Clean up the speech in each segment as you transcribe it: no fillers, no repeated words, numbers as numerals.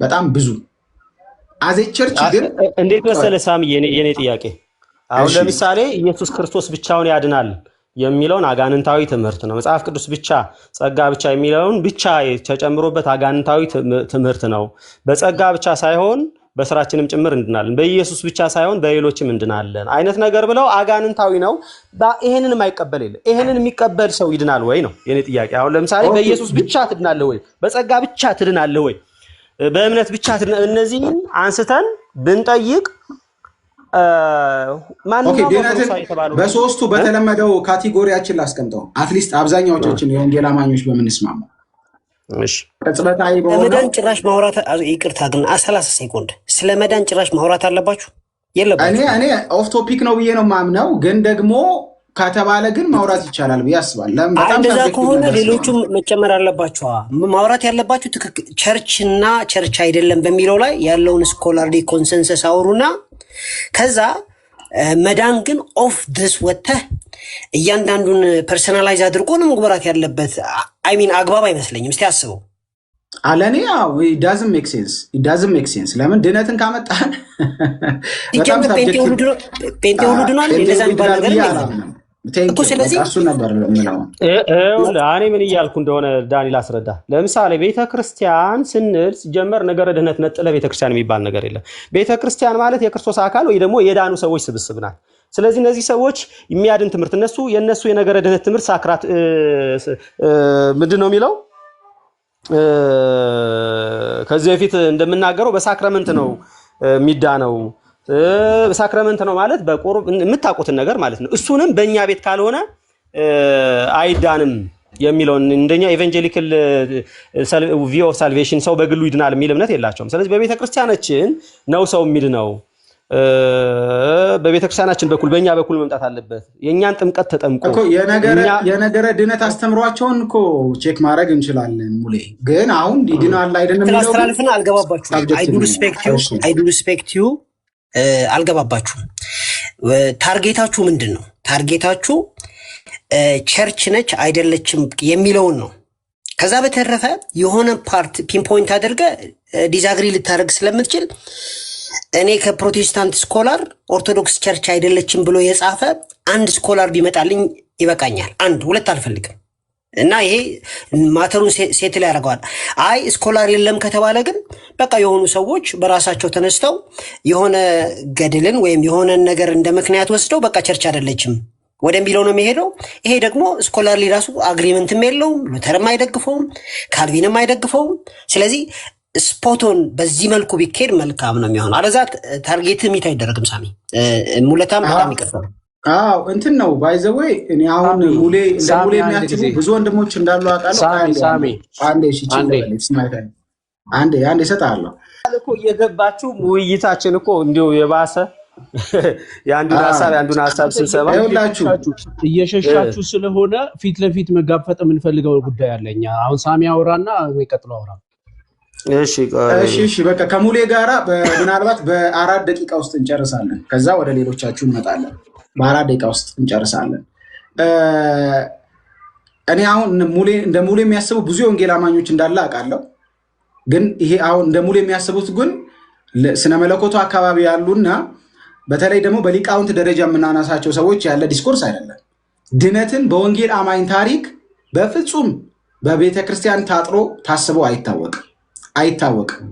በጣም ብዙ አዜ ቸርች ግን እንዴት መሰለ ሳሚ የኔ ጥያቄ አሁን ለምሳሌ ኢየሱስ ክርስቶስ ብቻውን ያድናል የሚለውን አጋንንታዊ ትምህርት ነው። መጽሐፍ ቅዱስ ብቻ ጸጋ ብቻ የሚለውን ብቻ ተጨምሮበት አጋንንታዊ ትምህርት ነው። በጸጋ ብቻ ሳይሆን በስራችንም ጭምር እንድናለን፣ በኢየሱስ ብቻ ሳይሆን በሌሎችም እንድናለን አይነት ነገር ብለው አጋንንታዊ ነው። ይሄንን የማይቀበል የለ። ይሄንን የሚቀበል ሰው ይድናል ወይ ነው የኔ ጥያቄ። አሁን ለምሳሌ በኢየሱስ ብቻ ትድናለህ ወይ? በጸጋ ብቻ ትድናለህ ወይ? በእምነት ብቻ እነዚህን አንስተን ብንጠይቅ በሶስቱ በተለመደው ካቴጎሪያችን ላስቀምጠው አትሊስት አብዛኛዎቻችን የወንጌል አማኞች በምንስማማው እሺ ቅጽበታዊ ስለመዳን ጭራሽ ማውራት ይቅርታ ግን 30 ሴኮንድ ስለመዳን ጭራሽ ማውራት አለባችሁ የለባችሁ እኔ ኦፍ ቶፒክ ነው ብዬ ነው ማምነው ግን ደግሞ ከተባለ ግን ማውራት ይቻላል ብዬ አስባለሁ በጣም እንደዛ ከሆነ ሌሎቹም መጨመር አለባችሁ ማውራት ያለባችሁ ቸርችና ቸርች አይደለም በሚለው ላይ ያለውን ስኮላርሊ ኮንሰንሰስ አውሩና ከዛ መዳን ግን ኦፍ ዲስ ወተህ እያንዳንዱን ፐርሰናላይዝ አድርጎ ነው መግባራት ያለበት አይ ሚን አግባብ አይመስለኝም እስቲ አስበው አለኔ it doesn't make sense ለምን ድነትን ካመጣን በጣም ፔንቴ ሁሉ ድኗል እንደዛ የሚባል ነገር የለም እኮ ስለዚህ እሱ ነበር ምለው እኔ ምን እያልኩ እንደሆነ ዳንኤል አስረዳ ለምሳሌ ቤተክርስቲያን ስንል ሲጀመር ነገረ ድህነት ነጥለ ቤተክርስቲያን የሚባል ነገር የለም ቤተክርስቲያን ማለት የክርስቶስ አካል ወይ ደግሞ የዳኑ ሰዎች ስብስብ ናት ስለዚህ እነዚህ ሰዎች የሚያድን ትምህርት የነሱ የነገረ ድህነት ትምህርት ሳክራት ምንድነው የሚለው ከዚህ በፊት እንደምናገረው በሳክራመንት ነው የሚዳነው በሳክራመንት ነው ማለት በቁርብ የምታውቁትን ነገር ማለት ነው እሱንም በእኛ ቤት ካልሆነ አይዳንም የሚለው እንደኛ ኢቫንጀሊካል ቪው ኦፍ ሳልቬሽን ሰው በግሉ ይድናል የሚል እምነት የላቸውም ስለዚህ በቤተክርስቲያናችን ነው ሰው የሚድነው በቤተክርስቲያናችን በኩል በእኛ በኩል መምጣት አለበት የኛን ጥምቀት ተጠምቆ እኮ የነገረ ድነት አስተምሯቸውን እኮ ቼክ ማድረግ እንችላለን ሙሌ ግን አሁን ይድናል አይደለም የሚለው ትራንስፈራንስና አልገባባችሁ I do respect you አልገባባችሁ ታርጌታችሁ ምንድነው ታርጌታችሁ ቸርች ነች አይደለችም የሚለውን ነው ከዛ በተረፈ የሆነ ፓርት ፒንፖይንት አድርገ ዲዛግሪ ልታደርግ ስለምትችል እኔ ከፕሮቴስታንት ስኮላር ኦርቶዶክስ ቸርች አይደለችም ብሎ የጻፈ አንድ ስኮላር ቢመጣልኝ ይበቃኛል አንድ ሁለት አልፈልግም እና ይሄ ማተሩን ሴት ላይ ያደርገዋል አይ ስኮላር የለም ከተባለ ግን በቃ የሆኑ ሰዎች በራሳቸው ተነስተው የሆነ ገድልን ወይም የሆነ ነገር እንደ ምክንያት ወስደው በቃ ቸርች አይደለችም ወደሚለው ነው የሚሄደው ይሄ ደግሞ ስኮላርሊ ራሱ አግሪመንትም የለውም ሉተርም አይደግፈውም ካልቪንም አይደግፈውም ስለዚህ ስፖቶን በዚህ መልኩ ቢኬድ መልካም ነው የሚሆነው አለዛ ታርጌት ሚት አይደረግም ሳሚ ሙለታም በጣም ይቀርፋል እንትን ነው ባይ ዘ ዌይ እኔ አሁን ሙሌ የሚያስቡ ብዙ ወንድሞች እንዳሉ አውቃለሁ ሳሚ አንዴ እሰጥሃለሁ እኮ እየገባችሁ ውይይታችን እኮ እንዲሁ የባሰ የአንዱን ሐሳብ ስንሰማ እየሸሻችሁ ስለሆነ ፊት ለፊት መጋፈጥ የምንፈልገው ጉዳይ አለኛ አሁን ሳሚ አወራና ይቀጥለው አወራ እሺ በቃ ከሙሌ ጋራ ምናልባት በ4 ደቂቃ ውስጥ እንጨርሳለን ከዛ ወደ ሌሎቻችሁ እንመጣለን በ4 ደቂቃ ውስጥ እንጨርሳለን እኔ አሁን እንደ ሙሌ የሚያስቡ ብዙ የወንጌል አማኞች እንዳለ አውቃለሁ ግን ይሄ አሁን እንደ ሙሌ የሚያስቡት ግን ስነ መለኮቱ አካባቢ ያሉና በተለይ ደግሞ በሊቃውንት ደረጃ የምናነሳቸው ሰዎች ያለ ዲስኮርስ አይደለም ድነትን በወንጌል አማኝ ታሪክ በፍጹም በቤተክርስቲያን ታጥሮ ታስቦ አይታወቅም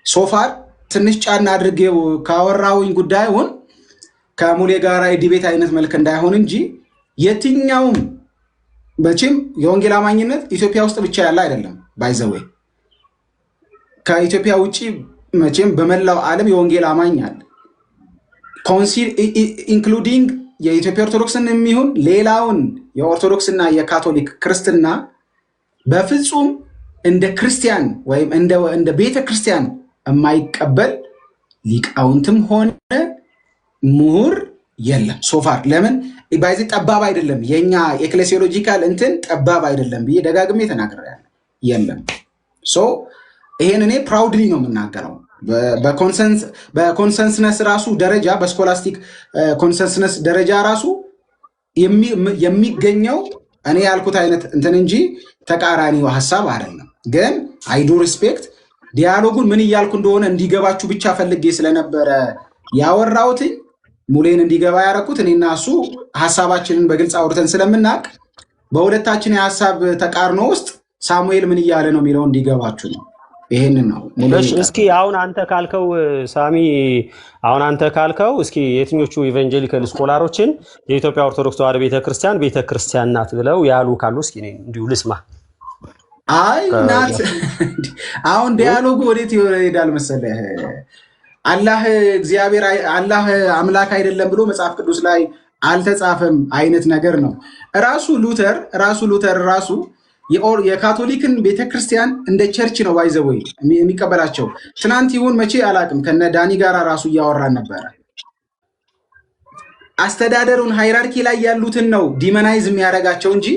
ሶፋር ትንሽ ጫና አድርጌው ካወራውኝ ጉዳዩን ከሙሌ ጋር ዲቤት አይነት መልክ እንዳይሆን እንጂ የትኛውም በቺም የወንጌል አማኝነት ኢትዮጵያ ውስጥ ብቻ ያለ አይደለም ባይዘዌ ከኢትዮጵያ ውጪ መቼም በመላው ዓለም የወንጌል አማኝ አለ ኮንሲል ኢንክሉዲንግ የኢትዮጵያ ኦርቶዶክስን የሚሆን ሌላውን የኦርቶዶክስና የካቶሊክ ክርስትና በፍጹም እንደ ክርስቲያን ወይም እንደ ቤተ ክርስቲያን የማይቀበል ሊቃውንትም ሆነ ምሁር የለም ሶፋር ለምን ባይዚ ጠባብ አይደለም የኛ ኤክሌሲዮሎጂካል እንትን ጠባብ አይደለም ብዬ ደጋግሜ ተናግሬያለሁ የለም ሶ ይሄን እኔ ፕራውድሊ ነው የምናገረው በኮንሰንሰስ ራሱ ደረጃ በስኮላስቲክ ኮንሰንሰስ ደረጃ ራሱ የሚገኘው እኔ ያልኩት አይነት እንትን እንጂ ተቃራኒው ሐሳብ አይደለም ግን አይ ዱ ሪስፔክት ዲያሎጉን ምን እያልኩ እንደሆነ እንዲገባችሁ ብቻ ፈልጌ ስለነበረ ያወራሁትኝ ሙሌን እንዲገባ ያደረኩት እኔና እሱ ሀሳባችንን በግልጽ አውርተን ስለምናውቅ በሁለታችን የሀሳብ ተቃርኖ ውስጥ ሳሙኤል ምን እያለ ነው የሚለው እንዲገባችሁ ነው። ይሄንን ነው። እስኪ አሁን አንተ ካልከው ሳሚ፣ አሁን አንተ ካልከው እስኪ የትኞቹ ኢቫንጀሊካል ስኮላሮችን የኢትዮጵያ ኦርቶዶክስ ተዋሕዶ ቤተክርስቲያን ናት ብለው ያሉ ካሉ እስኪ እንዲሁ ልስማ። አይ ናት። አሁን ዲያሎጉ ወዴት ይሄዳል መሰለህ? አላህ እግዚአብሔር አላህ አምላክ አይደለም ብሎ መጽሐፍ ቅዱስ ላይ አልተጻፈም አይነት ነገር ነው። ራሱ ሉተር የካቶሊክን ቤተክርስቲያን እንደ ቸርች ነው ባይዘወይ የሚቀበላቸው። ትናንት ይሁን መቼ አላቅም ከነ ዳኒ ጋር ራሱ እያወራን ነበረ። አስተዳደሩን ሃይራርኪ ላይ ያሉትን ነው ዲመናይዝ የሚያደርጋቸው እንጂ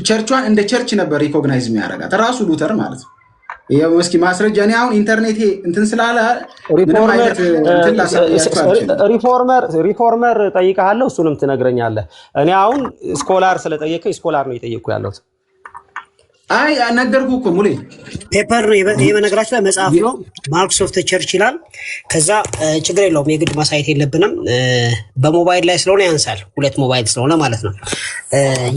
ቸርቿን እንደ ቸርች ነበር ሪኮግናይዝ የሚያደርጋት ራሱ ሉተር ማለት ነው። ይሄው እስኪ ማስረጃ እኔ አሁን ኢንተርኔቴ እንትን ስላለ ሪፎርመር ጠይቀሃለሁ፣ እሱንም ትነግረኛለህ። እኔ አሁን ስኮላር ስለጠየቀኝ ስኮላር ነው የጠየቅኩ ያለሁት። አይ ነገርኩህ እኮ ሙሌ ፔፐር ነው። ይሄ በነገራችን ላይ መጽሐፍ ነው፣ ማርክስ ኦፍ ዘ ቸርች ይላል። ከዛ ችግር የለውም የግድ ማሳየት የለብንም። በሞባይል ላይ ስለሆነ ያንሳል፣ ሁለት ሞባይል ስለሆነ ማለት ነው።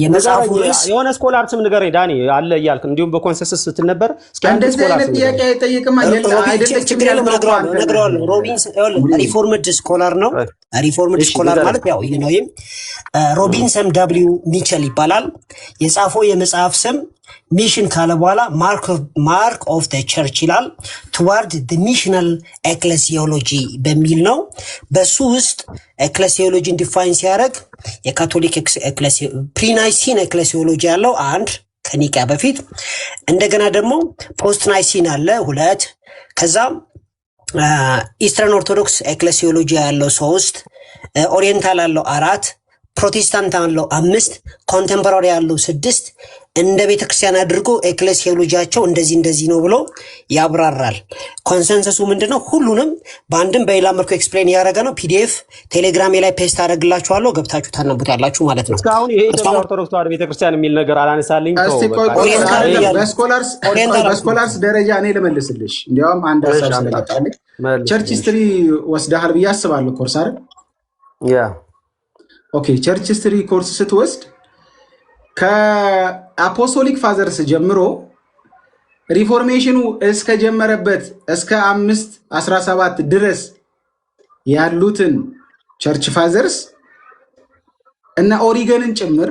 የመጽሐፉ የሆነ ስኮላር ስም ንገረኝ ዳኒ አለ እያልክ እንዲሁም በኮንሰንሰስ ስትል ነበር። እስኪ አንድ እንደዚህ አይነት ጥያቄ አይጠይቅም አይደለም። ችግር የለውም እነግረዋለሁ። ሮቢንስ ሪፎርምድ ስኮላር ነው። ሪፎርምድ ስኮላር ማለት ያው ይሄ ነው። ሮቢንሰን ደብሊው ሚቸል ይባላል። የጻፈው የመጽሐፍ ስም ሚሽን ካለ በኋላ ማርክ ኦፍ ዘ ቸርች ይላል። ትዋርድ ዘ ሚሽናል ኤክሌሲዮሎጂ በሚል ነው። በሱ ውስጥ ኤክሌሲዮሎጂን ዲፋይን ሲያደርግ የካቶሊክ ፕሪናይሲን ኤክሌሲዮሎጂ ያለው አንድ ከኒቂያ በፊት፣ እንደገና ደግሞ ፖስት ናይሲን አለ ሁለት፣ ከዛ ኢስተርን ኦርቶዶክስ ኤክሌሲዮሎጂ ያለው ሶስት፣ ኦሪየንታል ያለው አራት፣ ፕሮቴስታንት ያለው አምስት፣ ኮንቴምፖራሪ ያለው ስድስት እንደ ቤተክርስቲያን አድርጎ ኤክሌሲዮሎጂያቸው እንደዚህ ነው ብሎ ያብራራል። ኮንሰንሰሱ ምንድነው? ሁሉንም በአንድም በሌላ መልኩ ኤክስፕሌን ያደረገ ነው። ፒዲኤፍ ቴሌግራሜ ላይ ፔስት አደርግላችኋለሁ፣ ገብታችሁ ታነቡታላችሁ ማለት ነው። እስካሁን ይሄ ኢትዮጵያ ኦርቶዶክስ ተዋሕዶ ቤተክርስቲያን የሚል ነገር አላነሳልኝ። በስኮላርስ ደረጃ እኔ ልመልስልሽ። እንዲያውም አንድ ሀሳብ ስለመጣልኝ ቸርች ሂስትሪ ወስደሃል ብዬ አስባለሁ። ኮርስ አይደል? ኦኬ። ቸርች ሂስትሪ ኮርስ ስትወስድ ከአፖስቶሊክ ፋዘርስ ጀምሮ ሪፎርሜሽኑ እስከጀመረበት እስከ 517 ድረስ ያሉትን ቸርች ፋዘርስ እነ ኦሪገንን ጭምር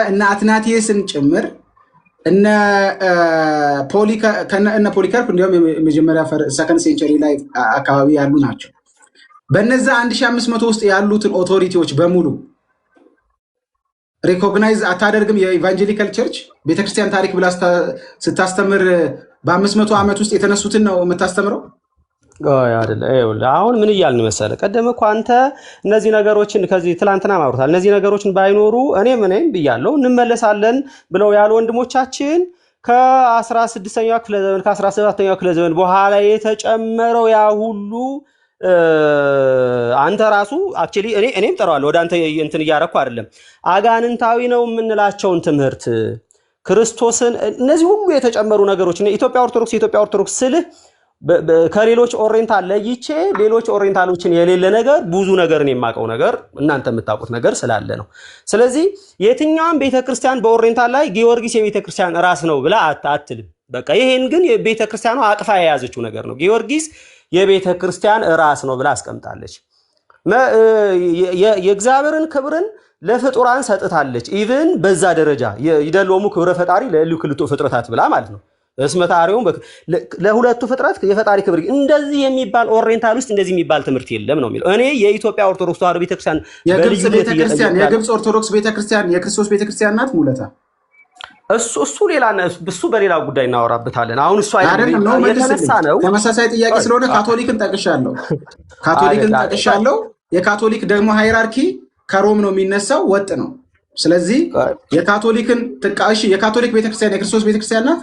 እነ አትናቲየስን ጭምር እነ ፖሊካርፕ እንዲሁም የመጀመሪያ ሰከንድ ሴንቸሪ ላይ አካባቢ ያሉ ናቸው። በነዛ 1500 ውስጥ ያሉትን ኦቶሪቲዎች በሙሉ ሪኮግናይዝ አታደርግም። የኢቫንጀሊካል ቸርች ቤተክርስቲያን ታሪክ ብላ ስታስተምር በ500 ዓመት ውስጥ የተነሱትን ነው የምታስተምረው። አሁን ምን እያልን መሰለህ? ቀደም እኮ አንተ እነዚህ ነገሮችን ከዚህ ትላንትና ማውራታል። እነዚህ ነገሮችን ባይኖሩ እኔም ብያለሁ እንመለሳለን ብለው ያሉ ወንድሞቻችን ከ16ኛው ክፍለ ዘመን ከ17ኛው ክፍለ ዘመን በኋላ የተጨመረው ያ ሁሉ አንተ ራሱ አክቹሊ እኔም ጠራዋለሁ ወደ አንተ እንትን እያረኩ አይደለም። አጋንንታዊ ነው የምንላቸውን ትምህርት ክርስቶስን እነዚህ ሁሉ የተጨመሩ ነገሮች የኢትዮጵያ ኦርቶዶክስ ስልህ ከሌሎች ኦሪየንታል ለይቼ ሌሎች ኦሪየንታሎችን የሌለ ነገር ብዙ ነገርን የማውቀው ነገር እናንተ የምታውቁት ነገር ስላለ ነው። ስለዚህ የትኛውም ቤተክርስቲያን በኦሪየንታል ላይ ጊዮርጊስ የቤተክርስቲያን ራስ ነው ብላ አትልም። በቃ ይሄን ግን የቤተክርስቲያኗ አቅፋ የያዘችው ነገር ነው። ጊዮርጊስ የቤተ ክርስቲያን ራስ ነው ብላ አስቀምጣለች። የእግዚአብሔርን ክብርን ለፍጡራን ሰጥታለች። ኢቭን በዛ ደረጃ ይደሎሙ ክብረ ፈጣሪ ለልክልቶ ፍጥረታት ብላ ማለት ነው። እስመታሪውም ለሁለቱ ፍጥረት የፈጣሪ ክብር እንደዚህ የሚባል ኦሪየንታል ውስጥ እንደዚህ የሚባል ትምህርት የለም ነው የሚለው። እኔ የኢትዮጵያ ኦርቶዶክስ ተዋሕዶ ቤተክርስቲያን የግብጽ ኦርቶዶክስ ቤተክርስቲያን የክርስቶስ ቤተክርስቲያን ናት ሙለታ። እሱ ሌላ እሱ በሌላ ጉዳይ እናወራበታለን። አሁን እሱ የተነሳ ነው። ተመሳሳይ ጥያቄ ስለሆነ ካቶሊክን ጠቅሻለሁ። የካቶሊክ ደግሞ ሃይራርኪ ከሮም ነው የሚነሳው፣ ወጥ ነው። ስለዚህ የካቶሊክን የካቶሊክ ቤተክርስቲያን የክርስቶስ ቤተክርስቲያን ናት።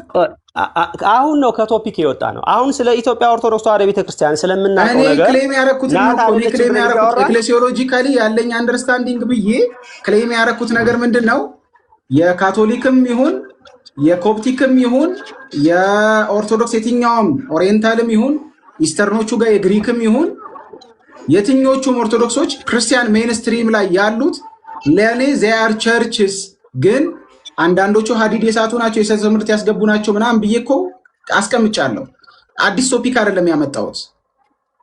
አሁን ነው ከቶፒክ የወጣ ነው። አሁን ስለ ኢትዮጵያ ኦርቶዶክስ ተዋሕዶ ቤተክርስቲያን ስለምናውቀው ነገር ክሌም ያደረኩት ኤክሌሲዮሎጂካሊ ያለኝ አንደርስታንዲንግ ብዬ ክሌም ያደረኩት ነገር ምንድን ነው? የካቶሊክም ይሁን የኮፕቲክም ይሁን የኦርቶዶክስ የትኛውም ኦሪየንታልም ይሁን ኢስተርኖቹ ጋር የግሪክም ይሁን የትኞቹም ኦርቶዶክሶች ክርስቲያን ሜንስትሪም ላይ ያሉት ለኔ ዚያር ቸርችስ ግን አንዳንዶቹ ሀዲድ የሳቱ ናቸው፣ የሰት ትምህርት ያስገቡ ናቸው ምናምን ብዬ እኮ አስቀምጫለሁ። አዲስ ቶፒክ አይደለም ያመጣሁት።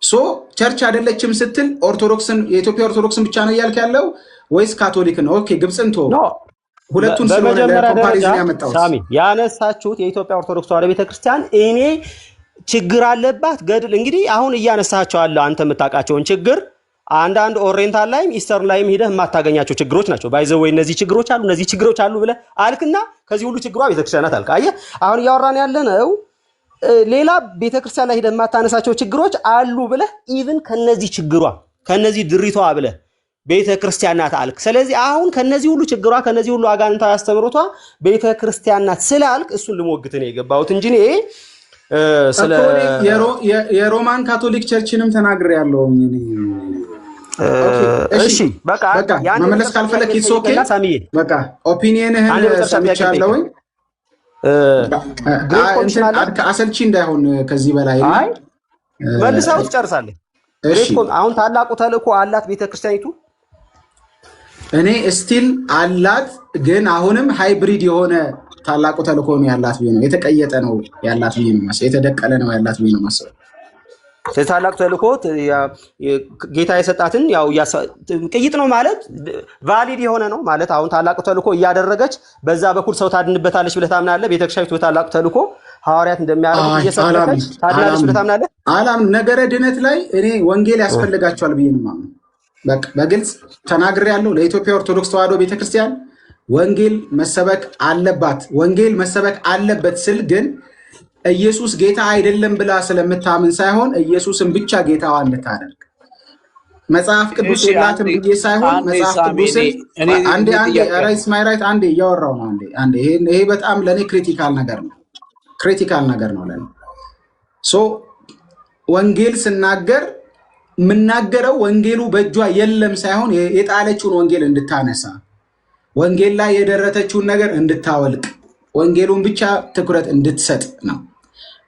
ሶ ቸርች አይደለችም ስትል ኦርቶዶክስን የኢትዮጵያ ኦርቶዶክስን ብቻ ነው እያልክ ያለው ወይስ ካቶሊክን? ኦኬ ግብፅን ቶ ሁለቱን ስለሆነ ለኮምፓሪዝን ያመጣሁት። ሳሚ ያነሳችሁት የኢትዮጵያ ኦርቶዶክስ ተዋሕዶ ቤተክርስቲያን እኔ ችግር አለባት ገድል እንግዲህ አሁን እያነሳቸው አለ አንተ የምታውቃቸውን ችግር አንዳንድ ኦሪየንታል ላይም ኢስተርን ላይም ሄደህ የማታገኛቸው ችግሮች ናቸው። ባይዘው ወይ እነዚህ ችግሮች አሉ ብለህ አልክና ከዚህ ሁሉ ችግሯ ቤተክርስቲያናት አልክ። አየህ አሁን እያወራን ያለነው ሌላ ቤተክርስቲያን ላይ ሄደህ የማታነሳቸው ችግሮች አሉ ብለህ ኢቭን ከነዚህ ድሪቷ ብለህ ቤተክርስቲያን ናት አልክ። ስለዚህ አሁን ከነዚህ ሁሉ ችግሯ ከነዚህ ሁሉ አጋንንታዊ አስተምሮቷ ቤተክርስቲያን ናት ስላልክ እሱን ልሞግት ነው የገባሁት እንጂ እኔ ስለ የሮማን ካቶሊክ ቸርችንም ተናግሬያለሁ። እሺ በቃ መመለስ ካልፈለክ ኢትስ ኦኬ። በቃ ኦፒኒየንህን ሰምቻለሁ። አሰልቺ እንዳይሆን ከዚህ በላይ መልሰው ትጨርሳለህ። አሁን ታላቁ ተልእኮ አላት ቤተክርስቲያኒቱ። እኔ ስቲል አላት፣ ግን አሁንም ሃይብሪድ የሆነ ታላቁ ተልእኮ ነው ያላት ብዬ ነው የተቀየጠ ነው ያላት ብዬ ነው ማሰብ የተደቀለ ነው ያላት ብዬ ነው ማሰብ። ታላቁ ተልእኮ ጌታ የሰጣትን ያው ቅይጥ ነው ማለት ቫሊድ የሆነ ነው ማለት አሁን ታላቁ ተልእኮ እያደረገች በዛ በኩል ሰው ታድንበታለች ብለህ ታምናለህ? ቤተክርስቲያኒቱ ታላቁ ተልእኮ ሐዋርያት እንደሚያደርጉ እየሰበከች ታድናለች ብለህ ታምናለህ? አላምንም። ነገረ ድነት ላይ እኔ ወንጌል ያስፈልጋቸዋል ብዬ ነው የማምነው። በቃ በግልጽ ተናግሬያለሁ። ለኢትዮጵያ ኦርቶዶክስ ተዋሕዶ ቤተክርስቲያን ወንጌል መሰበክ አለባት። ወንጌል መሰበክ አለበት ስል ግን ኢየሱስ ጌታ አይደለም ብላ ስለምታምን ሳይሆን ኢየሱስን ብቻ ጌታዋ እንድታደርግ መጽሐፍ ቅዱስ የላትም ብዬ ሳይሆን መጽሐፍ ቅዱስን አንዴ ራይት ማይ ራይት አንዴ እያወራው ነው አንዴ ይሄ በጣም ለኔ ክሪቲካል ነገር ነው ለኔ። ሶ ወንጌል ስናገር የምናገረው ወንጌሉ በእጇ የለም ሳይሆን የጣለችውን ወንጌል እንድታነሳ ወንጌል ላይ የደረተችውን ነገር እንድታወልቅ ወንጌሉን ብቻ ትኩረት እንድትሰጥ ነው።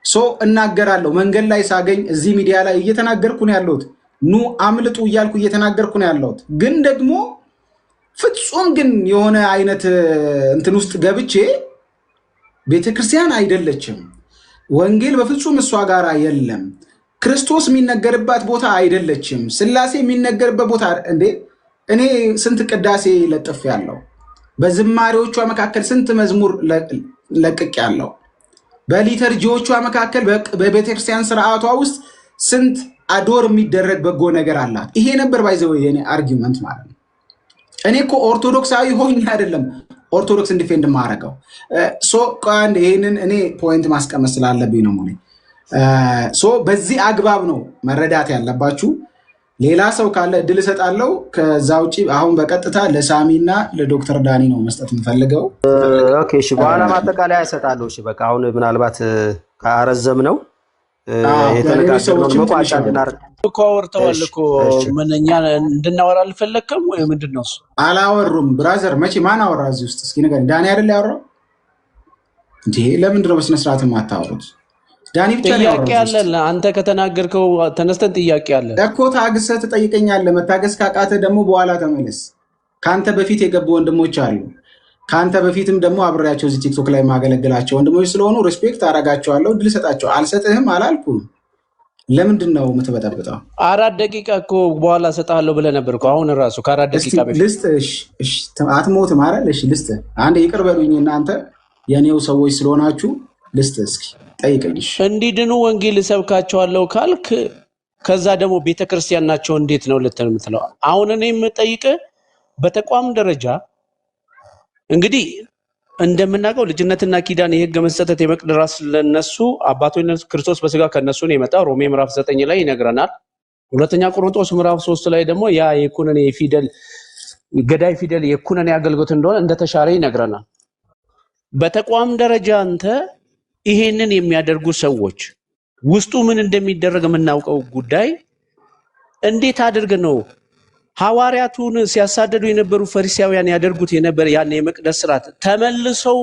ሶ እናገራለሁ። መንገድ ላይ ሳገኝ እዚህ ሚዲያ ላይ እየተናገርኩ ነው ያለሁት። ኑ አምልጡ እያልኩ እየተናገርኩ ነው ያለሁት። ግን ደግሞ ፍጹም ግን የሆነ አይነት እንትን ውስጥ ገብቼ ቤተክርስቲያን አይደለችም፣ ወንጌል በፍጹም እሷ ጋር የለም፣ ክርስቶስ የሚነገርባት ቦታ አይደለችም፣ ስላሴ የሚነገርበት ቦታ እንዴ! እኔ ስንት ቅዳሴ ለጥፍ ያለው በዝማሬዎቿ መካከል ስንት መዝሙር ለቅቅ ያለው በሊተርጂዎቿ መካከል በቤተክርስቲያን ስርዓቷ ውስጥ ስንት አዶር የሚደረግ በጎ ነገር አላት። ይሄ ነበር ባይዘው የኔ አርጊውመንት ማለት ነው። እኔ እኮ ኦርቶዶክሳዊ ሆኜ አይደለም ኦርቶዶክስ እንዲፌንድ ማረገው። ሶ ቃንድ ይሄንን እኔ ፖይንት ማስቀመጥ ስላለብኝ ነው ማለት ሶ በዚህ አግባብ ነው መረዳት ያለባችሁ። ሌላ ሰው ካለ እድል እሰጣለሁ። ከዛ ውጪ አሁን በቀጥታ ለሳሚና ለዶክተር ዳኒ ነው መስጠት የምፈልገው። ኦኬ እሺ፣ በኋላ ማጠቃለያ እሰጣለሁ። እሺ በቃ አሁን ምናልባት ካረዘም ነው የተነጋገርነው መቋጫ እንድናደርግ እኮ አወርተዋል እኮ ምን እኛ እንድናወራ አልፈለክም ወይ ምንድን ነው እሱ? አላወሩም ብራዘር። መቼ ማን አወራ እዚህ ውስጥ? እስኪ ንገረኝ። ዳኒ አይደል ያወራው እንዴ? ለምንድን ነው በስነ ስርዓት የማታወሩት? ዳኒ ብቻ ነው ጥያቄ አለ። አንተ ከተናገርከው ተነስተን ጥያቄ አለ እኮ ታግሰህ ትጠይቀኛለህ። መታገስ ካቃተህ ደግሞ በኋላ ተመለስ። ከአንተ በፊት የገቡ ወንድሞች አሉ። ከአንተ በፊትም ደግሞ አብሬያቸው እዚህ ቲክቶክ ላይ ማገለግላቸው ወንድሞች ስለሆኑ ሪስፔክት አደርጋቸዋለሁ። ድል ሰጣቸው። አልሰጥህም አላልኩም። ለምንድን ነው የምትበጠብጠው? 4 ደቂቃ እኮ በኋላ እሰጥሃለሁ ብለህ ነበር እኮ። አሁን ራሱ ከ4 ደቂቃ በፊት ልስጥህ። እሺ አትሞትም አይደል? እሺ ልስጥህ። አንዴ ይቅር በሉኝ እናንተ የኔው ሰዎች ስለሆናችሁ ልስጥህ። እስኪ ጠይቀኝ። እንዲድኑ ወንጌል እሰብካቸዋለሁ ካልክ ከዛ ደግሞ ቤተክርስቲያን ናቸው እንዴት ነው ልትል የምትለው? አሁን እኔ የምጠይቅህ በተቋም ደረጃ እንግዲህ እንደምናውቀው ልጅነትና ኪዳን የህግ መሰጠት የመቅደራስ ለነሱ አባቶች ክርስቶስ በስጋ ከነሱ ነው የመጣው። ሮሜ ምዕራፍ 9 ላይ ይነግረናል። ሁለተኛ ቆሮንቶስ ምዕራፍ 3 ላይ ደግሞ ያ የኩነኔ ፊደል ገዳይ ፊደል የኩነኔ አገልግሎት እንደሆነ እንደተሻረ ይነግረናል። በተቋም ደረጃ አንተ ይሄንን የሚያደርጉ ሰዎች ውስጡ ምን እንደሚደረግ የምናውቀው ጉዳይ እንዴት አድርገ ነው ሐዋርያቱን ሲያሳደዱ የነበሩ ፈሪሳውያን ያደርጉት የነበረ ያን የመቅደስ ስርዓት ተመልሰው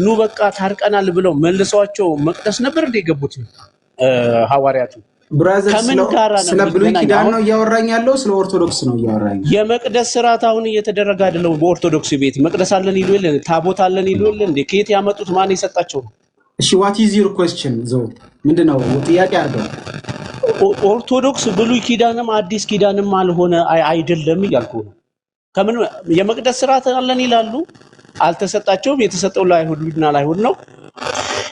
ኑ በቃ ታርቀናል ብለው መልሰዋቸው መቅደስ ነበር እንደገቡት ሐዋርያቱ። ብራዘር ከምን ጋራ ነው ስለ ብሉይ ኪዳን የሚገናኘው? ነው እያወራኝ ያለው፣ ስለ ኦርቶዶክስ ነው እያወራኝ። የመቅደስ ስርዓት አሁን እየተደረገ አይደለም። በኦርቶዶክስ ቤት መቅደስ አለን ይሉ የለ ታቦት አለን ይሉ የለ እንዴ? ከየት ያመጡት? ማን የሰጣቸው ነው? እሺ ዋት ኢዝ ዩር ኩዌስችን? ዞ ምንድነው ጥያቄ አድርገው። ኦርቶዶክስ ብሉይ ኪዳንም አዲስ ኪዳንም አልሆነ አይደለም እያልኩ ነው። ከምን የመቅደስ ስርዓት አለን ይላሉ? አልተሰጣቸውም። የተሰጠው ለአይሁድና ለአይሁድ ነው።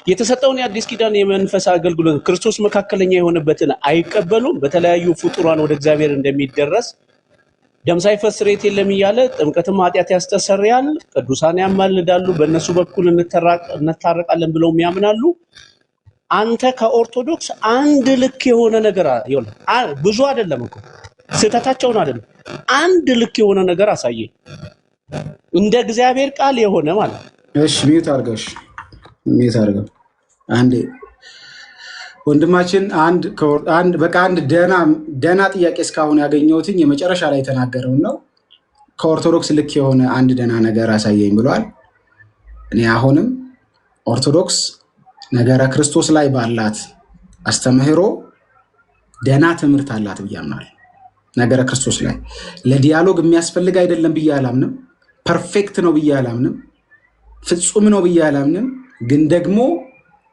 የተሰጠውን የአዲስ ኪዳን የመንፈስ አገልግሎት ክርስቶስ መካከለኛ የሆነበትን አይቀበሉም። በተለያዩ ፍጡራን ወደ እግዚአብሔር እንደሚደረስ ደም ሳይፈስ ስርየት የለም እያለ ጥምቀትም ኃጢአት ያስተሰርያል፣ ቅዱሳን ያማልዳሉ፣ በእነሱ በኩል እንታረቃለን ብለውም ያምናሉ። አንተ ከኦርቶዶክስ አንድ ልክ የሆነ ነገር ይኸውልህ፣ ብዙ አይደለም እኮ ስህተታቸውን አይደለም፣ አንድ ልክ የሆነ ነገር አሳየኝ፣ እንደ እግዚአብሔር ቃል የሆነ ማለት ነው። እሺ ሚዩት አድርገሽ ሚዩት አድርገው አንዴ ወንድማችን። አንድ ደህና ጥያቄ እስካሁን ያገኘሁትኝ የመጨረሻ ላይ የተናገረውን ነው። ከኦርቶዶክስ ልክ የሆነ አንድ ደህና ነገር አሳየኝ ብሏል። እኔ አሁንም ኦርቶዶክስ ነገረ ክርስቶስ ላይ ባላት አስተምህሮ ደህና ትምህርት አላት ብዬ አምናለሁ። ነገረ ክርስቶስ ላይ ለዲያሎግ የሚያስፈልግ አይደለም ብዬ አላምንም። ፐርፌክት ነው ብዬ አላምንም። ፍጹም ነው ብዬ አላምንም። ግን ደግሞ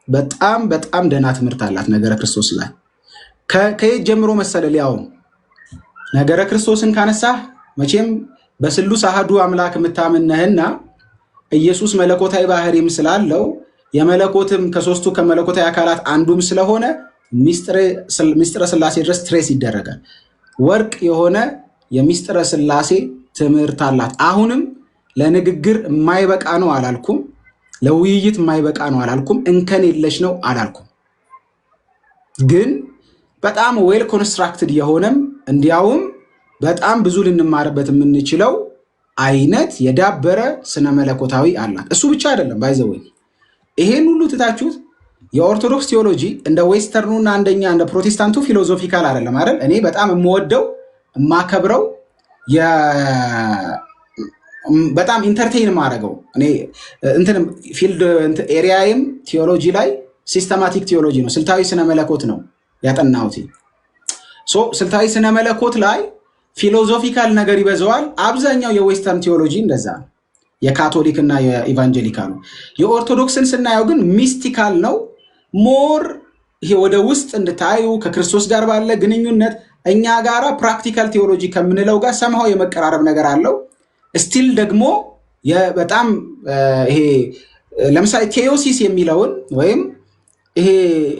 በጣም በጣም ደህና ትምህርት አላት ነገረ ክርስቶስ ላይ። ከየት ጀምሮ መሰለ ሊያው ነገረ ክርስቶስን ካነሳህ መቼም በስሉስ አሐዱ አምላክ የምታምን ነህና ኢየሱስ መለኮታዊ ባህሪም ስላለው የመለኮትም ከሶስቱ ከመለኮታዊ አካላት አንዱም ስለሆነ ሚስጥረ ስላሴ ድረስ ትሬስ ይደረጋል። ወርቅ የሆነ የሚስጥረ ስላሴ ትምህርት አላት። አሁንም ለንግግር የማይበቃ ነው አላልኩም። ለውይይት የማይበቃ ነው አላልኩም። እንከን የለሽ ነው አላልኩም። ግን በጣም ዌል ኮንስትራክትድ የሆነም እንዲያውም በጣም ብዙ ልንማርበት የምንችለው አይነት የዳበረ ስነ መለኮታዊ አላት። እሱ ብቻ አይደለም ባይዘወይ ይሄን ሁሉ ትታችሁት የኦርቶዶክስ ቴዎሎጂ እንደ ዌስተርኑና አንደኛ እንደ ፕሮቴስታንቱ ፊሎዞፊካል አይደለም አይደል? እኔ በጣም የምወደው የማከብረው በጣም ኢንተርቴይን ማድረገው እኔ እንትንም ፊልድ ኤሪያይም ቴዎሎጂ ላይ ሲስተማቲክ ቴዎሎጂ ነው፣ ስልታዊ ስነ መለኮት ነው ያጠናሁት። ስልታዊ ስነ መለኮት ላይ ፊሎዞፊካል ነገር ይበዛዋል። አብዛኛው የዌስተርን ቴዎሎጂ እንደዛ ነው፣ የካቶሊክ እና የኢቫንጀሊካሉ። የኦርቶዶክስን ስናየው ግን ሚስቲካል ነው። ሞር ይሄ ወደ ውስጥ እንድታዩ ከክርስቶስ ጋር ባለ ግንኙነት እኛ ጋራ ፕራክቲካል ቴዎሎጂ ከምንለው ጋር ሰምሃው የመቀራረብ ነገር አለው። ስቲል ደግሞ በጣም ይሄ ለምሳሌ ቴዎሲስ የሚለውን ወይም ይሄ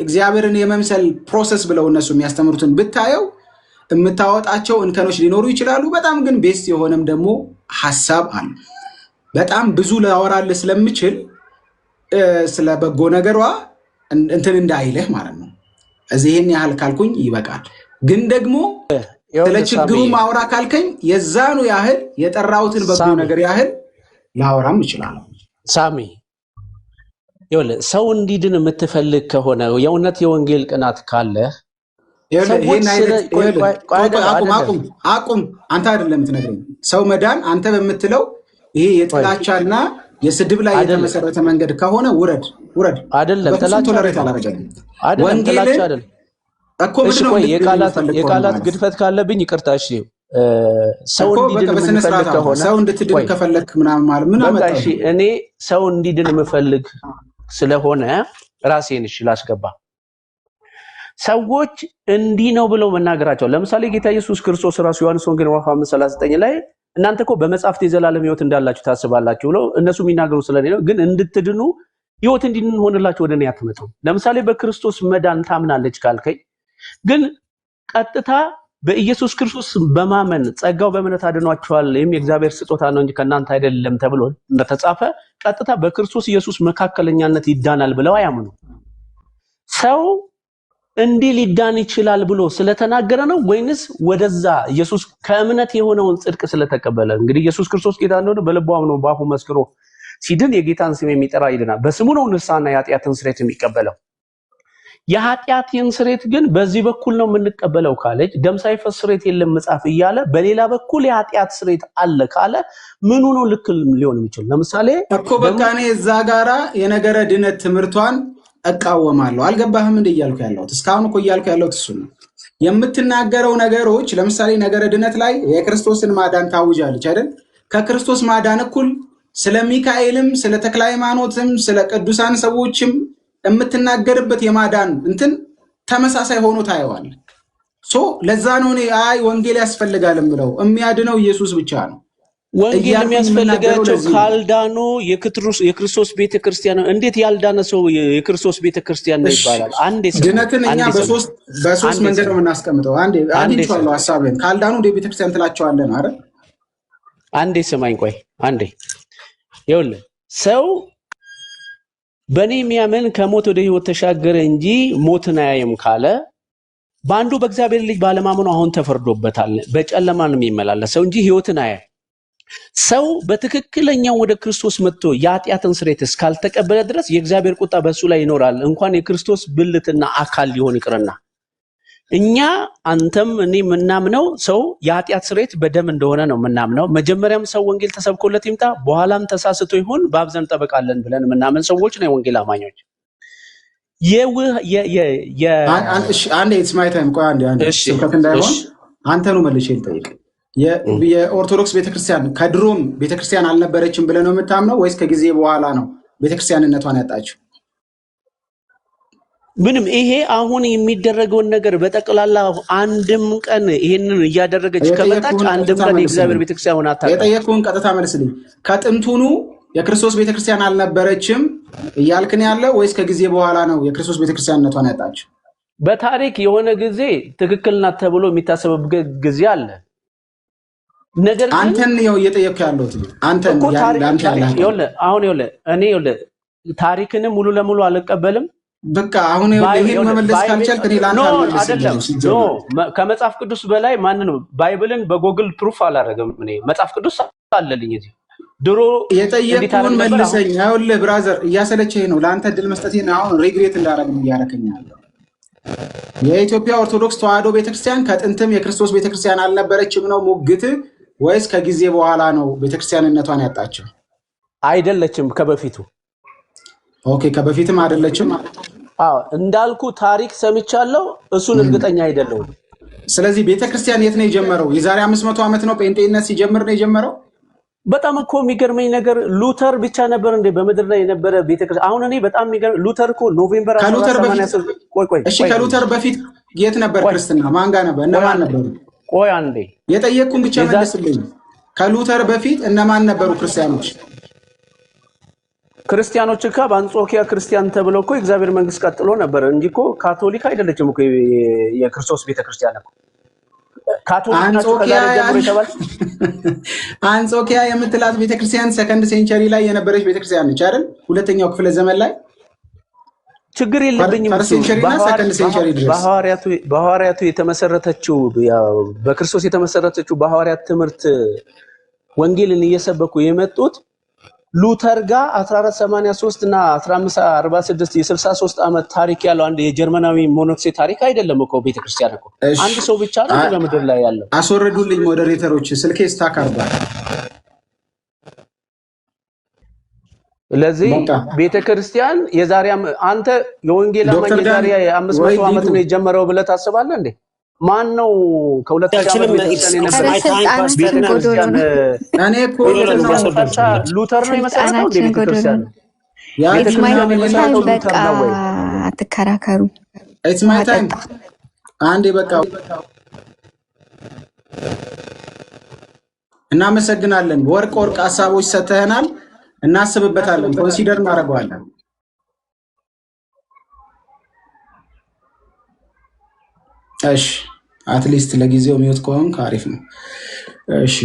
እግዚአብሔርን የመምሰል ፕሮሰስ ብለው እነሱ የሚያስተምሩትን ብታየው የምታወጣቸው እንከኖች ሊኖሩ ይችላሉ። በጣም ግን ቤስት የሆነም ደግሞ ሀሳብ አለ። በጣም ብዙ ላወራልህ ስለምችል ስለ በጎ ነገሯ እንትን እንዳይልህ ማለት ነው። እዚህን ያህል ካልኩኝ ይበቃል። ግን ደግሞ ስለ ችግሩ ማውራ ካልከኝ የዛኑ ያህል የጠራሁትን በጎ ነገር ያህል ላወራም እችላለሁ። ሳሚ ይኸውልህ፣ ሰው እንዲድን የምትፈልግ ከሆነ የእውነት የወንጌል ቅናት ካለ አቁም። አንተ አይደለም የምትነግረኝ ሰው መዳን አንተ በምትለው ይሄ የጥላቻና የስድብ ላይ የተመሰረተ መንገድ ከሆነ ውረድ። አይደለም ወንጌልን እኮ የቃላት ግድፈት ካለብኝ ይቅርታ። እሺ ሰው እንዲድን የምፈልግ ከሆነ ሰው እንድትድን ከፈለክ ምናምን ማለት ምን አመጣ? እሺ እኔ ሰው እንዲድን የምፈልግ ስለሆነ ራሴን እሺ ላስገባ። ሰዎች እንዲህ ነው ብለው መናገራቸው፣ ለምሳሌ ጌታ ኢየሱስ ክርስቶስ ራሱ ዮሐንስ ወንጌል ምዕራፍ 5:39 ላይ እናንተ እኮ በመጽሐፍት የዘላለም ሕይወት እንዳላችሁ ታስባላችሁ ብለው እነሱ የሚናገሩ ስለኔ ነው። ግን እንድትድኑ ሕይወት እንዲሆንላችሁ ወደ እኔ አትመጡ። ለምሳሌ በክርስቶስ መዳን ታምናለች ካልከኝ ግን ቀጥታ በኢየሱስ ክርስቶስ በማመን ጸጋው በእምነት አድኗቸዋል፣ ይህም የእግዚአብሔር ስጦታ ነው እንጂ ከእናንተ አይደለም ተብሎ እንደተጻፈ ቀጥታ በክርስቶስ ኢየሱስ መካከለኛነት ይዳናል ብለው አያምኑ። ሰው እንዲህ ሊዳን ይችላል ብሎ ስለተናገረ ነው ወይንስ ወደዛ ኢየሱስ ከእምነት የሆነውን ጽድቅ ስለተቀበለ? እንግዲህ ኢየሱስ ክርስቶስ ጌታ እንደሆነ በልቡ አምኖ በአፉ መስክሮ ሲድን የጌታን ስም የሚጠራ ይድናል። በስሙ ነው ንስሐና የኃጢአትን ስርየት የሚቀበለው። የኃጢአቴን ስርየት ግን በዚህ በኩል ነው የምንቀበለው ካለች ደም ሳይፈስ ስርየት የለም መጽሐፍ እያለ በሌላ በኩል የኃጢአት ስርየት አለ ካለ ምኑ ነው ልክ ሊሆን የሚችል? ለምሳሌ እኮ በቃ እኔ እዛ ጋራ የነገረ ድነት ትምህርቷን እቃወማለሁ። አልገባህም እንደ እያልኩ ያለሁት እስካሁን እኮ እያልኩ ያለሁት እሱ ነው። የምትናገረው ነገሮች ለምሳሌ ነገረ ድነት ላይ የክርስቶስን ማዳን ታውጃለች አይደል? ከክርስቶስ ማዳን እኩል ስለ ሚካኤልም ስለ ተክለ ሃይማኖትም ስለ ቅዱሳን ሰዎችም የምትናገርበት የማዳን እንትን ተመሳሳይ ሆኖ ታየዋል። ለዛ ነው እኔ አይ ወንጌል ያስፈልጋል የምለው። የሚያድነው ኢየሱስ ብቻ ነው። ወንጌል የሚያስፈልጋቸው ካልዳኑ የክርስቶስ ቤተክርስቲያን እንዴት ያልዳነ ሰው የክርስቶስ ቤተክርስቲያን ነው ይባላል? አንዴ ድነትን እኛ በሶስት መንገድ ነው የምናስቀምጠው። አንዴ አግኝቼዋለሁ ሐሳብህን። ካልዳኑ ወደ ቤተክርስቲያን ትላቸዋለህ ነው አይደል? አንዴ ስማኝ፣ ቆይ አንዴ። ይኸውልህ ሰው በእኔ የሚያምን ከሞት ወደ ህይወት ተሻገረ እንጂ ሞትን አያይም ካለ በአንዱ በእግዚአብሔር ልጅ ባለማመኑ አሁን ተፈርዶበታል። በጨለማ ነው የሚመላለሰው እንጂ ህይወትን አያይም። ሰው በትክክለኛው ወደ ክርስቶስ መጥቶ የኃጢአትን ስርየት እስካልተቀበለ ድረስ የእግዚአብሔር ቁጣ በእሱ ላይ ይኖራል። እንኳን የክርስቶስ ብልትና አካል ሊሆን ይቅርና እኛ አንተም እኔ የምናምነው ሰው የኃጢአት ስርየት በደም እንደሆነ ነው የምናምነው። መጀመሪያም ሰው ወንጌል ተሰብኮለት ይምጣ በኋላም ተሳስቶ ይሁን በአብ ዘንድ ጠበቃ አለን ብለን የምናምን ሰዎች ነው የወንጌል አማኞች። አንዴ ኢትስ ማይ ታይም። ቆይ አንዴ ስብከት እንዳይሆን አንተኑ መልሼ ልጠይቅ። የኦርቶዶክስ ቤተክርስቲያን ከድሮም ቤተክርስቲያን አልነበረችም ብለህ ነው የምታምነው ወይስ ከጊዜ በኋላ ነው ቤተክርስቲያንነቷን ያጣችው? ምንም ይሄ አሁን የሚደረገውን ነገር በጠቅላላ አንድም ቀን ይሄንን እያደረገች ከመጣች አንድም ቀን የእግዚአብሔር ቤተክርስቲያን ሆና አታውቅም። የጠየቅኩህን ቀጥታ መልስልኝ። ከጥንቱኑ የክርስቶስ ቤተክርስቲያን አልነበረችም እያልክን ያለው ወይስ ከጊዜ በኋላ ነው የክርስቶስ ቤተክርስቲያንነቷን ያጣችው? በታሪክ የሆነ ጊዜ ትክክል ናት ተብሎ የሚታሰብበት ጊዜ አለ። ነገር ግን አንተን ነው እየጠየቅኩ ያለሁት። አንተን አሁን እኔ ታሪክንም ሙሉ ለሙሉ አልቀበልም። በቃ አሁን ይሄን መመለስ ካልቻልክ እኔ ላንተ አይደለም ከመጽሐፍ ቅዱስ በላይ ማን ነው ባይብልን በጎግል ፕሩፍ አላደረገም። እኔ መጽሐፍ ቅዱስ አለልኝ እዚህ ድሮ የጠየቅኩህን መልሰኝ። ይኸውልህ ብራዘር እያሰለቸኝ ነው ለአንተ እድል መስጠቴ ነው። አሁን ሪግሬት እንዳደረግም እያደረከኝ ያለው የኢትዮጵያ ኦርቶዶክስ ተዋሕዶ ቤተክርስቲያን ከጥንትም የክርስቶስ ቤተክርስቲያን አልነበረችም ነው ሙግት ወይስ ከጊዜ በኋላ ነው ቤተክርስቲያንነቷን ያጣችው? አይደለችም ከበፊቱ። ኦኬ ከበፊትም አይደለችም። እንዳልኩ ታሪክ ሰምቻለሁ፣ እሱን እርግጠኛ አይደለሁም። ስለዚህ ቤተክርስቲያን የት ነው የጀመረው? የዛሬ 500 ዓመት ነው ጴንጤነት ሲጀምር ነው የጀመረው። በጣም እኮ የሚገርመኝ ነገር ሉተር ብቻ ነበር እንዴ በምድር ላይ የነበረ ቤተክርስቲያን? አሁን እኔ በጣም የሚገርም ሉተር እኮ ኖቬምበር 1883 እሺ ከሉተር በፊት የት ነበር ክርስትና? ማን ጋር ነበር? እነማን ነበሩ? ቆይ አንዴ የጠየቅኩን ብቻ መልስልኝ። ከሉተር በፊት እነማን ነበሩ ክርስቲያኖች? ክርስቲያኖች እኮ በአንጾኪያ ክርስቲያን ተብሎ እኮ የእግዚአብሔር መንግስት ቀጥሎ ነበር እንጂ እኮ ካቶሊክ አይደለችም እኮ የክርስቶስ ቤተክርስቲያን እኮ አንጾኪያ የምትላት ቤተክርስቲያን ሰከንድ ሴንቸሪ ላይ የነበረች ቤተክርስቲያን ነች አይደል? ሁለተኛው ክፍለ ዘመን ላይ ችግር የለብኝም። በሐዋርያቱ የተመሰረተችው በክርስቶስ የተመሰረተችው በሐዋርያት ትምህርት ወንጌልን እየሰበኩ የመጡት ሉተር ጋር 1483 እና 1546 የ63 ዓመት ታሪክ ያለው አንድ የጀርመናዊ ሞኖክሴ ታሪክ አይደለም እኮ ቤተክርስቲያን እኮ አንድ ሰው ብቻ ነው በምድር ላይ ያለው። አስወረዱልኝ ሞዴሬተሮች፣ ስልኬ ስታክ አርጓል። ለዚህ ቤተክርስቲያን የዛሬ አንተ የወንጌል አማኝ የዛሬ 500 ዓመት ነው የጀመረው ብለህ ታስባለህ እንዴ? ማን ነው ከሁለት ሺህ ዓመት ቤተክርስቲያን የነበረ? እኔ እኮ ሉተር ነው የመሰረተው ቤተክርስቲያን። አትከራከሩ። ኢትስ ማይ ታይም። አንዴ በቃ እናመሰግናለን። ወርቅ ሀሳቦች ሰተህናል፣ እናስብበታለን፣ ኮንሲደር እናደርገዋለን። እሺ አትሊስት ለጊዜው ሚውት ከሆንክ አሪፍ ነው። እሺ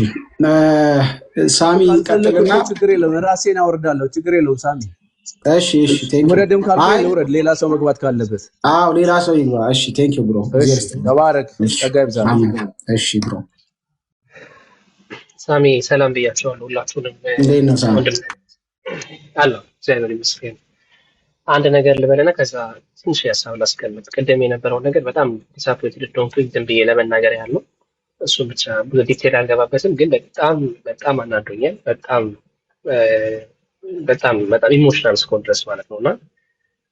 ሳሚ ቀጥልና፣ ችግር የለውም ራሴን አወርዳለሁ፣ ችግር የለውም ሳሚ። እሺ ቴንክ ዩ። ወረደም ካልኩ ልውረድ፣ ሌላ ሰው መግባት ካለበት። አዎ ሌላ ሰው ይግባ። እሺ ቴንክ ዩ ብሮ። ተባረክ፣ ጸጋ ይብዛ። እሺ ብሮ ሳሚ ሰላም ብያቸዋለሁ ሁላችሁንም። እንዴት ነው ሳሚ? አለ እግዚአብሔር ይመስገን። አንድ ነገር ልበልና ከዛ ትንሽ ሀሳብ ላስቀምጥ። ቅድም የነበረው ነገር በጣም ዲስአፖይንትድ እንደሆንኩኝ ዝም ብዬ ለመናገር ያለው እሱ ብቻ ብዙ ዲቴል አልገባበትም፣ ግን በጣም በጣም አናዶኛል። በጣም በጣም ኢሞሽናል እስከሆን ድረስ ማለት ነው። እና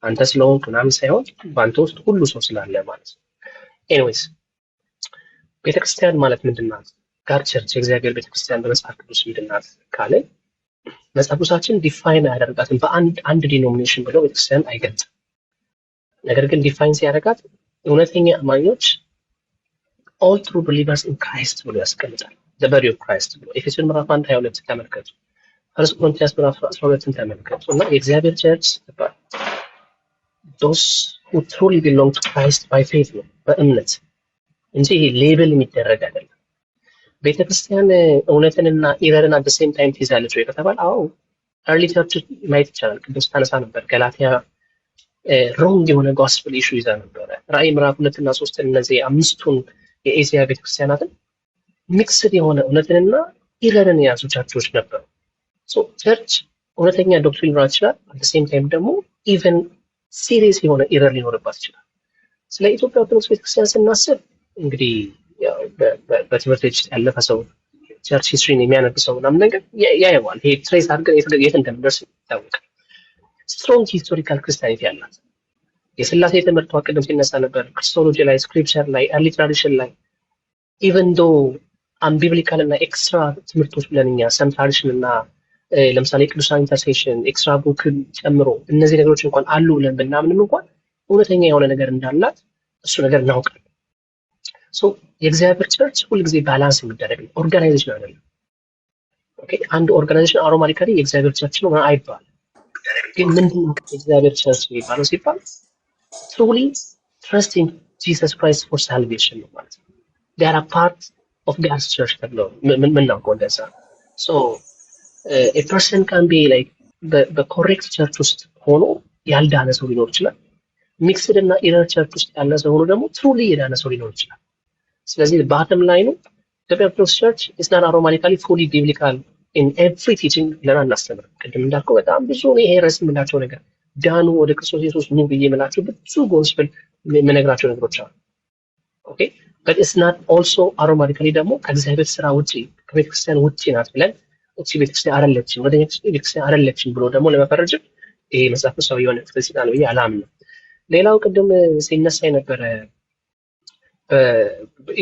አንተ ስለሆንክ ምናምን ሳይሆን በአንተ ውስጥ ሁሉ ሰው ስላለ ማለት ነው። ኤኒዌይስ ቤተክርስቲያን ማለት ምንድን ናት? ጋድ ቸርች የእግዚአብሔር ቤተክርስቲያን በመጽሐፍ ቅዱስ ምንድን ናት ካለ መጽሐፍ ቅዱሳችን ዲፋይን አያደርጋትም። በአንድ ዲኖሚኔሽን ብለው ቤተክርስቲያን አይገልጽም። ነገር ግን ዲፋይን ሲያደርጋት እውነተኛ አማኞች ኦል ትሩ ቢሊቨርስ ኢን ክራይስት ብሎ ያስቀምጣል። ዘ ቦዲ ኦፍ ክራይስት ብሎ ኤፌሶን ምዕራፍ 1 22 ተመልከቱ። ፈርስት ቆሮንቶስ ምዕራፍ 12 ተመልከቱ እና የእግዚአብሔር ቸርች ይባላል those who truly belong to Christ by faith ነው በእምነት እንጂ ሌብል የሚደረግ አይደለም። ቤተክርስቲያን እውነትንና ኢረርን አት ሴም ታይም ትይዛለች ወይ ከተባለ አዎ early church ማየት ይቻላል። ቅዱስ ታነሳ ነበር ገላትያ ሮንግ የሆነ ጎስፔል ኢሹ ይዛ ነበር። ራእይ ምዕራፍ 2 እና 3 እነዚህ አምስቱን የኤሲያ ቤተክርስቲያናትን ሚክስድ የሆነ እውነትንና ኢረርን የያዙ ቸርቾች ነበሩ። ሶ ቸርች እውነተኛ ዶክትሪን ሊኖራት ይችላል። አት ሴም ታይም ደግሞ ኢቨን ሲሪየስ የሆነ ኢረር ሊኖርባት ይችላል። ስለ ኢትዮጵያ ኦርቶዶክስ ቤተክርስቲያን ስናስብ እንግዲህ ያው በትምህርት ቤት ውስጥ ያለፈ ሰው ቸርች ሂስትሪን የሚያነብ ሰው ምናምን ነገር ያየዋል። ይሄ ትሬስ አድርገን የት እንደምደርስ ይታወቃል። ስትሮንግ ሂስቶሪካል ክርስቲያኒቲ ያላት የስላሴ ትምህርቷ ቅድም ሲነሳ ነበር። ክርስቶሎጂ ላይ፣ ስክሪፕቸር ላይ፣ ኤርሊ ትራዲሽን ላይ ኢቨን ዶ አንቢብሊካል እና ኤክስትራ ትምህርቶች ብለን እኛ ሰም ትራዲሽን እና ለምሳሌ ቅዱሳን ኢንተርሴሽን ኤክስትራ ቡክን ጨምሮ እነዚህ ነገሮች እንኳን አሉ ብለን ብናምንም እንኳን እውነተኛ የሆነ ነገር እንዳላት እሱ ነገር እናውቃለን። ሶ የእግዚአብሔር ቸርች ሁልጊዜ ባላንስ የሚደረግ ነው፣ ኦርጋናይዜሽን አይደለም። ኦኬ አንድ ኦርጋናይዜሽን አውቶማቲካሊ የእግዚአብሔር ቸርች ነው አይባልም። ግን ምንድነው የእግዚአብሔር ቸርች የሚባለው ሲባል ትሩሊ ትረስቲንግ ጂሰስ ክራይስት ፎር ሳልቬሽን ነው ማለት ነው። they are a part of God's church ተብሎ ምን ነው እንደዛ ሶ a person can be like በኮሬክት ቸርች ውስጥ ሆኖ ያልዳነ ሰው ሊኖር ይችላል። ሚክስድ እና ኢረር ቸርች ውስጥ ያለ ሰው ሆኖ ደግሞ ትሩሊ የዳነ ሰው ሊኖር ይችላል። ስለዚህ ባተም ላይ ነው ኢትዮጵያ ኦርቶዶክስ ቸርች is not automatically fully biblical in every teaching ብለን አናስተምርም። ቅድም እንዳልከው በጣም ብዙ ይሄ ርዕስ የምላቸው ነገር ዳኑ ወደ ክርስቶስ ኢየሱስ ኑ ብዬ የምላቸው ብዙ ጎስፔል የምነግራቸው ነገሮች አሉ። ኦኬ but it's not also automatically ደግሞ ከእግዚአብሔር ስራ ውጪ ከቤተክርስቲያን ውጪ ናት ብለን እቺ ቤተክርስቲያን አይደለችም ወደ ቤተክርስቲያን አይደለችም ብሎ ደግሞ ለመፈረጅ ይሄ መጽሐፍ ቅዱሳዊ የሆነ ፍልስፍና ነው ብዬ አላምንም። ሌላው ቅድም ሲነሳ የነበረ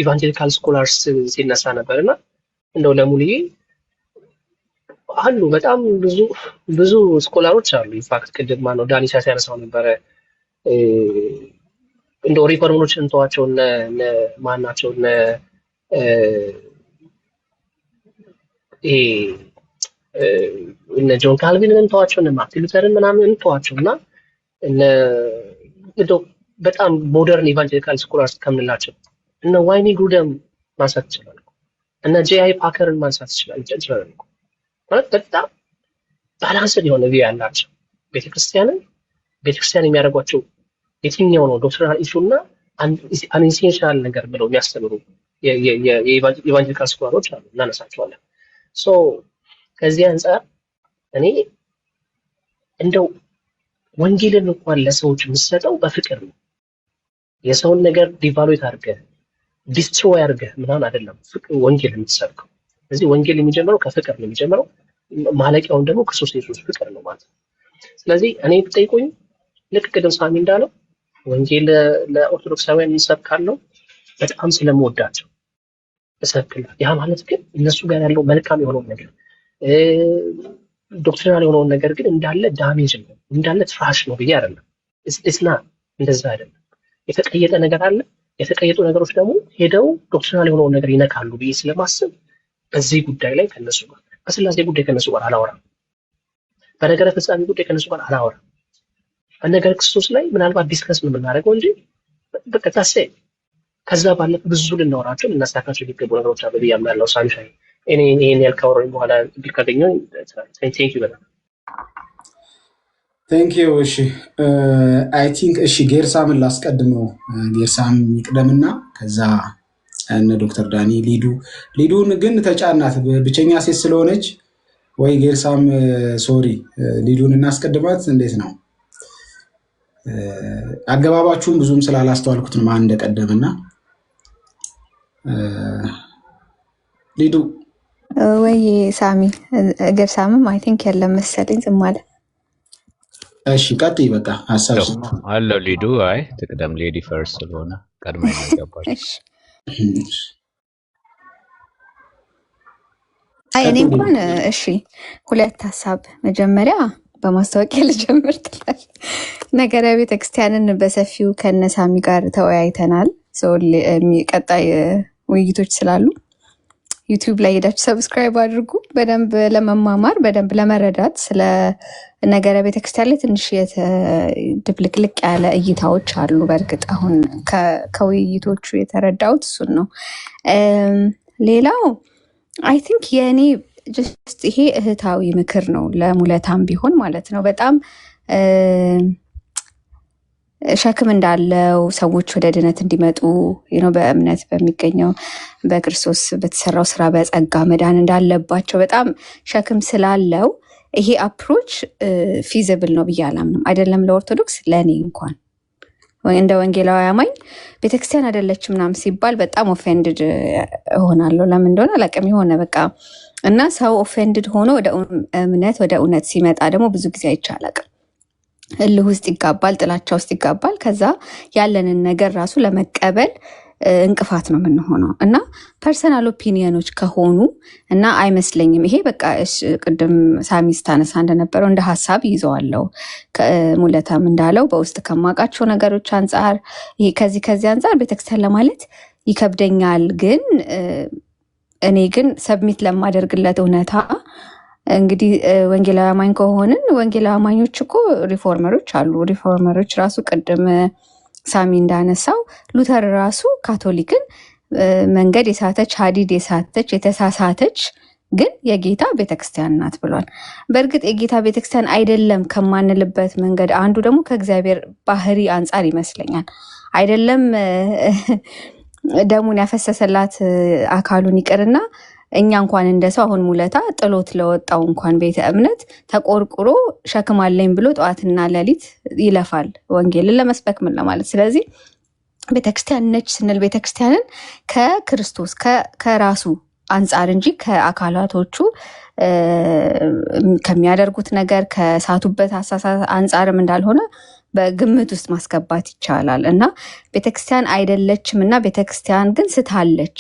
ኢቫንጀሊካል ስኮላርስ ሲነሳ ነበርና እንደው ለሙሉዬ አሉ በጣም ብዙ ስኮላሮች አሉ። ኢንፋክት ቅድም ማነው ዳኒ ሲያነሳው ነበረ እንደው ሪፎርመሮች እንተዋቸው ማናቸው እነ ጆን ካልቪንን እንተዋቸው እነ ማርቲን ሉተርን ምናምን እንተዋቸው እና እንደው በጣም ሞደርን ኢቫንጀሊካል ስኮላርስ ከምንላቸው እነ ዋይኒ ግሩደም ማንሳት ይችላል። እነ ጄአይ ፓከርን ማንሳት ይችላል። ማለት በጣም ባላንስድ የሆነ ቪው ያላቸው ቤተክርስቲያን የሚያደርጓቸው የትኛው ነው ዶክትሪናል ኢሹ እና አንኢሴንሻል ነገር ብለው የሚያስተምሩ የኢቫንጀሊካል ስኮላሮች አሉ፣ እናነሳቸዋለን። ሶ ከዚህ አንጻር እኔ እንደው ወንጌልን እንኳን ለሰዎች የምትሰጠው በፍቅር ነው። የሰውን ነገር ዲቫሉዌት አድርገህ ዲስትሮይ አድርገህ ምናምን አይደለም ወንጌል የምትሰብከው። ስለዚህ ወንጌል የሚጀምረው ከፍቅር ነው የሚጀምረው፣ ማለቂያውን ደግሞ ክርስቶስ ኢየሱስ ፍቅር ነው ማለት ነው። ስለዚህ እኔ ብትጠይቁኝ ልክ ቅድም ሳሚ እንዳለው ወንጌል ለኦርቶዶክሳውያን እንሰብካለሁ በጣም ስለምወዳቸው እሰብክላለሁ። ያ ማለት ግን እነሱ ጋር ያለው መልካም የሆነውን ነገር ዶክትሪናል የሆነውን ነገር ግን እንዳለ ዳሜጅ ነው እንዳለ ትራሽ ነው ብዬ አይደለም። እስና እንደዛ አይደለም። የተቀየጠ ነገር አለ። የተቀየጡ ነገሮች ደግሞ ሄደው ዶክትሪናል የሆነውን ነገር ይነካሉ ብዬ ስለማስብ በዚህ ጉዳይ ላይ ከነሱ ጋር በስላሴ ጉዳይ ከነሱ ጋር አላወራም። በነገረ ፍጻሜ ጉዳይ ከነሱ ጋር አላወራም። በነገረ ክርስቶስ ላይ ምናልባት ዲስከስ ነው የምናደርገው እንጂ በቃ ታሰ ከዛ ባለፈ ብዙ ልናወራቸው ልናሳካቸው የሚገቡ ነገሮች አሉ ብዬ አምናለሁ። ሳንሻይ እኔ ይሄን ያልካወራኝ በኋላ እድል ካገኘሁኝ ቴንክ ዩ በጣም ቴንክ ዩ። እሺ አይ ቲንክ እሺ ጌርሳምን ላስቀድመው። ጌርሳም ይቅደምና ከዛ እነ ዶክተር ዳኒ ሊዱን ግን ተጫናት ብቸኛ ሴት ስለሆነች ወይ ጌርሳም ሶሪ ሊዱን እናስቀድማት። እንዴት ነው? አገባባችሁም ብዙም ስላላስተዋልኩት ነው ማን እንደቀደምና ሊዱ ወይ ሳሚ እግር ሳምም አይ ቲንክ የለም መሰለኝ ዝም አለ። እሺ ቀጥይ በቃ ሐሳብ አለው ሊዱ አይ ትቅደም ሌዲ ፈርስት ስለሆነ ቀድማ ይገባል። አይ እኔ እንኳን እሺ ሁለት ሐሳብ መጀመሪያ በማስታወቂያ ልጀምር ትላል። ነገረ ቤተክርስቲያንን በሰፊው ከነሳሚ ጋር ተወያይተናል። ቀጣይ ውይይቶች ስላሉ ዩቲዩብ ላይ ሄዳችሁ ሰብስክራይብ አድርጉ። በደንብ ለመማማር በደንብ ለመረዳት ስለ ነገረ ቤተክርስቲያን ላይ ትንሽ ድብልቅልቅ ያለ እይታዎች አሉ። በእርግጥ አሁን ከውይይቶቹ የተረዳሁት እሱን ነው። ሌላው አይ ቲንክ የእኔ ጀስት ይሄ እህታዊ ምክር ነው ለሙለታም ቢሆን ማለት ነው። በጣም ሸክም እንዳለው ሰዎች ወደ ድነት እንዲመጡ በእምነት በሚገኘው በክርስቶስ በተሰራው ስራ በጸጋ መዳን እንዳለባቸው በጣም ሸክም ስላለው ይሄ አፕሮች ፊዚብል ነው ብዬ አላምንም። አይደለም ለኦርቶዶክስ ለእኔ እንኳን እንደ ወንጌላዊ አማኝ ቤተክርስቲያን አይደለችም ምናምን ሲባል በጣም ኦፌንድድ እሆናለሁ። ለምን እንደሆነ አላውቅም። የሆነ በቃ እና ሰው ኦፌንድድ ሆኖ ወደ እምነት ወደ እውነት ሲመጣ ደግሞ ብዙ ጊዜ አይቻላቅም እልህ ውስጥ ይጋባል፣ ጥላቻ ውስጥ ይጋባል። ከዛ ያለንን ነገር ራሱ ለመቀበል እንቅፋት ነው የምንሆነው እና ፐርሰናል ኦፒኒየኖች ከሆኑ እና አይመስለኝም ይሄ በቃ ቅድም ሳሚ ስታነሳ እንደነበረው እንደ ሀሳብ ይዘዋለው። ሙለታም እንዳለው በውስጥ ከማውቃቸው ነገሮች አንጻር ይሄ ከዚህ አንጻር ቤተክርስቲያን ለማለት ይከብደኛል። ግን እኔ ግን ሰብሚት ለማደርግለት እውነታ እንግዲህ ወንጌላዊ አማኝ ከሆንን ወንጌላዊ አማኞች እኮ ሪፎርመሮች አሉ። ሪፎርመሮች ራሱ ቅድም ሳሚ እንዳነሳው ሉተር ራሱ ካቶሊክን መንገድ የሳተች ሀዲድ የሳተች የተሳሳተች ግን የጌታ ቤተክርስቲያን ናት ብሏል። በእርግጥ የጌታ ቤተክርስቲያን አይደለም ከማንልበት መንገድ አንዱ ደግሞ ከእግዚአብሔር ባህሪ አንጻር ይመስለኛል። አይደለም ደሙን ያፈሰሰላት አካሉን ይቅርና እኛ እንኳን እንደ ሰው አሁን ሙለታ ጥሎት ለወጣው እንኳን ቤተ እምነት ተቆርቁሮ ሸክም አለኝ ብሎ ጠዋትና ሌሊት ይለፋል ወንጌልን ለመስበክ ምን ለማለት። ስለዚህ ቤተክርስቲያን ነች ስንል ቤተክርስቲያንን ከክርስቶስ ከራሱ አንጻር እንጂ ከአካላቶቹ ከሚያደርጉት ነገር ከሳቱበት አሳሳት አንጻርም እንዳልሆነ በግምት ውስጥ ማስገባት ይቻላል። እና ቤተክርስቲያን አይደለችም እና ቤተክርስቲያን ግን ስታለች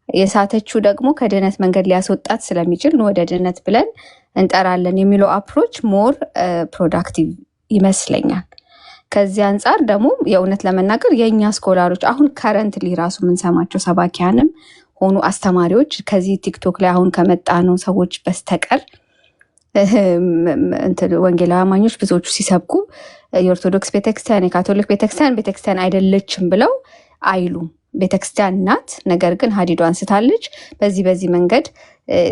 የሳተችው ደግሞ ከድህነት መንገድ ሊያስወጣት ስለሚችል ወደ ድህነት ብለን እንጠራለን የሚለው አፕሮች ሞር ፕሮዳክቲቭ ይመስለኛል። ከዚህ አንጻር ደግሞ የእውነት ለመናገር የእኛ ስኮላሮች አሁን ከረንትሊ ራሱ የምንሰማቸው ሰባኪያንም ሆኑ አስተማሪዎች ከዚህ ቲክቶክ ላይ አሁን ከመጣ ነው ሰዎች በስተቀር ወንጌላዊ አማኞች ብዙዎቹ ሲሰብኩ የኦርቶዶክስ ቤተክርስቲያን የካቶሊክ ቤተክርስቲያን አይደለችም ብለው አይሉም። ቤተክርስቲያን ናት፣ ነገር ግን ሀዲዷ አንስታለች፣ በዚህ መንገድ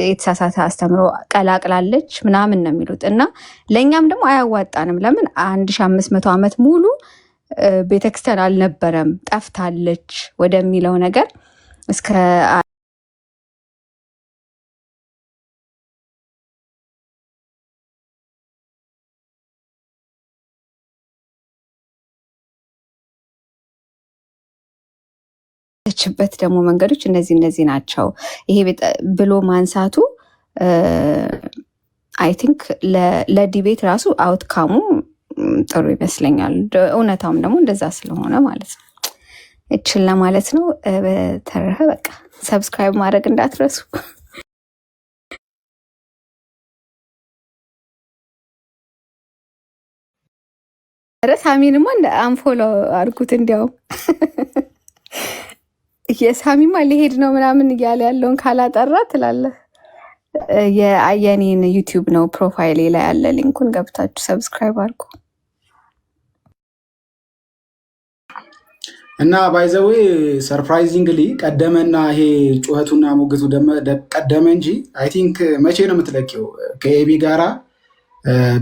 የተሳሳተ አስተምሮ ቀላቅላለች ምናምን ነው የሚሉት። እና ለእኛም ደግሞ አያዋጣንም። ለምን 1500 ዓመት ሙሉ ቤተክርስቲያን አልነበረም ጠፍታለች ወደሚለው ነገር እስከ ችበት ደግሞ መንገዶች እነዚህ ናቸው። ይሄ ብሎ ማንሳቱ አይ ቲንክ ለዲቤት ራሱ አውትካሙ ጥሩ ይመስለኛል። እውነታውም ደግሞ እንደዛ ስለሆነ ማለት ነው። እችል ለማለት ነው። በተረፈ በቃ ሰብስክራይብ ማድረግ እንዳትረሱ። ሳሚንማ አንፎሎ አድርጉት። እንዲያውም የሳሚማ ሊሄድ ነው ምናምን እያለ ያለውን ካላጠራ ትላለህ። የአየኔን ዩቲዩብ ነው ፕሮፋይሌ ላይ ያለ ሊንኩን ገብታችሁ ሰብስክራይብ አድርጉ። እና ባይዘዌ ሰርፕራይዚንግሊ ቀደመና ይሄ ጩኸቱና ሙግቱ ቀደመ እንጂ አይ ቲንክ መቼ ነው የምትለቂው? ከኤቢ ጋራ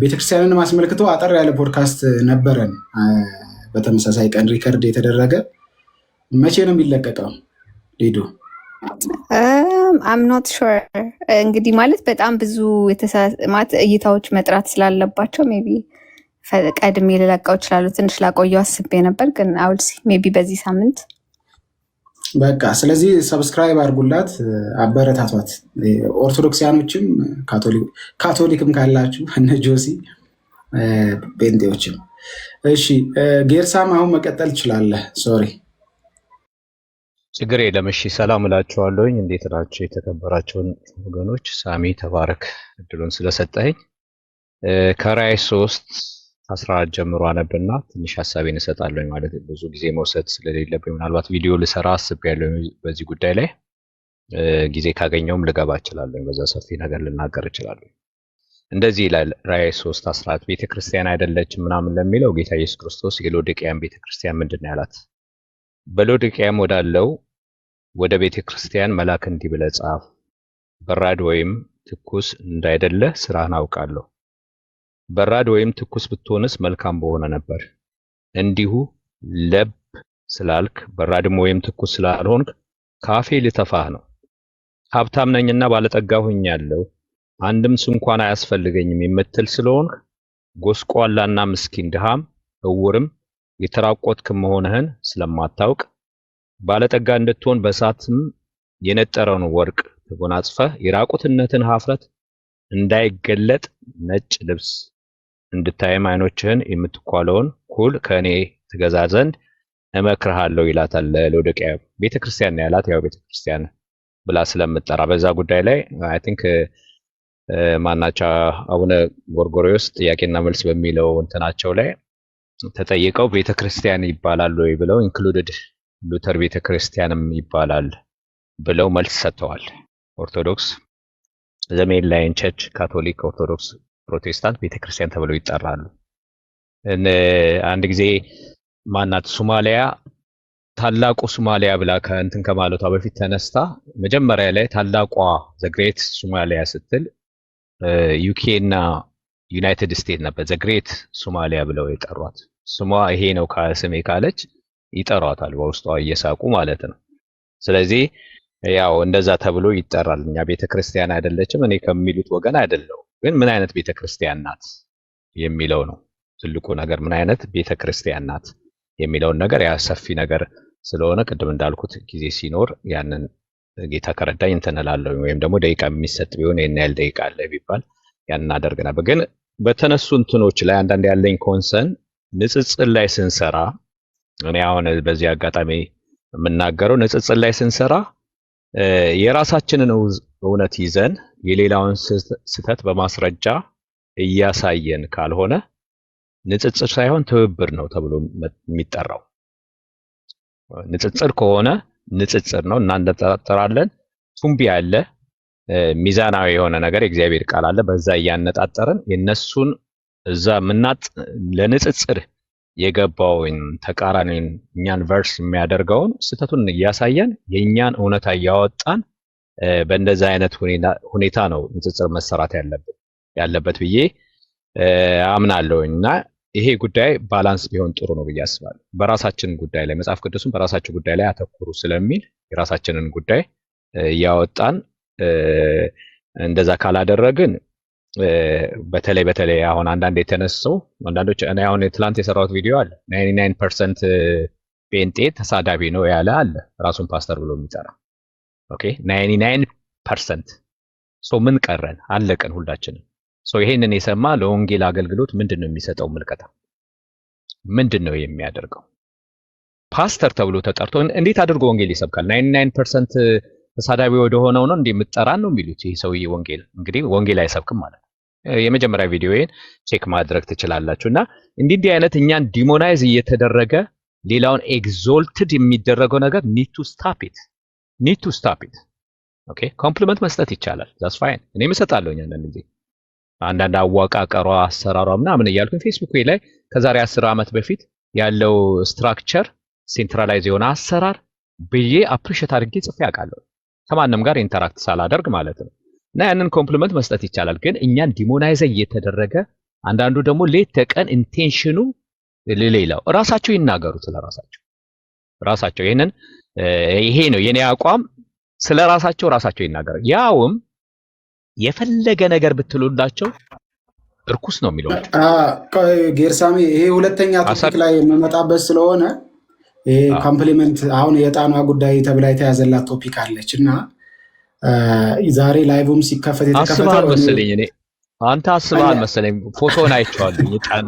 ቤተክርስቲያንን አስመልክቶ አጠር ያለ ፖድካስት ነበረን በተመሳሳይ ቀን ሪከርድ የተደረገ መቼ ነው የሚለቀቀው? ሊዱ አም ኖት ሹር። እንግዲህ ማለት በጣም ብዙ እይታዎች መጥራት ስላለባቸው ሜይ ቢ ቀድሜ ልለቀው እችላለሁ። ትንሽ ላቆየው አስቤ ነበር፣ ግን አውልሲ ሜቢ በዚህ ሳምንት በቃ ስለዚህ ሰብስክራይብ አድርጉላት፣ አበረታቷት። ኦርቶዶክሲያኖችም ካቶሊክም ካላችሁ እነ ጆሲ ጴንጤዎችም። እሺ ጌርሳም አሁን መቀጠል ትችላለህ። ሶሪ ችግር የለም። እሺ ሰላም እላችኋለሁኝ። እንዴት ናቸው የተከበራቸውን ወገኖች? ሳሚ ተባረክ እድሉን ስለሰጠኝ። ከራዕይ 3:14 ጀምሮ አነብና ትንሽ ሀሳቤን እሰጣለሁ። ማለት ብዙ ጊዜ መውሰድ ስለሌለብኝ ምናልባት ቪዲዮ ልሰራ አስቤያለሁ በዚህ ጉዳይ ላይ። ጊዜ ካገኘውም ልገባ እችላለሁ፣ በዛ ሰፊ ነገር ልናገር እችላለሁ። እንደዚህ ይላል ራዕይ 3:14 ቤተክርስቲያን አይደለችም ምናምን ለሚለው ጌታ ኢየሱስ ክርስቶስ የሎዶቅያን ቤተክርስቲያን ምንድን ነው ያላት? በሎዶቅያም ወዳለው ወደ ቤተክርስቲያን መልአክ እንዲህ ብለህ ጻፍ፣ በራድ ወይም ትኩስ እንዳይደለ ስራህን አውቃለሁ። በራድ ወይም ትኩስ ብትሆንስ መልካም በሆነ ነበር። እንዲሁ ለብ ስላልክ በራድም ወይም ትኩስ ስላልሆንክ ካፌ ልተፋህ ነው። ሀብታም ነኝና ባለጠጋ ሆኛለሁ አንድም እንኳን አያስፈልገኝም የምትል ስለሆንክ ጎስቋላና ምስኪን ድሃም እውርም የተራቆትክ መሆንህን ስለማታውቅ ባለጠጋ እንድትሆን በእሳትም የነጠረውን ወርቅ ተጎናጽፈህ የራቁትነትን ሀፍረት እንዳይገለጥ ነጭ ልብስ እንድታይም ዓይኖችህን የምትኳለውን ኩል ከእኔ ትገዛ ዘንድ እመክርሃለሁ ይላታል። ለሎዶቅያ ቤተክርስቲያን ነው ያላት። ያው ቤተክርስቲያን ብላ ስለምትጠራ በዛ ጉዳይ ላይ አይ ቲንክ ማናቸው አቡነ ጎርጎርዮስ ጥያቄና መልስ በሚለው እንትናቸው ላይ ተጠይቀው ቤተክርስቲያን ይባላል ወይ ብለው ኢንክሉድድ ሉተር ቤተክርስቲያንም ይባላል ብለው መልስ ሰጥተዋል። ኦርቶዶክስ ዘሜን ላይን ቸርች፣ ካቶሊክ፣ ኦርቶዶክስ፣ ፕሮቴስታንት ቤተክርስቲያን ተብለው ይጠራሉ። አንድ ጊዜ ማናት ሶማሊያ ታላቁ ሶማሊያ ብላ ከእንትን ከማለቷ በፊት ተነስታ መጀመሪያ ላይ ታላቋ ዘግሬት ሶማሊያ ስትል ዩኬ እና ዩናይትድ ስቴትስ ነበር ዘግሬት ሶማሊያ ብለው የጠሯት። ስሟ ይሄ ነው ከስሜ ካለች ይጠሯታል በውስጧ እየሳቁ ማለት ነው። ስለዚህ ያው እንደዛ ተብሎ ይጠራል። እኛ ቤተክርስቲያን አይደለችም እኔ ከሚሉት ወገን አይደለው፣ ግን ምን አይነት ቤተክርስቲያን ናት የሚለው ነው ትልቁ ነገር። ምን አይነት ቤተክርስቲያን ናት የሚለውን ነገር ያ ሰፊ ነገር ስለሆነ ቅድም እንዳልኩት ጊዜ ሲኖር ያንን ጌታ ከረዳኝ እንትን እላለሁ። ወይም ደግሞ ደቂቃ የሚሰጥ ቢሆን የኔ ያህል ደቂቃ አለ ቢባል ያንን አደርግ ነበር። ግን በተነሱ እንትኖች ላይ አንዳንድ ያለኝ ኮንሰርን ንጽጽር ላይ ስንሰራ እኔ አሁን በዚህ አጋጣሚ የምናገረው ንጽጽር ላይ ስንሰራ የራሳችንን እውነት ይዘን የሌላውን ስህተት በማስረጃ እያሳየን ካልሆነ ንጽጽር ሳይሆን ትብብር ነው ተብሎ የሚጠራው። ንጽጽር ከሆነ ንጽጽር ነው፣ እናነጣጥራለን። ቱምቢ አለ፣ ሚዛናዊ የሆነ ነገር የእግዚአብሔር ቃል አለ። በዛ እያነጣጠርን የነሱን እዛ ለንጽጽር የገባውን ተቃራኒን እኛን ቨርስ የሚያደርገውን ስህተቱን እያሳየን የእኛን እውነታ እያወጣን በእንደዛ አይነት ሁኔታ ነው ንጽጽር መሰራት ያለበት ብዬ አምናለሁኝ። እና ይሄ ጉዳይ ባላንስ ቢሆን ጥሩ ነው ብዬ አስባለሁ። በራሳችን ጉዳይ ላይ መጽሐፍ ቅዱስን በራሳችን ጉዳይ ላይ አተኩሩ ስለሚል የራሳችንን ጉዳይ እያወጣን እንደዛ ካላደረግን በተለይ አሁን አንዳንድ የተነሳው አንዳንዶች እኔ አሁን ትላንት የሰራሁት ቪዲዮ አለ 99% ጴንጤ ተሳዳቢ ነው ያለ አለ ራሱን ፓስተር ብሎ የሚጠራ ኦኬ 99% ሶ ምን ቀረን? አለቀን ሁላችንም። ሶ ይሄንን የሰማ ለወንጌል አገልግሎት ምንድነው የሚሰጠው ምልከታ? ምንድነው የሚያደርገው? ፓስተር ተብሎ ተጠርቶ እንዴት አድርጎ ወንጌል ይሰብካል? 99% ተሳዳቢ ወደ ሆነው ነው እንደምትጠራን ነው የሚሉት። ይሄ ሰውዬ ወንጌል እንግዲህ ወንጌል አይሰብክም ማለት ነው። የመጀመሪያ ቪዲዮዬን ቼክ ማድረግ ትችላላችሁና እንዲህ አይነት እኛን ዲሞናይዝ እየተደረገ ሌላውን ኤግዞልትድ የሚደረገው ነገር ኒድ ቱ ስታፕ ኢት ኦኬ። ኮምፕሊመንት መስጠት ይቻላል፣ ዛትስ ፋይን። እኔም እሰጣለሁ። አንዳንድ አዋቃቀሯ አሰራሯ ምናምን እያልኩኝ ፌስቡክ ላይ ከዛሬ 10 ዓመት በፊት ያለው ስትራክቸር ሴንትራላይዝ የሆነ አሰራር ብዬ አፕሪሼት አድርጌ ጽፌ አውቃለሁ፣ ከማንም ጋር ኢንተራክት ሳላደርግ ማለት ነው። እና ያንን ኮምፕሊመንት መስጠት ይቻላል። ግን እኛን ዲሞናይዝ እየተደረገ አንዳንዱ ደግሞ ሌት ተቀን ኢንቴንሽኑ ሌላው ራሳቸው ይናገሩ ራሳቸው ይሄ ነው የኔ አቋም። ስለ ራሳቸው ይናገሩ። ያውም የፈለገ ነገር ብትሉላቸው እርኩስ ነው የሚለው ጌርሳሚ ይሄ ሁለተኛ ቶፒክ ላይ የምመጣበት ስለሆነ ይሄ ኮምፕሊመንት አሁን የዕጣኗ ጉዳይ ተብላ የተያዘላት ቶፒክ አለች እና ዛሬ ላይቭም ሲከፈት አስበሃል መሰለኝ እኔ አንተ አስበሃል መሰለኝ ፎቶውን አይቼዋለሁ የዕጣን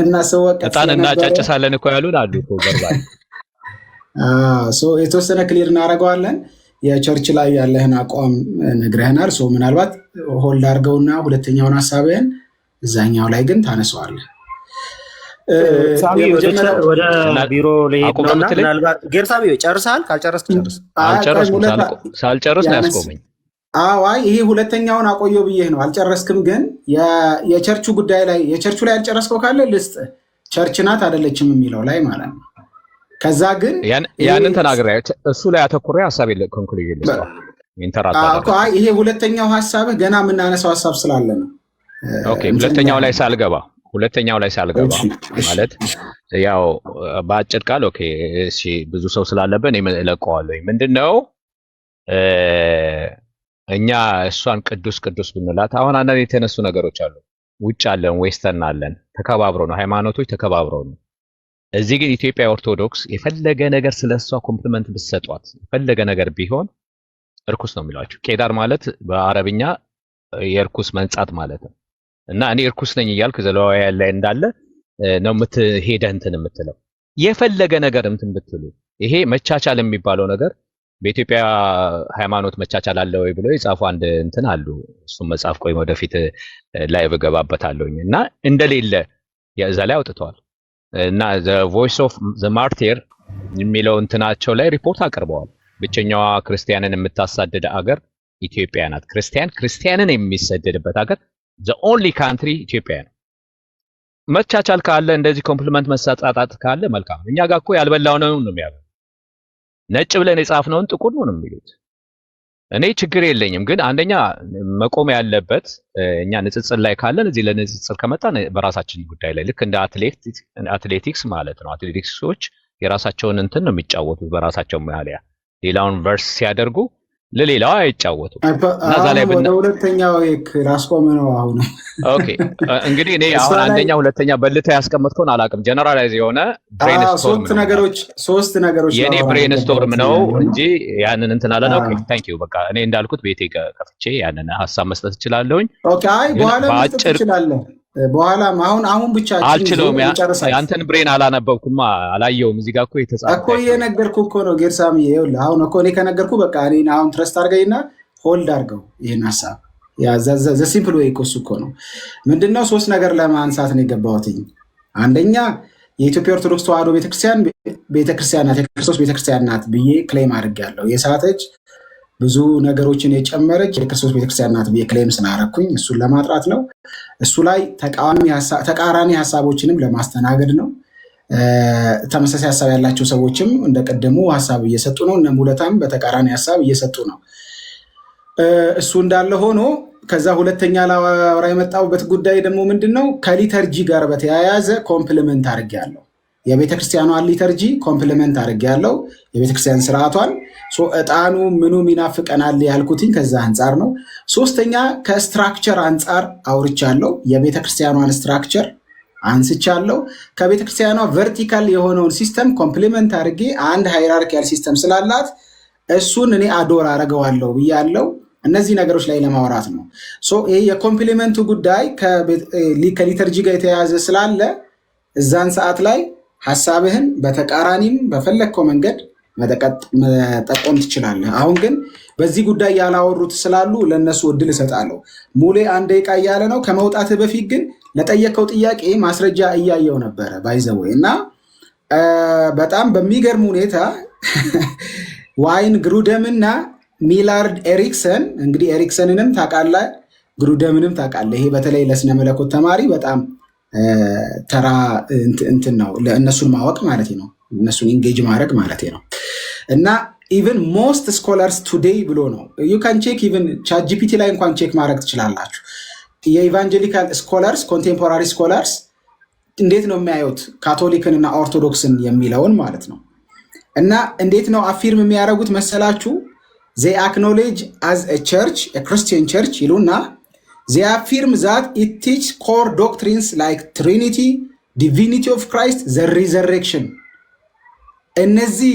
እና ሰው ወቀት ዕጣን እናጫጭሳለን እኮ ያሉን አሉ እኮ በርባል የተወሰነ ክሊር እናደርገዋለን። የቸርች ላይ ያለህን አቋም ነግረህናል። ምናልባት ሆልድ አድርገውና ሁለተኛውን ሀሳብህን እዛኛው ላይ ግን ታነሰዋለህ። ወደ ቢሮ ልሄድ ነውና ምናልባት ጌርሳሚ ጨርሰሃል? ካልጨረስክ ጨርስ። ሳልጨርስ ነው ያስቆመኝ። አይ ይሄ ሁለተኛውን አቆየው ብዬህ ነው። አልጨረስክም። ግን የቸርቹ ጉዳይ ላይ የቸርቹ ላይ ያልጨረስከው ካለ ልስጥ። ቸርች ናት አይደለችም የሚለው ላይ ማለት ነው። ከዛ ግን ያንን ተናግሬ እሱ ላይ አተኩሬ ሐሳብ ኮንክሉዥን ልስጥ። ይሄ ሁለተኛው ሐሳብህ ገና የምናነሳው ሐሳብ ስላለ ነው። ኦኬ ሁለተኛው ላይ ሳልገባ ማለት ያው በአጭር ቃል ኦኬ እሺ ብዙ ሰው ስላለበት እኔ እለቀዋለሁ። ምንድነው እኛ እሷን ቅዱስ ብንላት አሁን አንዳንድ የተነሱ ነገሮች አሉ። ውጭ አለን ዌስተርን አለን ተከባብረው ነው ሃይማኖቶች ተከባብረው ነው። እዚህ ግን ኢትዮጵያ ኦርቶዶክስ የፈለገ ነገር ስለሷ ኮምፕሊመንት ብትሰጧት የፈለገ ነገር ቢሆን እርኩስ ነው የሚሏቸው። ቄዳር ማለት በአረብኛ የእርኩስ መንጻት ማለት ነው። እና እኔ እርኩስ ነኝ እያልክ ዘሌዋውያን ላይ እንዳለ ነው የምትሄደህ እንትን የምትለው የፈለገ ነገር እንትን ብትሉ ይሄ መቻቻል የሚባለው ነገር በኢትዮጵያ ሃይማኖት መቻቻል አለ ወይ ብሎ የጻፉ አንድ እንትን አሉ። እሱም መጽሐፍ ቆይ ወደፊት ላይ በገባበታለሁኝ እና እንደሌለ ያዛ ላይ አውጥተዋል። እና the voice of the martyr የሚለው እንትናቸው ላይ ሪፖርት አቅርበዋል። ብቸኛዋ ክርስቲያንን የምታሳድድ አገር ኢትዮጵያ ናት። ክርስቲያንን የሚሰደድበት አገር the only country ኢትዮጵያ ነው። መቻቻል ካለ እንደዚህ ኮምፕሊመንት መሳጣጣት ካለ መልካም። እኛ ጋር እኮ ያልበላው ነው የሚያበሉ ነጭ ብለን የጻፍነውን ጥቁር ነው የሚሉት። እኔ ችግር የለኝም፣ ግን አንደኛ መቆም ያለበት እኛ ንጽጽር ላይ ካለን እዚህ ለንጽጽር ከመጣን በራሳችን ጉዳይ ላይ ልክ እንደ አትሌቲክስ ማለት ነው። አትሌቲክሶች የራሳቸውን እንትን ነው የሚጫወቱት በራሳቸው ማሊያ። ሌላውን ቨርስ ሲያደርጉ ለሌላው አይጫወቱም። እና ዛሬ ሁለተኛው ላስቆም ነው አሁን። ኦኬ እንግዲህ እኔ አሁን አንደኛ ሁለተኛ በልታ ያስቀመጥከውን አላውቅም። ጀነራላይዝ የሆነ ብሬንስቶርም ሶስት ነገሮች የኔ ብሬንስቶርም ነው እንጂ ያንን እንትን አለ ነው። ኦኬ ታንክ ዩ። በቃ እኔ እንዳልኩት ቤቴ ከፍቼ ያንን ሐሳብ መስጠት እችላለሁኝ። ኦኬ አይ በኋላ መስጠት እችላለሁ። በኋላም አሁን ብቻ አልችለውም። ያንተን ብሬን አላነበብኩማ አላየውም። እዚህ ጋር እኮ የተጻፈ እኮ እየነገርኩህ እኮ ነው ጌርሳሚ። ይኸውልህ አሁን እኮ እኔ ከነገርኩህ በቃ እኔ አሁን ትረስት አድርገኝና ሆልድ አድርገው ይሄን ሐሳብ ያ ዘ ሲምፕል ዌይ እኮ ነው። ምንድነው ሶስት ነገር ለማንሳት ነው የገባሁትኝ። አንደኛ የኢትዮጵያ ኦርቶዶክስ ተዋሕዶ ቤተክርስቲያን ናት፣ የክርስቶስ ቤተክርስቲያን ናት ብዬ ክሌም አድርጌያለሁ። የሳተች ብዙ ነገሮችን የጨመረች የክርስቶስ ቤተክርስቲያን ናት ብዬ ክሌም ስላደረኩኝ እሱን ለማጥራት ነው። እሱ ላይ ተቃራኒ ሀሳቦችንም ለማስተናገድ ነው። ተመሳሳይ ሀሳብ ያላቸው ሰዎችም እንደቀደሙ ሀሳብ እየሰጡ ነው። እነ ሙለታም በተቃራኒ ሀሳብ እየሰጡ ነው። እሱ እንዳለ ሆኖ ከዛ ሁለተኛ ላወራ የመጣሁበት ጉዳይ ደግሞ ምንድነው ከሊተርጂ ጋር በተያያዘ ኮምፕሊመንት አድርጌያለሁ። የቤተክርስቲያኗን ሊተርጂ ኮምፕሊመንት አድርጌያለሁ። የቤተክርስቲያን ስርዓቷን ዕጣኑ ምኑ ይናፍቀናል ያልኩትኝ ከዛ አንጻር ነው። ሶስተኛ ከስትራክቸር አንጻር አውርቻለሁ። የቤተክርስቲያኗን ስትራክቸር አንስቻለሁ። ከቤተክርስቲያኗ ቨርቲካል የሆነውን ሲስተም ኮምፕሊመንት አድርጌ አንድ ሃይራርኪያል ሲስተም ስላላት እሱን እኔ አዶር አደርገዋለሁ ብያለሁ። እነዚህ ነገሮች ላይ ለማውራት ነው። ይሄ የኮምፕሊመንቱ ጉዳይ ከሊተርጂ ጋር የተያያዘ ስላለ እዛን ሰዓት ላይ ሐሳብህን በተቃራኒም በፈለግከው መንገድ መጠቆም ትችላለህ። አሁን ግን በዚህ ጉዳይ ያላወሩት ስላሉ ለነሱ እድል እሰጣለሁ። ሙሌ አንድ ደቂቃ እያለ ነው። ከመውጣትህ በፊት ግን ለጠየቀው ጥያቄ ማስረጃ እያየው ነበረ ባይዘወይ እና በጣም በሚገርም ሁኔታ ዋይን ግሩደምና ሚላርድ ኤሪክሰን እንግዲህ ኤሪክሰንንም ታውቃለህ፣ ግሩደምንም ታውቃለህ። ይሄ በተለይ ለስነ መለኮት ተማሪ በጣም ተራ እንትን ነው ለእነሱን ማወቅ ማለት ነው፣ እነሱን ኢንጌጅ ማድረግ ማለት ነው። እና ኢቨን ሞስት ስኮላርስ ቱዴይ ብሎ ነው ዩ ካን ቼክ ኢቨን ቻት ጂፒቲ ላይ እንኳን ቼክ ማድረግ ትችላላችሁ። የኢቫንጀሊካል ስኮላርስ ኮንቴምፖራሪ ስኮላርስ እንዴት ነው የሚያዩት ካቶሊክን እና ኦርቶዶክስን የሚለውን ማለት ነው። እና እንዴት ነው አፊርም የሚያደርጉት መሰላችሁ? they acknowledge as a church a Christian church ይሉና they affirm that it teaches core doctrines like Trinity, divinity of Christ, the resurrection. እነዚህ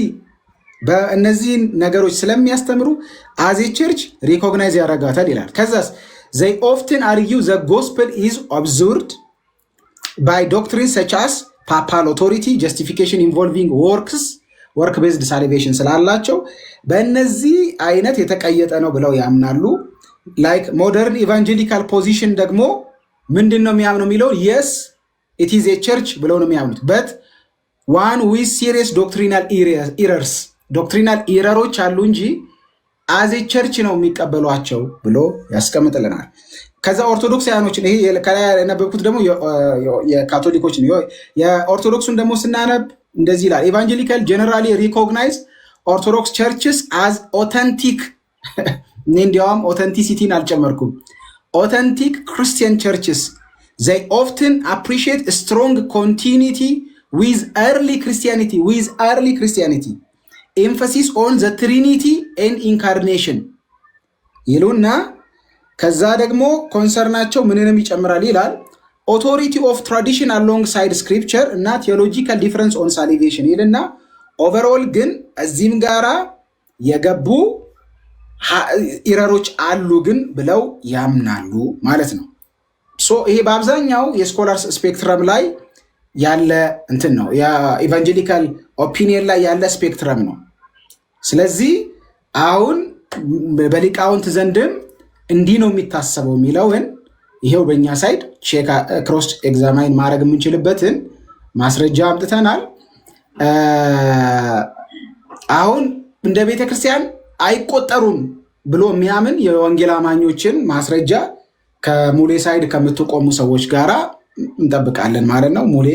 ነገሮች ስለሚያስተምሩ as a church recognize ያደርጋታል ይላል። ከዛስ they often argue the gospel is observed by doctrines such as papal authority, justification involving work based salvation ስላላቸው በእነዚህ አይነት የተቀየጠ ነው ብለው ያምናሉ። like modern evangelical position ደግሞ ምንድነው የሚያምነው የሚለው yes it is a church ብለው ነው የሚያምኑት but one with serious doctrinal errors doctrinal errors አሉ እንጂ as a church ነው የሚቀበሏቸው ብሎ ያስቀምጥልናል። ከዛ ኦርቶዶክሳውያኖችን ይሄ ከላይ ያነበብኩት ደግሞ የካቶሊኮችን የኦርቶዶክሱን ደግሞ ስናነብ እንደዚህ ይላል evangelical generally recognize orthodox churches as authentic እንዲያውም authenticity አልጨመርኩም authentic Christian churches they often appreciate a strong continuity with early Christianity emphasis on the Trinity and incarnation ይሉና ከዛ ደግሞ ኮንሰርናቸው ምንንም ይጨምራል ይላል authority of tradition alongside scripture እና theological difference on salvation ይልና overall ግን እዚህም ጋራ የገቡ ኢረሮች አሉ ግን ብለው ያምናሉ ማለት ነው። ሶ ይሄ በአብዛኛው የስኮላርስ ስፔክትረም ላይ ያለ እንትን ነው የኢቫንጀሊካል ኦፒኒየን ላይ ያለ ስፔክትረም ነው። ስለዚህ አሁን በሊቃውንት ዘንድም እንዲህ ነው የሚታሰበው የሚለውን ይሄው በእኛ ሳይድ ቼክ ክሮስ ኤግዛማይን ማድረግ የምንችልበትን ማስረጃ አምጥተናል። አሁን እንደ ቤተክርስቲያን አይቆጠሩም ብሎ የሚያምን የወንጌል አማኞችን ማስረጃ ከሙሌ ሳይድ ከምትቆሙ ሰዎች ጋራ እንጠብቃለን ማለት ነው። ሙሌ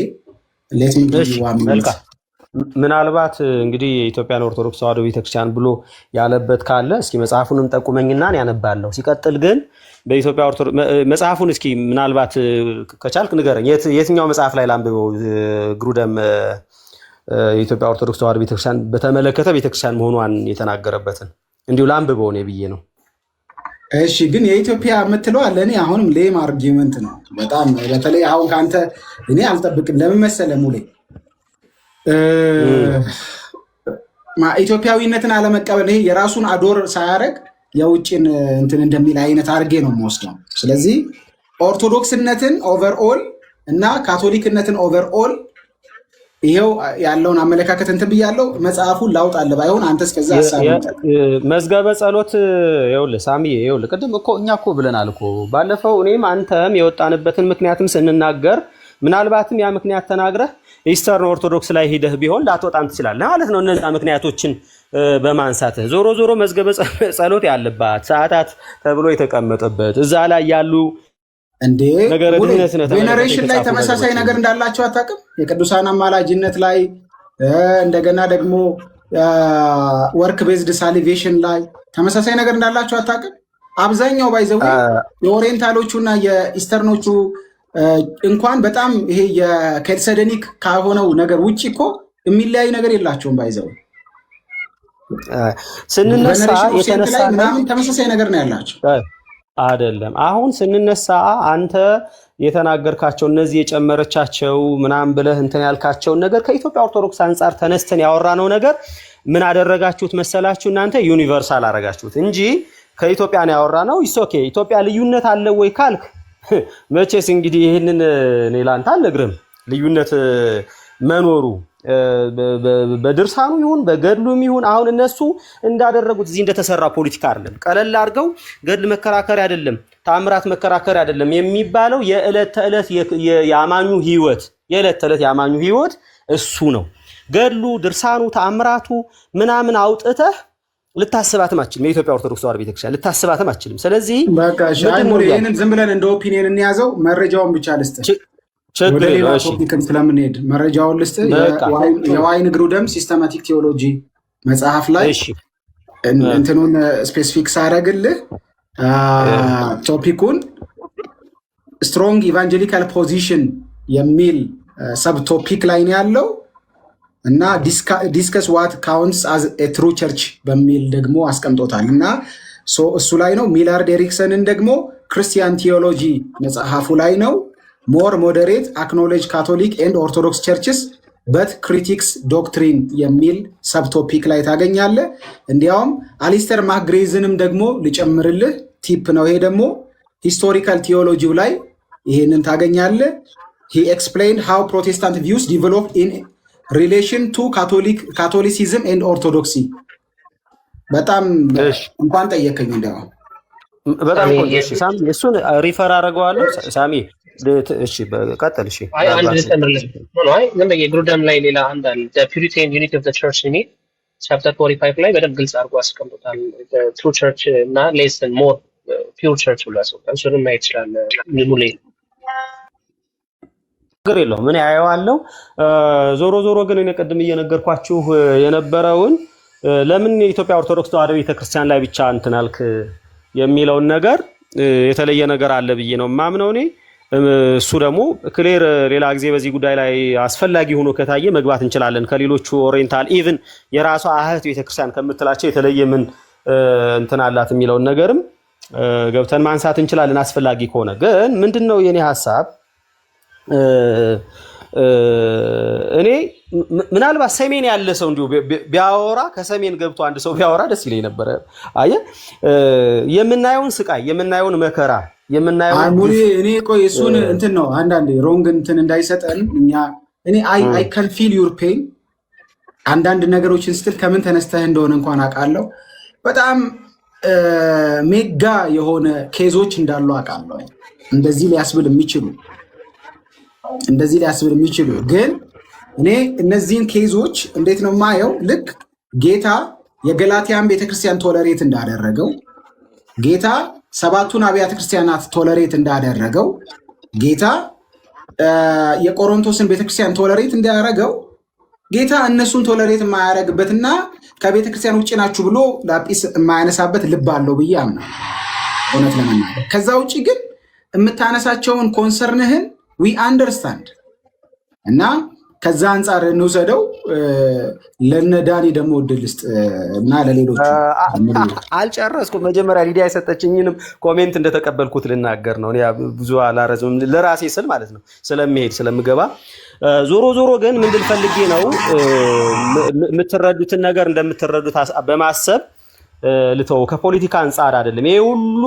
ምናልባት እንግዲህ የኢትዮጵያን ኦርቶዶክስ ተዋሕዶ ቤተክርስቲያን ብሎ ያለበት ካለ እስኪ መጽሐፉንም ጠቁመኝና ያነባለሁ። ሲቀጥል ግን በኢትዮጵያ ኦርቶዶክስ መጽሐፉን እስኪ ምናልባት ከቻልክ ንገረኝ። የትኛው መጽሐፍ ላይ ላንብበው? ግሩደም የኢትዮጵያ ኦርቶዶክስ ተዋሕዶ ቤተክርስቲያን በተመለከተ ቤተክርስቲያን መሆኗን የተናገረበትን እንዲሁ ላንብበው ነው ብዬ ነው። እሺ ግን የኢትዮጵያ የምትለው አለ እኔ አሁንም ሌም አርጊመንት ነው በጣም በተለይ አሁን ካንተ እኔ አልጠብቅም። ለምን መሰለህ ሙሌ ኢትዮጵያዊነትን አለመቀበል ይሄ የራሱን አዶር ሳያደርግ የውጭን እንትን እንደሚል አይነት አድርጌ ነው የምወስደው። ስለዚህ ኦርቶዶክስነትን ኦቨርኦል እና ካቶሊክነትን ኦቨርኦል ይሄው ያለውን አመለካከት እንትን ብያለሁ። መጽሐፉን ላውጣልህ ባይሆን አንተ እስከዛ ሐሳብ መዝገበ ጸሎት ይኸውልህ ሳሚዬ ይኸውልህ ቅድም እኮ እኛ እኮ ብለናል እኮ ባለፈው እኔም አንተም የወጣንበትን ምክንያትም ስንናገር ምናልባትም ያ ምክንያት ተናግረህ ኢስተርን ኦርቶዶክስ ላይ ሄደህ ቢሆን ላትወጣም ትችላለህ ማለት ነው። እነዛ ምክንያቶችን በማንሳትህ ዞሮ መዝገበ ጸሎት ያለባት ሰዓታት ተብሎ የተቀመጠበት እዛ ላይ ያሉ እንዴ ቬነሬሽን ላይ ተመሳሳይ ነገር እንዳላቸው አታውቅም? የቅዱሳን አማላጅነት ላይ እንደገና ደግሞ ወርክ ቤዝድ ሳሊቬሽን ላይ ተመሳሳይ ነገር እንዳላቸው አታውቅም? አብዛኛው ባይዘው የኦሪየንታሎቹ እና የኢስተርኖቹ እንኳን በጣም ይሄ የኬልሰደኒክ ከሆነው ነገር ውጭ እኮ የሚለያይ ነገር የላቸውም። ባይዘው ስንነሳ የተነሳ ምናምን ተመሳሳይ ነገር ነው ያላቸው አይደለም። አሁን ስንነሳ አንተ የተናገርካቸው እነዚህ የጨመረቻቸው ምናምን ብለህ እንትን ያልካቸውን ነገር ከኢትዮጵያ ኦርቶዶክስ አንጻር ተነስተን ያወራነው ነገር ምን አደረጋችሁት መሰላችሁ? እናንተ ዩኒቨርሳል አደረጋችሁት እንጂ ከኢትዮጵያ ነው ያወራነው። ኦኬ ኢትዮጵያ ልዩነት አለ ወይ ካልክ መቼስ እንግዲህ ይሄንን እኔ ላንተ አልነግርም። ልዩነት መኖሩ በድርሳኑ ይሁን በገድሉም ይሁን አሁን እነሱ እንዳደረጉት እዚህ እንደተሰራ ፖለቲካ አይደለም። ቀለል አድርገው ገድል መከራከር አይደለም፣ ታምራት መከራከር አይደለም የሚባለው የዕለት ተዕለት የአማኙ ህይወት እሱ ነው። ገድሉ፣ ድርሳኑ፣ ታምራቱ ምናምን አውጥተህ ልታስባትም አትችልም። የኢትዮጵያ ኦርቶዶክስ ተዋሕዶ ቤተክርስቲያን ልታስባትም አትችልም። ስለዚህ ይሄንን ዝም ብለን እንደ ኦፒኒየን እንያዘው። መረጃውን ብቻ ልስጥህ ወደ ሌላ ቶፒክም ስለምንሄድ መረጃውን ልስጥህ። የዋይን ግሩደም ሲስተማቲክ ቴዎሎጂ መጽሐፍ ላይ እንትኑን ስፔሲፊክ ሳደርግልህ ቶፒኩን ስትሮንግ ኢቫንጀሊካል ፖዚሽን የሚል ሰብ ቶፒክ ላይ ነው ያለው እና ዲስከስ ዋት ካውንትስ አዝ ኤ ትሩ ቸርች በሚል ደግሞ አስቀምጦታል እና እሱ ላይ ነው። ሚላርድ ኤሪክሰንን ደግሞ ክርስቲያን ቲዮሎጂ መጽሐፉ ላይ ነው። ሞር ሞዴሬት አክኖሌጅ ካቶሊክ ኤንድ ኦርቶዶክስ ቸርችስ በት ክሪቲክስ ዶክትሪን የሚል ሰብቶፒክ ላይ ታገኛለህ። እንዲያውም አሊስተር ማክግሬዝንም ደግሞ ልጨምርልህ ቲፕ ነው። ይሄ ደግሞ ሂስቶሪካል ቲዮሎጂው ላይ ይሄንን ታገኛለህ። ሂ ኤክስፕሌንድ ሃው ፕሮቴስታንት ቪውስ ዲቨሎፕ ኢን ሪሌሽን ቱ ካቶሊሲዝም ኤንድ ኦርቶዶክሲ። በጣም እንኳን ጠየቀኝ። እንዲያውም በጣም ሳሚ እሱን ሪፈር አደርገዋለሁ። ሳሚ እሺ ቀጥል። እሺ አንድ ልጨምርልህ ግን የግሩደም ላይ ሌላ አንድ አለ። ዘ ፒዩሪቲ ኤንድ ዩኒቲ ኦፍ ዘ ቸርች ኒድ ቻፕተር 45 ላይ በደንብ ግልጽ አድርጎ አስቀምጦታል። ትሩ ቸርች እና ሌስ ኤንድ ሞር ፒውር ቸርች ብሎ ያስቀምጣል። እሱንም ማየት ይችላል። ሙሌ ችግር የለውም ምን ያየዋለው። ዞሮ ግን እኔ ቀድም እየነገርኳችሁ የነበረውን ለምን የኢትዮጵያ ኦርቶዶክስ ተዋሕዶ ቤተክርስቲያን ላይ ብቻ እንትን አልክ የሚለውን ነገር የተለየ ነገር አለ ብዬ ነው የማምነው እኔ። እሱ ደግሞ ክሌር ሌላ ጊዜ በዚህ ጉዳይ ላይ አስፈላጊ ሆኖ ከታየ መግባት እንችላለን። ከሌሎቹ ኦሪየንታል ኢቭን የራሷ እህት ቤተክርስቲያን ከምትላቸው የተለየ ምን እንትን አላት የሚለውን ነገርም ገብተን ማንሳት እንችላለን አስፈላጊ ከሆነ። ግን ምንድነው የኔ ሐሳብ እኔ ምናልባት ሰሜን ያለ ሰው እንዲሁ ቢያወራ ከሰሜን ገብቶ አንድ ሰው ቢያወራ ደስ ይለኝ ነበር። አየህ የምናየውን ስቃይ የምናየውን መከራ የምናየውን እኔ ቆይ እሱን እንትን ነው አንዳንዴ ሮንግ እንትን እንዳይሰጠን እኔ አይ ካን ፊል ዩር ፔን አንዳንድ ነገሮችን ስትል ከምን ተነስተህ እንደሆነ እንኳን አውቃለሁ። በጣም ሜጋ የሆነ ኬዞች እንዳሉ አውቃለሁ። እንደዚህ ሊያስብል የሚችሉ ግን እኔ እነዚህን ኬዞች እንዴት ነው ማየው? ልክ ጌታ የገላትያን ቤተክርስቲያን ቶለሬት እንዳደረገው፣ ጌታ ሰባቱን አብያተ ክርስቲያናት ቶለሬት እንዳደረገው፣ ጌታ የቆሮንቶስን ቤተክርስቲያን ቶለሬት እንዳያደረገው፣ ጌታ እነሱን ቶለሬት የማያደረግበትና ከቤተክርስቲያን ውጭ ናችሁ ብሎ ላጲስ የማያነሳበት ልብ አለው ብዬ አምናለሁ እውነት ለመናገር። ከዛ ውጭ ግን የምታነሳቸውን ኮንሰርንህን ዊ አንደርስታንድ እና ከዛ አንጻር እንውሰደው። ለነዳኒ ደግሞ እድል ስጥ እና ለሌሎቹ አልጨረስኩም። መጀመሪያ ሊዲያ የሰጠችኝንም ኮሜንት እንደተቀበልኩት ልናገር ነው። ብዙ አላረዝም ለራሴ ስል ማለት ነው ስለምሄድ ስለምገባ። ዞሮ ግን ምን ልል ፈልጌ ነው የምትረዱትን ነገር እንደምትረዱት በማሰብ ልተው። ከፖለቲካ አንጻር አይደለም። ይሄ ሁሉ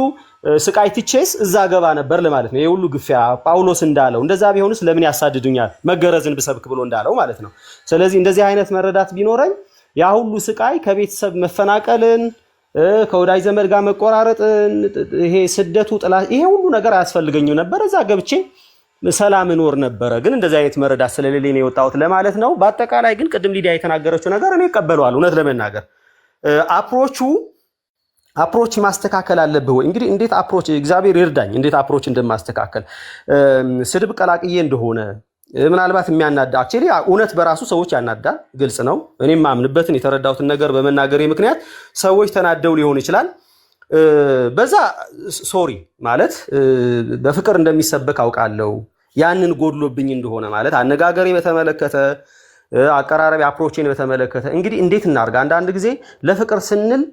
ስቃይ ትቼስ እዛ ገባ ነበር ለማለት ነው። ይሄ ሁሉ ግፊያ ጳውሎስ እንዳለው እንደዛ ቢሆንስ ለምን ያሳድዱኛል መገረዝን ብሰብክ ብሎ እንዳለው ማለት ነው። ስለዚህ እንደዚህ አይነት መረዳት ቢኖረኝ ያ ሁሉ ስቃይ ከቤተሰብ መፈናቀልን፣ ከወዳጅ ዘመድ ጋር መቆራረጥን፣ ይሄ ስደቱ ጥላ ይሄ ሁሉ ነገር አያስፈልገኝም ነበር። እዛ ገብቼ ሰላም እኖር ነበረ። ግን እንደዚህ አይነት መረዳት ስለሌለኝ ነው የወጣሁት ለማለት ነው። በአጠቃላይ ግን ቅድም ሊዲያ የተናገረችው ነገር እኔ እቀበለዋለሁ እውነት ለመናገር አፕሮች ማስተካከል አለብህ ወይ? እንግዲህ እንዴት አፕሮች እግዚአብሔር ይርዳኝ እንዴት አፕሮች እንደማስተካከል ስድብ ቀላቅዬ እንደሆነ ምናልባት የሚያናዳ አክቹሊ እውነት በራሱ ሰዎች ያናዳል፣ ግልጽ ነው። እኔም ማምንበትን የተረዳሁትን ነገር በመናገሬ ምክንያት ሰዎች ተናደው ሊሆን ይችላል። በዛ ሶሪ ማለት በፍቅር እንደሚሰበክ አውቃለሁ። ያንን ጎድሎብኝ እንደሆነ ማለት አነጋገሬ በተመለከተ አቀራረብ አፕሮችን በተመለከተ እንግዲህ እንዴት እናርጋ? አንዳንድ ጊዜ ለፍቅር ስንል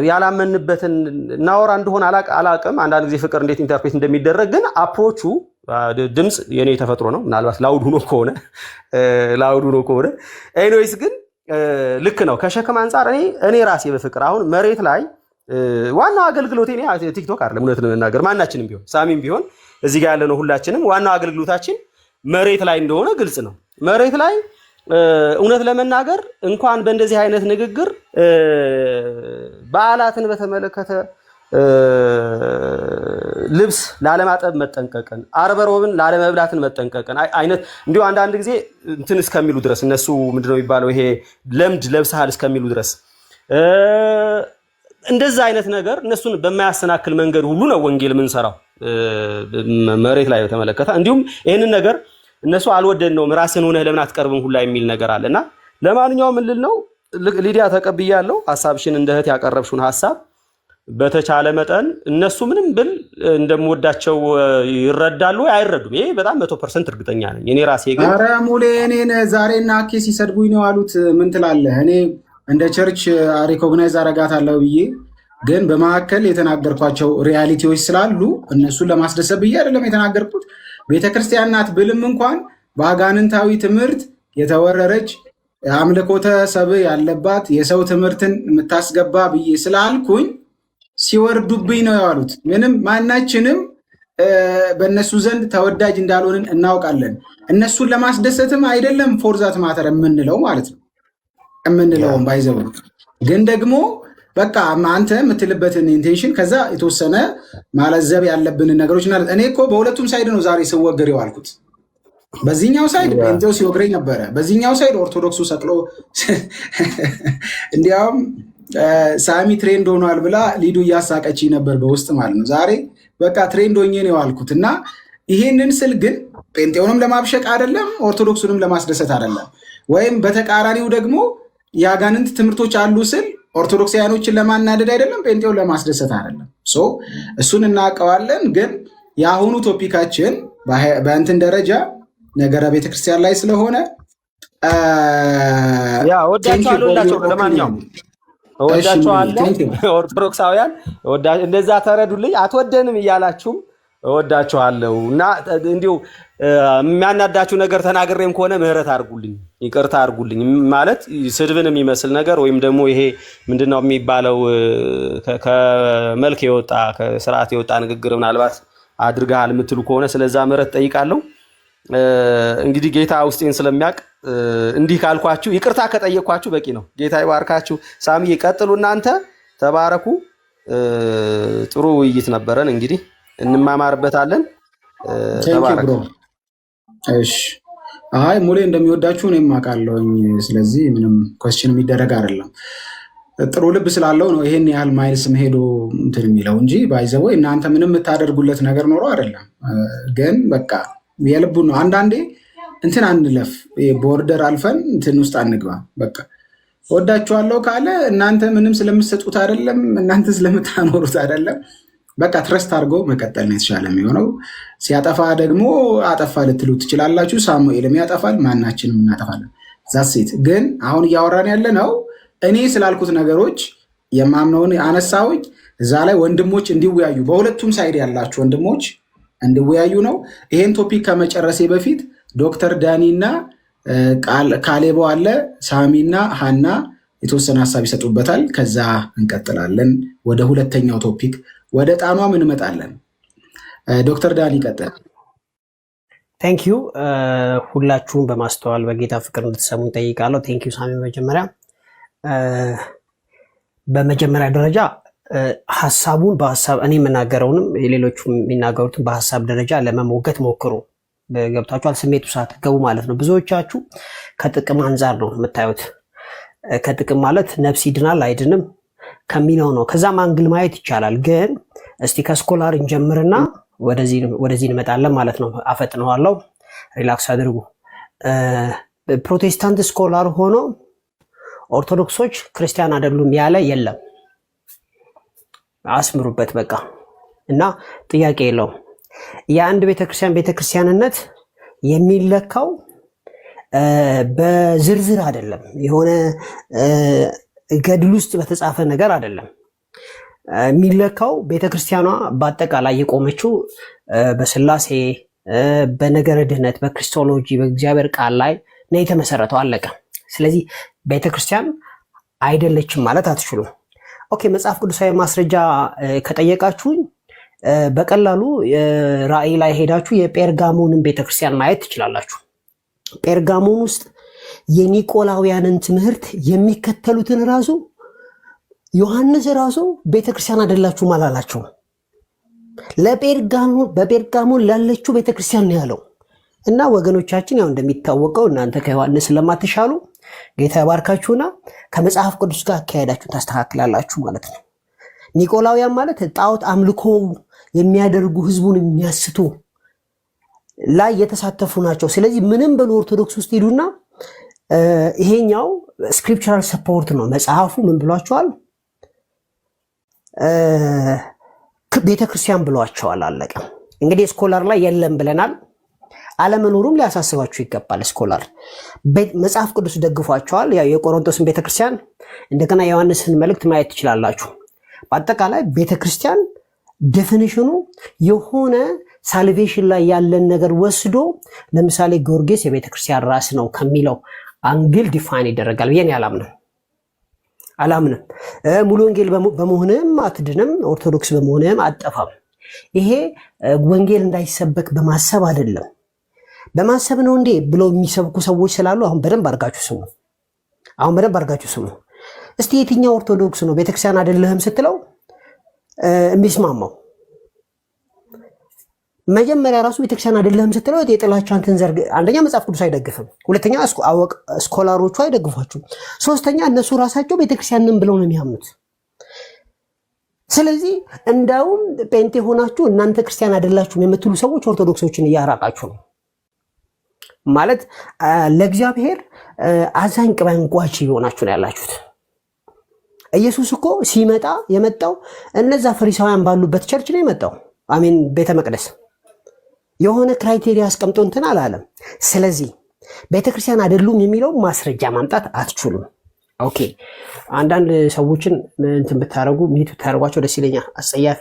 ያላመንበትን እናወራ እንደሆነ አላቅም። አንዳንድ ጊዜ ፍቅር እንዴት ኢንተርፕሬት እንደሚደረግ ግን አፕሮቹ ድምፅ የኔ ተፈጥሮ ነው። ምናልባት ላውድ ሆኖ ከሆነ ኤኒዌይስ ግን ልክ ነው። ከሸክም አንጻር እኔ ራሴ በፍቅር አሁን መሬት ላይ ዋናው አገልግሎቴ ቲክቶክ አይደለም እውነት ለመናገር ማናችንም ቢሆን ሳሚም ቢሆን እዚህ ጋር ያለነው ሁላችንም ዋናው አገልግሎታችን መሬት ላይ እንደሆነ ግልጽ ነው። መሬት ላይ እውነት ለመናገር እንኳን በእንደዚህ አይነት ንግግር በዓላትን በተመለከተ ልብስ ላለማጠብ መጠንቀቅን፣ ዓርብ ሮብን ላለመብላትን መጠንቀቅን አይነት እንዲሁ አንዳንድ ጊዜ እንትን እስከሚሉ ድረስ እነሱ ምንድነው የሚባለው ይሄ ለምድ ለብሰሃል እስከሚሉ ድረስ እንደዛ አይነት ነገር እነሱን በማያሰናክል መንገድ ሁሉ ነው ወንጌል የምንሰራው መሬት ላይ በተመለከተ። እንዲሁም ይህንን ነገር እነሱ አልወደድነውም ራስን ሆነህ ለምን አትቀርብም ሁላ የሚል ነገር አለና ለማንኛውም ምን ልል ነው ሊዲያ ተቀብያለሁ ሐሳብሽን እንደ እህት ያቀረብሽውን ሐሳብ በተቻለ መጠን እነሱ ምንም ብል እንደምወዳቸው ይረዳሉ አይረዱም። ይሄ በጣም 100% እርግጠኛ ነኝ። እኔ ራሴ ግን ኧረ ሙሌ እኔን ዛሬና አኬ ሲሰድቡኝ ነው አሉት። ምን ትላለህ? እኔ እንደ ቸርች ሪኮግናይዝ አረጋታለሁ ብዬ ግን በመካከል የተናገርኳቸው ሪያሊቲዎች ስላሉ እነሱን ለማስደሰት ብዬ አይደለም የተናገርኩት። ቤተክርስቲያን ናት ብልም እንኳን በአጋንንታዊ ትምህርት የተወረረች አምልኮተ ሰብእ ያለባት የሰው ትምህርትን የምታስገባ ብዬ ስላልኩኝ ሲወርዱብኝ ነው ያሉት። ምንም ማናችንም በእነሱ ዘንድ ተወዳጅ እንዳልሆንን እናውቃለን። እነሱን ለማስደሰትም አይደለም ፎርዛት ማተር የምንለው ማለት ነው የምንለውም ባይዘው ግን ደግሞ በቃ አንተ የምትልበትን ኢንቴንሽን ከዛ የተወሰነ ማለዘብ ያለብንን ነገሮች እና እኔ እኮ በሁለቱም ሳይድ ነው ዛሬ ስወገር የዋልኩት። በዚህኛው ሳይድ ጴንጤው ሲወግረኝ ነበረ፣ በዚህኛው ሳይድ ኦርቶዶክሱ ሰቅሎ እንዲያውም ሳሚ ትሬንድ ሆኗል ብላ ሊዱ እያሳቀች ነበር በውስጥ ማለት ነው። ዛሬ በቃ ትሬንድ ሆኜ ነው የዋልኩት እና ይሄንን ስል ግን ጴንጤውንም ለማብሸቅ አይደለም፣ ኦርቶዶክሱንም ለማስደሰት አይደለም፣ ወይም በተቃራኒው ደግሞ የአጋንንት ትምህርቶች አሉ ስል ኦርቶዶክሳውያኖችን ለማናደድ አይደለም፣ ጴንጤውን ለማስደሰት አይደለም። እሱን እናውቀዋለን። ግን የአሁኑ ቶፒካችን በእንትን ደረጃ ነገረ ቤተክርስቲያን ላይ ስለሆነ ወዳቸዋለሁ። ለማንኛውም እወዳቸዋለሁ ኦርቶዶክሳውያን እንደዛ ተረዱልኝ። አትወደንም እያላችሁም እወዳቸዋለሁ እና እንዲሁ የሚያናዳችሁ ነገር ተናግሬም ከሆነ ምህረት አድርጉልኝ፣ ይቅርታ አድርጉልኝ። ማለት ስድብን የሚመስል ነገር ወይም ደግሞ ይሄ ምንድነው የሚባለው ከመልክ የወጣ ከስርዓት የወጣ ንግግር ምናልባት አድርገሃል የምትሉ ከሆነ ስለዛ ምህረት ጠይቃለሁ። እንግዲህ ጌታ ውስጤን ስለሚያውቅ እንዲህ ካልኳችሁ ይቅርታ ከጠየኳችሁ በቂ ነው። ጌታ ይባርካችሁ። ሳሚዬ ቀጥሉ፣ እናንተ ተባረኩ። ጥሩ ውይይት ነበረን። እንግዲህ እንማማርበታለን። ተባረክ። እሺ። አይ ሙሌ እንደሚወዳችሁ እኔም አውቃለሁኝ። ስለዚህ ምንም ኮስችን የሚደረግ አይደለም። ጥሩ ልብ ስላለው ነው ይሄን ያህል ማይልስ ሄዶ እንትን የሚለው እንጂ ባይዘው እናንተ ምንም የምታደርጉለት ነገር ኖሮ አይደለም። ግን በቃ የልቡን ነው። አንዳንዴ እንትን አንለፍ፣ ቦርደር አልፈን እንትን ውስጥ አንግባ። በቃ ወዳችኋለሁ ካለ እናንተ ምንም ስለምትሰጡት አይደለም፣ እናንተ ስለምታኖሩት አይደለም። በቃ ትረስት አድርጎ መቀጠል ነው የተሻለ የሚሆነው። ሲያጠፋ ደግሞ አጠፋ ልትሉ ትችላላችሁ። ሳሙኤልም ያጠፋል፣ ማናችንም እናጠፋለን። ዛሴት ግን አሁን እያወራን ያለ ነው እኔ ስላልኩት ነገሮች የማምነውን አነሳሁኝ። እዛ ላይ ወንድሞች እንዲወያዩ፣ በሁለቱም ሳይድ ያላችሁ ወንድሞች እንዲወያዩ ነው። ይሄን ቶፒክ ከመጨረሴ በፊት ዶክተር ዳኒና ካሌቦ አለ፣ ሳሚና ሀና የተወሰነ ሀሳብ ይሰጡበታል። ከዛ እንቀጥላለን ወደ ሁለተኛው ቶፒክ ወደ ጣኗም እንመጣለን። ዶክተር ዳኒ ቀጥል። ቴንኪዩ። ሁላችሁም በማስተዋል በጌታ ፍቅር እንድትሰሙ ጠይቃለሁ። ቴንኪዩ ሳሚ። በመጀመሪያ ደረጃ ሀሳቡን በሀሳብ እኔ የምናገረውንም ሌሎቹ የሚናገሩትን በሀሳብ ደረጃ ለመሞገት ሞክሩ። ገብታችኋል? ስሜቱ ሳትገቡ ማለት ነው። ብዙዎቻችሁ ከጥቅም አንጻር ነው የምታዩት። ከጥቅም ማለት ነፍስ ይድናል አይድንም ከሚለው ነው። ከዛም አንግል ማየት ይቻላል። ግን እስቲ ከስኮላር እንጀምርና ወደዚህ እንመጣለን ማለት ነው። አፈጥነዋለሁ። ሪላክስ አድርጉ። ፕሮቴስታንት ስኮላር ሆኖ ኦርቶዶክሶች ክርስቲያን አይደሉም ያለ የለም። አስምሩበት በቃ። እና ጥያቄ የለውም። የአንድ ቤተክርስቲያንነት የሚለካው በዝርዝር አይደለም፣ የሆነ ገድል ውስጥ በተጻፈ ነገር አይደለም። የሚለካው ቤተክርስቲያኗ በአጠቃላይ የቆመችው በስላሴ፣ በነገረ ድህነት፣ በክርስቶሎጂ፣ በእግዚአብሔር ቃል ላይ ነው የተመሰረተው። አለቀ። ስለዚህ ቤተክርስቲያን አይደለችም ማለት አትችሉም። ኦኬ፣ መጽሐፍ ቅዱሳዊ ማስረጃ ከጠየቃችሁኝ በቀላሉ ራእይ ላይ ሄዳችሁ የጴርጋሞንን ቤተክርስቲያን ማየት ትችላላችሁ። ጴርጋሞን ውስጥ የኒቆላውያንን ትምህርት የሚከተሉትን ራሱ ዮሐንስ ራሱ ቤተክርስቲያን አይደላችሁም አላላቸውም። በጴርጋሞን ላለችው ቤተክርስቲያን ነው ያለው። እና ወገኖቻችን ያው እንደሚታወቀው እናንተ ከዮሐንስ ስለማትሻሉ ጌታ ያባርካችሁና ከመጽሐፍ ቅዱስ ጋር አካሄዳችሁን ታስተካክላላችሁ ማለት ነው። ኒቆላውያን ማለት ጣዖት አምልኮ የሚያደርጉ ህዝቡን የሚያስቱ ላይ የተሳተፉ ናቸው። ስለዚህ ምንም በሉ ኦርቶዶክስ ውስጥ ሄዱና ይሄኛው ስክሪፕቸራል ሰፖርት ነው። መጽሐፉ ምን ብሏቸዋል? ቤተክርስቲያን ብሏቸዋል። አለቀ። እንግዲህ ስኮላር ላይ የለም ብለናል። አለመኖሩም ሊያሳስባችሁ ይገባል። ስኮላር መጽሐፍ ቅዱስ ደግፏቸዋል። ያው የቆሮንቶስን ቤተክርስቲያን እንደገና የዮሐንስን መልእክት ማየት ትችላላችሁ። በአጠቃላይ ቤተክርስቲያን ዴፊኒሽኑ የሆነ ሳልቬሽን ላይ ያለን ነገር ወስዶ ለምሳሌ ጊዮርጊስ የቤተክርስቲያን ራስ ነው ከሚለው አንግል ዲፋይን ይደረጋል ብዬ አላምንም። ሙሉ ወንጌል በመሆንም አትድንም፣ ኦርቶዶክስ በመሆንም አጠፋም። ይሄ ወንጌል እንዳይሰበክ በማሰብ አይደለም። በማሰብ ነው እንዴ ብለው የሚሰብኩ ሰዎች ስላሉ አሁን በደንብ አድርጋችሁ ስሙ። እስቲ የትኛው ኦርቶዶክስ ነው ቤተክርስቲያን አይደለህም ስትለው የሚስማማው? መጀመሪያ ራሱ ቤተክርስቲያን አይደለህም ስትለው የጥላቻን ትንዘርግ። አንደኛ መጽሐፍ ቅዱስ አይደግፍም፣ ሁለተኛ ስኮላሮቹ አይደግፏቸውም፣ ሶስተኛ እነሱ ራሳቸው ቤተክርስቲያንን ብለው ነው የሚያምኑት። ስለዚህ እንዳውም ጴንጤ ሆናችሁ እናንተ ክርስቲያን አይደላችሁም የምትሉ ሰዎች ኦርቶዶክሶችን እያራቃችሁ ነው ማለት። ለእግዚአብሔር አዛኝ ቅባ እንቋች እየሆናችሁ ነው ያላችሁት። ኢየሱስ እኮ ሲመጣ የመጣው እነዛ ፈሪሳውያን ባሉበት ቸርች ነው የመጣው፣ አሜን፣ ቤተ መቅደስ የሆነ ክራይቴሪያ አስቀምጦ እንትን አላለም። ስለዚህ ቤተክርስቲያን አይደሉም የሚለው ማስረጃ ማምጣት አትችሉም። ኦኬ፣ አንዳንድ ሰዎችን እንትን ብታረጉ ሚት ብታረጓቸው ደስ ይለኛል፣ አጸያፊ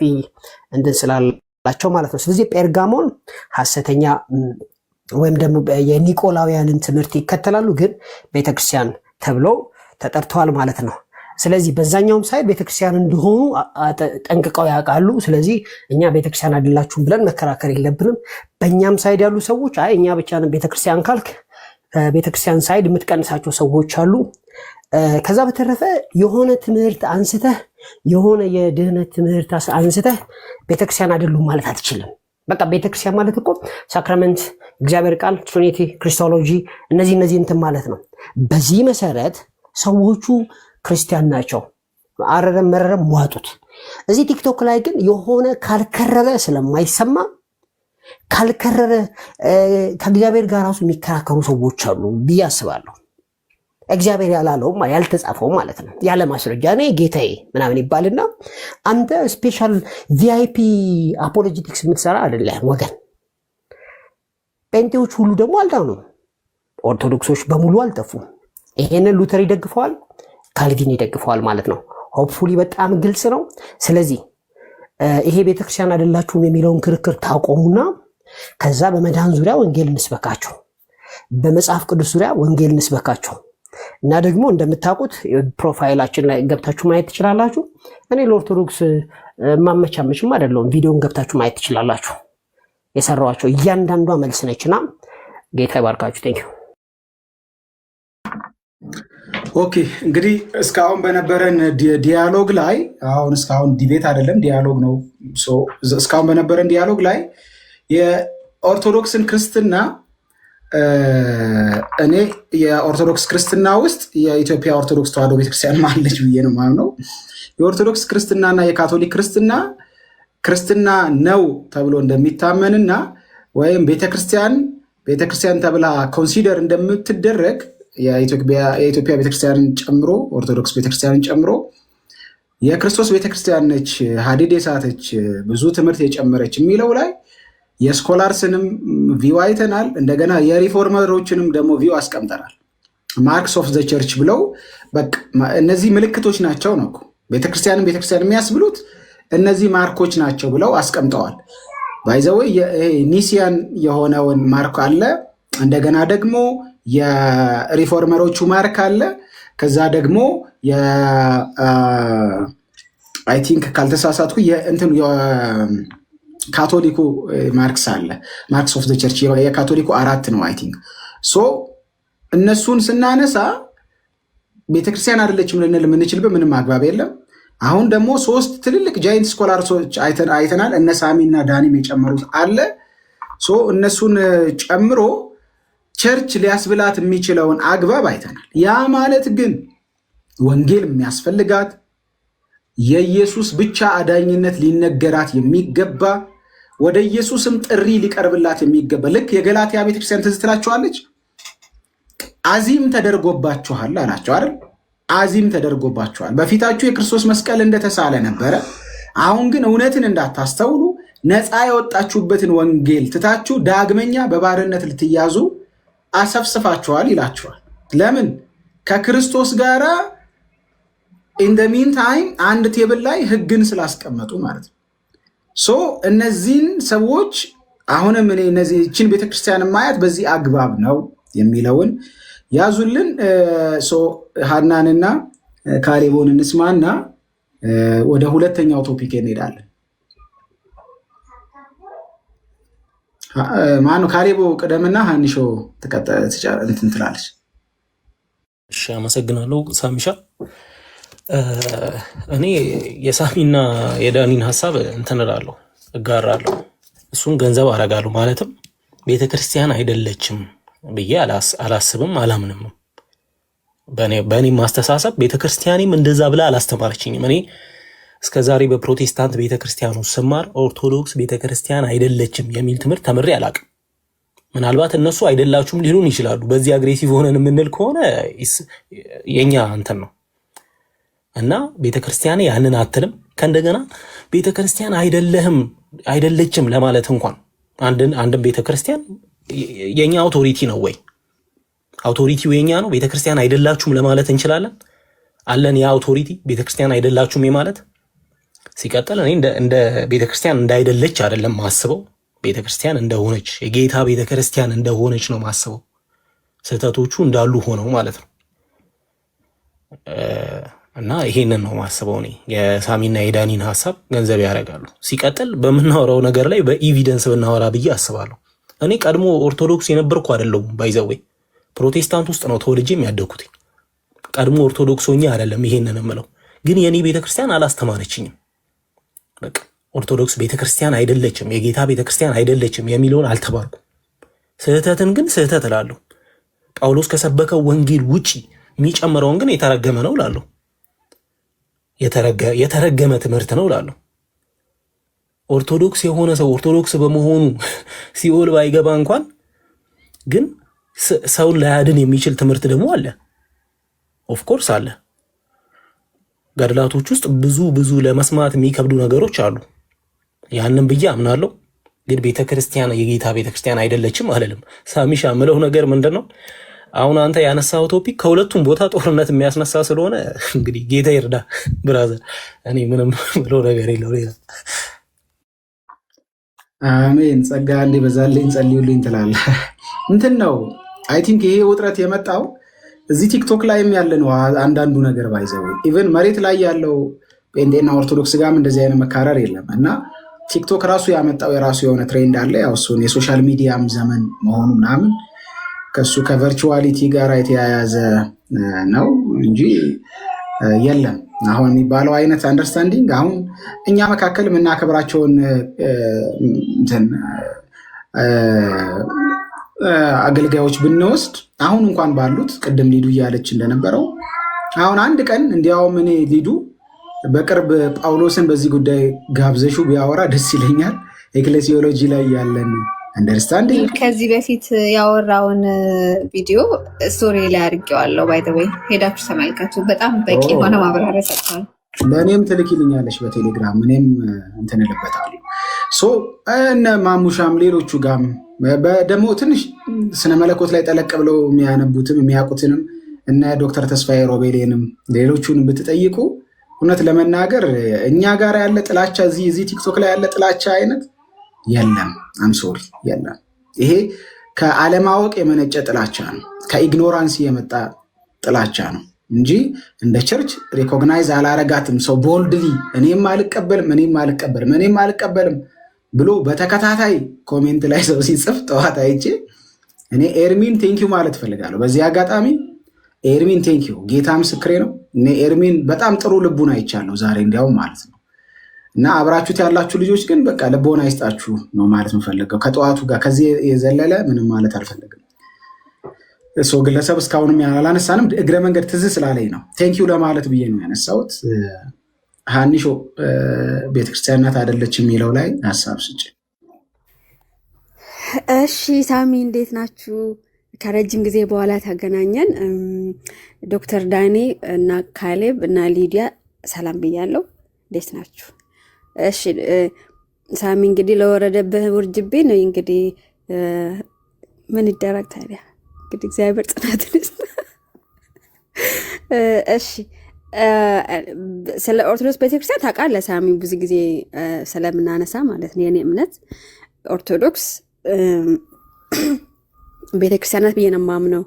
እንትን ስላላቸው ማለት ነው። ስለዚህ ጴርጋሞን ሐሰተኛ ወይም ደግሞ የኒቆላውያንን ትምህርት ይከተላሉ፣ ግን ቤተክርስቲያን ተብለው ተጠርተዋል ማለት ነው። ስለዚህ በዛኛውም ሳይድ ቤተክርስቲያን እንደሆኑ ጠንቅቀው ያውቃሉ። ስለዚህ እኛ ቤተክርስቲያን አይደላችሁም ብለን መከራከር የለብንም። በእኛም ሳይድ ያሉ ሰዎች አይ እኛ ብቻ ነን ቤተክርስቲያን ካልክ ቤተክርስቲያን ሳይድ የምትቀንሳቸው ሰዎች አሉ። ከዛ በተረፈ የሆነ ትምህርት አንስተህ የሆነ የድህነት ትምህርት አንስተህ ቤተክርስቲያን አይደሉም ማለት አትችልም። በቃ ቤተክርስቲያን ማለት እኮ ሳክራመንት፣ እግዚአብሔር ቃል፣ ትሪኒቲ፣ ክሪስቶሎጂ እነዚህ እንትን ማለት ነው። በዚህ መሰረት ሰዎቹ ክርስቲያን ናቸው። አረረም መረረም ዋጡት። እዚህ ቲክቶክ ላይ ግን የሆነ ካልከረረ ስለማይሰማ ካልከረረ ከእግዚአብሔር ጋር ራሱ የሚከራከሩ ሰዎች አሉ ብዬ አስባለሁ። እግዚአብሔር ያላለውም ያልተጻፈው ማለት ነው ያለ ማስረጃ እኔ ጌታዬ ምናምን ይባልና አንተ ስፔሻል ቪአይፒ አፖሎጂቲክስ የምትሰራ አይደለም ወገን። ጴንጤዎች ሁሉ ደግሞ አልዳኑም። ኦርቶዶክሶች በሙሉ አልጠፉም። ይሄንን ሉተር ይደግፈዋል፣ ካልቪን ይደግፈዋል ማለት ነው። ሆፕፉሊ በጣም ግልጽ ነው። ስለዚህ ይሄ ቤተክርስቲያን አይደላችሁም የሚለውን ክርክር ታቆሙና ከዛ በመዳን ዙሪያ ወንጌል እንስበካቸው፣ በመጽሐፍ ቅዱስ ዙሪያ ወንጌል እንስበካቸው እና ደግሞ እንደምታውቁት ፕሮፋይላችን ላይ ገብታችሁ ማየት ትችላላችሁ። እኔ ለኦርቶዶክስ ማመቻመችም አይደለሁም። ቪዲዮን ገብታችሁ ማየት ትችላላችሁ። የሰራኋቸው እያንዳንዷ መልስ ነችና ጌታ ይባርካችሁ። ቴንክ ዩ። ኦኬ፣ እንግዲህ እስካሁን በነበረን ዲያሎግ ላይ አሁን እስካሁን ዲቤት አይደለም ዲያሎግ ነው። እስካሁን በነበረን ዲያሎግ ላይ የኦርቶዶክስን ክርስትና እኔ የኦርቶዶክስ ክርስትና ውስጥ የኢትዮጵያ ኦርቶዶክስ ተዋሕዶ ቤተክርስቲያን ማለች ብዬ ነው ማምነው። የኦርቶዶክስ ክርስትናና የካቶሊክ ክርስትና ነው ተብሎ እንደሚታመንና ወይም ቤተክርስቲያን ተብላ ኮንሲደር እንደምትደረግ የኢትዮጵያ ቤተክርስቲያንን ጨምሮ ኦርቶዶክስ ቤተክርስቲያንን ጨምሮ የክርስቶስ ቤተክርስቲያን ነች፣ ሀዲድ የሳተች ብዙ ትምህርት የጨመረች የሚለው ላይ የስኮላርስንም ቪው አይተናል። እንደገና የሪፎርመሮችንም ደግሞ ቪው አስቀምጠናል። ማርክስ ኦፍ ዘ ቸርች ብለው በቃ እነዚህ ምልክቶች ናቸው ነው ቤተክርስቲያን የሚያስብሉት እነዚህ ማርኮች ናቸው ብለው አስቀምጠዋል። ባይዘወይ ኒሲያን የሆነውን ማርክ አለ፣ እንደገና ደግሞ የሪፎርመሮቹ ማርክ አለ። ከዛ ደግሞ አይ ቲንክ ካልተሳሳትኩ ካቶሊኩ ማርክስ አለ፣ ማርክስ ኦፍ ዘ ቸርች የካቶሊኩ 4 ነው አይ ቲንክ። ሶ እነሱን ስናነሳ ቤተክርስቲያን አይደለችም ልንል የምንችልበት ምንም አግባብ የለም። አሁን ደግሞ 3 ትልልቅ ጃይንት ስኮላርሶች አይተናል። እነ ሳሚና ዳኒም የጨመሩት አለ። ሶ እነሱን ጨምሮ ቸርች ሊያስብላት የሚችለውን አግባብ አይተናል። ያ ማለት ግን ወንጌል የሚያስፈልጋት የኢየሱስ ብቻ አዳኝነት ሊነገራት የሚገባ ወደ ኢየሱስም ጥሪ ሊቀርብላት የሚገባ ልክ የገላትያ ቤተክርስቲያን ትዝ ትላችኋለች። አዚም ተደርጎባችኋል አላቸው አይደል? አዚም ተደርጎባችኋል። በፊታችሁ የክርስቶስ መስቀል እንደተሳለ ነበረ። አሁን ግን እውነትን እንዳታስተውሉ ነፃ የወጣችሁበትን ወንጌል ትታችሁ ዳግመኛ በባርነት ልትያዙ አሰፍስፋችኋል ይላችኋል። ለምን? ከክርስቶስ ጋር ኢን ደ ሚን ታይም አንድ ቴብል ላይ ህግን ስላስቀመጡ ማለት ነው። ሶ እነዚህን ሰዎች አሁንም እኔ እነዚህችን ቤተክርስቲያን ማየት በዚህ አግባብ ነው የሚለውን ያዙልን። ሶ ሀናንና ካሌቦን እንስማና ወደ ሁለተኛው ቶፒክ እንሄዳለን። ማነው ካሌቦ ቅደምና ሀኒሾ እንትን ትላለች። እሺ አመሰግናለሁ ሳሚሻ። እኔ የሳሚና የዳኒን ሀሳብ እንትን እላለሁ እጋራለሁ። እሱን ገንዘብ አደርጋለሁ። ማለትም ቤተክርስቲያን አይደለችም ብዬ አላስብም አላምንም። በእኔ ማስተሳሰብ ቤተክርስቲያኔም እንደዛ ብላ አላስተማረችኝም። እኔ እስከዛሬ በፕሮቴስታንት ቤተክርስቲያኑ ስማር ኦርቶዶክስ ቤተክርስቲያን አይደለችም የሚል ትምህርት ተምሬ አላቅም። ምናልባት እነሱ አይደላችሁም ሊሉን ይችላሉ። በዚህ አግሬሲቭ ሆነን የምንል ከሆነ የኛ እንትን ነው እና ቤተክርስቲያኔ ያንን አትልም። ከእንደገና ቤተክርስቲያን አይደለችም ለማለት እንኳን አንድን ቤተክርስቲያን የኛ አውቶሪቲ ነው ወይ? አውቶሪቲው የኛ ነው። ቤተክርስቲያን አይደላችሁም ለማለት እንችላለን አለን ያ አውቶሪቲ ቤተክርስቲያን አይደላችሁም የማለት። ሲቀጥል እኔ እንደ ቤተክርስቲያን እንዳይደለች አይደለም ማስበው፣ ቤተክርስቲያን እንደሆነች የጌታ ቤተክርስቲያን እንደሆነች ነው ማስበው። ስህተቶቹ እንዳሉ ሆነው ማለት ነው። እና ይሄንን ነው ማስበው። እኔ የሳሚና የዳኒን ሀሳብ ገንዘብ ያደርጋሉ። ሲቀጥል በምናወራው ነገር ላይ በኤቪደንስ ብናወራ ብዬ አስባለሁ። እኔ ቀድሞ ኦርቶዶክስ የነበርኩ አይደለሁም። ባይዘዌ ፕሮቴስታንት ውስጥ ነው ተወልጄ የሚያደግኩት። ቀድሞ ኦርቶዶክስ ሆኜ አይደለም ይሄንን የምለው፣ ግን የኔ ቤተክርስቲያን አላስተማረችኝም። በቃ ኦርቶዶክስ ቤተክርስቲያን አይደለችም፣ የጌታ ቤተክርስቲያን አይደለችም የሚለውን አልተባልኩም። ስህተትን ግን ስህተት እላለሁ። ጳውሎስ ከሰበከው ወንጌል ውጪ የሚጨምረውን ግን የተረገመ ነው እላለሁ። የተረገመ ትምህርት ነው እላለሁ። ኦርቶዶክስ የሆነ ሰው ኦርቶዶክስ በመሆኑ ሲኦል ባይገባ እንኳን ግን ሰውን ላያድን የሚችል ትምህርት ደግሞ አለ። ኦፍኮርስ አለ። ገድላቶች ውስጥ ብዙ ለመስማት የሚከብዱ ነገሮች አሉ። ያንን ብዬ አምናለሁ። ግን ቤተክርስቲያን የጌታ ቤተክርስቲያን አይደለችም አልልም። ሳሚሻ ምለው ነገር ምንድነው? አሁን አንተ ያነሳው ቶፒክ ከሁለቱም ቦታ ጦርነት የሚያስነሳ ስለሆነ እንግዲህ ጌታ ይርዳ ብራዘር። እኔ ምንም ምለው ነገር የለው ሌላ። አሜን። ጸጋ እንዲበዛልኝ ጸልዩልኝ ትላለህ። እንትን ነው አይ ቲንክ ይሄ ውጥረት የመጣው እዚህ ቲክቶክ ላይም ያለ ነው። አንዳንዱ ነገር ባይዘው ኢቨን መሬት ላይ ያለው ጴንጤና ኦርቶዶክስ ጋርም እንደዚህ አይነት መካረር የለም እና ቲክቶክ ራሱ ያመጣው የራሱ የሆነ ትሬንድ አለ። ያው እሱን የሶሻል ሚዲያም ዘመን መሆኑ ምናምን ከሱ ከቨርቹዋሊቲ ጋር የተያያዘ ነው እንጂ የለም አሁን የሚባለው አይነት አንደርስታንዲንግ። አሁን እኛ መካከል የምናከብራቸውን አገልጋዮች ብንወስድ አሁን እንኳን ባሉት ቅድም ሊዱ እያለች እንደነበረው አሁን አንድ ቀን እንዲያውም እኔ ሊዱ በቅርብ ጳውሎስን በዚህ ጉዳይ ጋብዘሹ ቢያወራ ደስ ይለኛል። ኤክሌሲዮሎጂ ላይ ያለን አንደርስታንዲንግ ከዚህ በፊት ያወራውን ቪዲዮ ስቶሪ ላይ አድርጌዋለሁ። ባይ ዘ ዌይ ሄዳችሁ ተመልከቱ። በጣም በቂ የሆነ ማብራሪያ ሰጥቷል። ለእኔም ትልኪልኛለች በቴሌግራም እኔም እንትን እልበታለሁ። ሶ እነ ማሙሻም ሌሎቹ ጋም ደግሞ ትንሽ ስነ መለኮት ላይ ጠለቅ ብለው የሚያነቡትም የሚያውቁትንም እነ ዶክተር ተስፋዬ ሮቤሌንም ሌሎቹንም ብትጠይቁ እውነት ለመናገር እኛ ጋር ያለ ጥላቻ እዚህ ቲክቶክ ላይ ያለ ጥላቻ አይነት የለም። አምሶሪ የለም። ይሄ ከአለማወቅ የመነጨ ጥላቻ ነው፣ ከኢግኖራንስ የመጣ ጥላቻ ነው እንጂ እንደ ቸርች ሪኮግናይዝ አላረጋትም። ሰው ቦልድሊ እኔም አልቀበልም ብሎ በተከታታይ ኮሜንት ላይ ሰው ሲጽፍ ጠዋት አይቼ እኔ ኤርሚን ቴንኪው ማለት ፈልጋለሁ። በዚህ አጋጣሚ ኤርሚን ቴንኪው፣ ጌታ ምስክሬ ነው። እኔ ኤርሚን በጣም ጥሩ ልቡን አይቻለሁ ዛሬ እንዲያውም ማለት ነው። እና አብራችሁት ያላችሁ ልጆች ግን በቃ ልቦና አይስጣችሁ ነው ማለት የምፈልገው። ከጠዋቱ ጋር ከዚህ የዘለለ ምንም ማለት አልፈለግም። ሰው ግለሰብ እስካሁንም ያላነሳንም እግረ መንገድ ትዝ ስላለኝ ነው ቴንኪው ለማለት ብዬ ነው ያነሳሁት። ሀኒሾ ቤተክርስቲያን ናት አይደለች የሚለው ላይ ሀሳብ ስጭ። እሺ ሳሚ እንዴት ናችሁ? ከረጅም ጊዜ በኋላ ተገናኘን። ዶክተር ዳኒ እና ካሌብ እና ሊዲያ ሰላም ብያለሁ። እንዴት ናችሁ? እሺ ሳሚ እንግዲህ ለወረደብህ ውርጅብኝ ነው እንግዲህ ምን ይደረግ ታዲያ እንግዲህ እግዚአብሔር ጽናትን ይስጥ። እሺ ስለ ኦርቶዶክስ ቤተክርስቲያን ታውቃለህ ሳሚ፣ ብዙ ጊዜ ስለምናነሳ ማለት ነው። የኔ እምነት ኦርቶዶክስ ቤተክርስቲያን ናት ብዬ ነው የማምነው።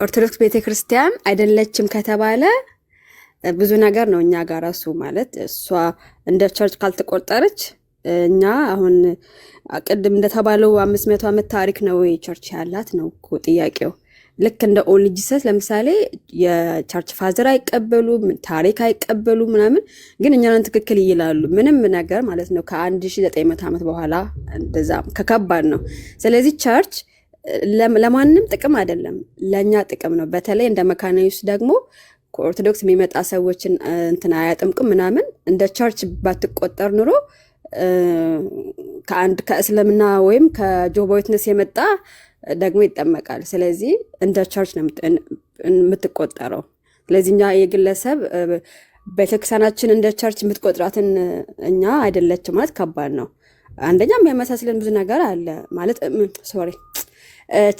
ኦርቶዶክስ ቤተክርስቲያን አይደለችም ከተባለ ብዙ ነገር ነው እኛ ጋር እሱ ማለት እሷ እንደ ቸርች ካልተቆጠረች እኛ አሁን ቅድም እንደተባለው 500 ዓመት ታሪክ ነው ቸርች ያላት ነው እኮ ጥያቄው። ልክ እንደ ኦንሊ ጂሰስ ለምሳሌ የቸርች ፋዘር አይቀበሉም፣ ታሪክ አይቀበሉም ምናምን፣ ግን እኛን ትክክል ይላሉ ምንም ነገር ማለት ነው። ከ1900 ዓመት በኋላ እንደዛ ከከባድ ነው። ስለዚህ ቸርች ለማንም ጥቅም አይደለም፣ ለኛ ጥቅም ነው። በተለይ እንደ መካነ ኢየሱስ ደግሞ ከኦርቶዶክስ የሚመጣ ሰዎችን እንትን አያጥምቅም ምናምን። እንደ ቸርች ባትቆጠር ኑሮ ከእስልምና ወይም ከጆሆቫ ዊትነስ የመጣ ደግሞ ይጠመቃል። ስለዚህ እንደ ቸርች ነው የምትቆጠረው። ስለዚህ እኛ የግለሰብ ቤተክርስቲያናችን እንደ ቸርች የምትቆጥራትን እኛ አይደለችም ማለት ከባድ ነው። አንደኛ የሚያመሳስለን ብዙ ነገር አለ ማለት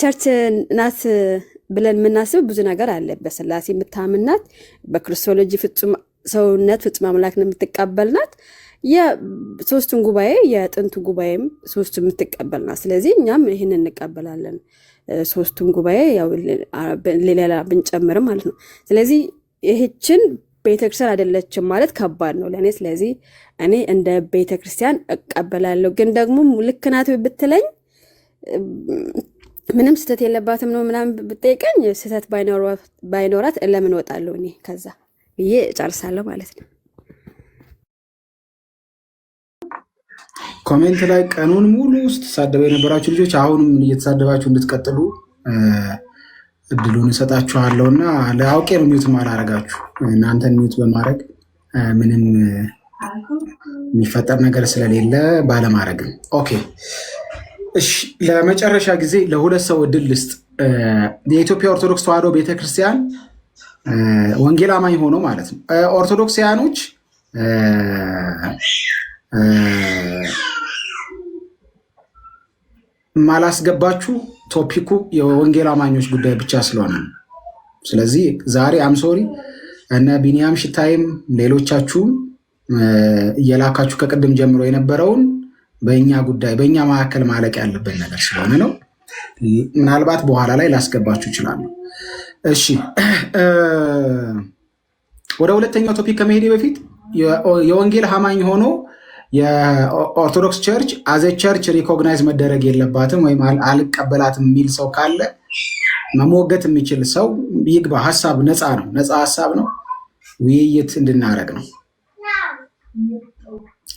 ቸርች ናት ብለን የምናስብ ብዙ ነገር አለ። በስላሴ የምታምናት፣ በክርስቶሎጂ ፍጹም ሰውነት ፍጹም አምላክን የምትቀበልናት፣ የሶስቱን ጉባኤ የጥንቱ ጉባኤም ሶስቱ የምትቀበልናት። ስለዚህ እኛም ይህን እንቀበላለን። ሶስቱን ጉባኤ ያው ሌላ ብንጨምርም ማለት ነው። ስለዚህ ይህችን ቤተክርስቲያን አይደለችም ማለት ከባድ ነው ለእኔ። ስለዚህ እኔ እንደ ቤተክርስቲያን እቀበላለሁ። ግን ደግሞ ልክ ናት ብትለኝ ምንም ስህተት የለባትም ነው ምናምን ብጠይቀኝ ስህተት ባይኖራት ለምን ወጣለሁ እኔ ከዛ ብዬ እጨርሳለሁ ማለት ነው። ኮሜንት ላይ ቀኑን ሙሉ ስትሳደቡ የነበራችሁ ልጆች አሁንም እየተሳደባችሁ እንድትቀጥሉ እድሉን እሰጣችኋለሁ እና ለአውቄ ነው ሚዩት ማላረጋችሁ። እናንተን ሚዩት በማድረግ ምንም የሚፈጠር ነገር ስለሌለ ባለማድረግም ኦኬ። እሺ ለመጨረሻ ጊዜ ለሁለት ሰው እድል ልስጥ። የኢትዮጵያ ኦርቶዶክስ ተዋሕዶ ቤተክርስቲያን ወንጌል አማኝ ሆኖ ማለት ነው ኦርቶዶክሳውያኖች ማላስገባችሁ ቶፒኩ የወንጌል አማኞች ጉዳይ ብቻ ስለሆነ ነው። ስለዚህ ዛሬ አምሶሪ እነ ቢኒያም ሽታይም ሌሎቻችሁም እየላካችሁ ከቅድም ጀምሮ የነበረውን በእኛ ጉዳይ በእኛ መካከል ማለቅ ያለበት ነገር ስለሆነ ነው። ምናልባት በኋላ ላይ ላስገባችሁ ይችላሉ። እሺ ወደ ሁለተኛው ቶፒክ ከመሄዴ በፊት የወንጌል አማኝ ሆኖ የኦርቶዶክስ ቸርች አዘ ቸርች ሪኮግናይዝ መደረግ የለባትም ወይም አልቀበላትም የሚል ሰው ካለ መሞገት የሚችል ሰው ይግባ። ሀሳብ ነፃ ነው፣ ነፃ ሀሳብ ነው። ውይይት እንድናረግ ነው።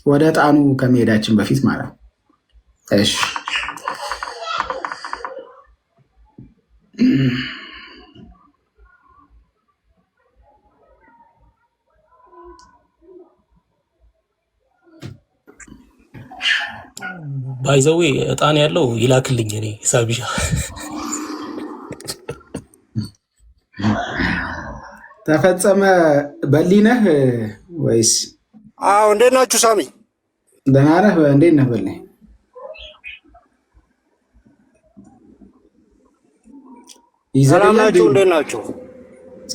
ወደ ዕጣኑ ከመሄዳችን በፊት ማለት ነው። እሺ ባይዘዌ ዕጣን ያለው ይላክልኝ እኔ ሳቢሻ ተፈጸመ። በሊነህ ወይስ? አዎ እንዴት ናችሁ? ሳሚ ደህና ነህ? እንዴት ነህ? በልኝ ሰላም ናችሁ? እንዴት ናችሁ?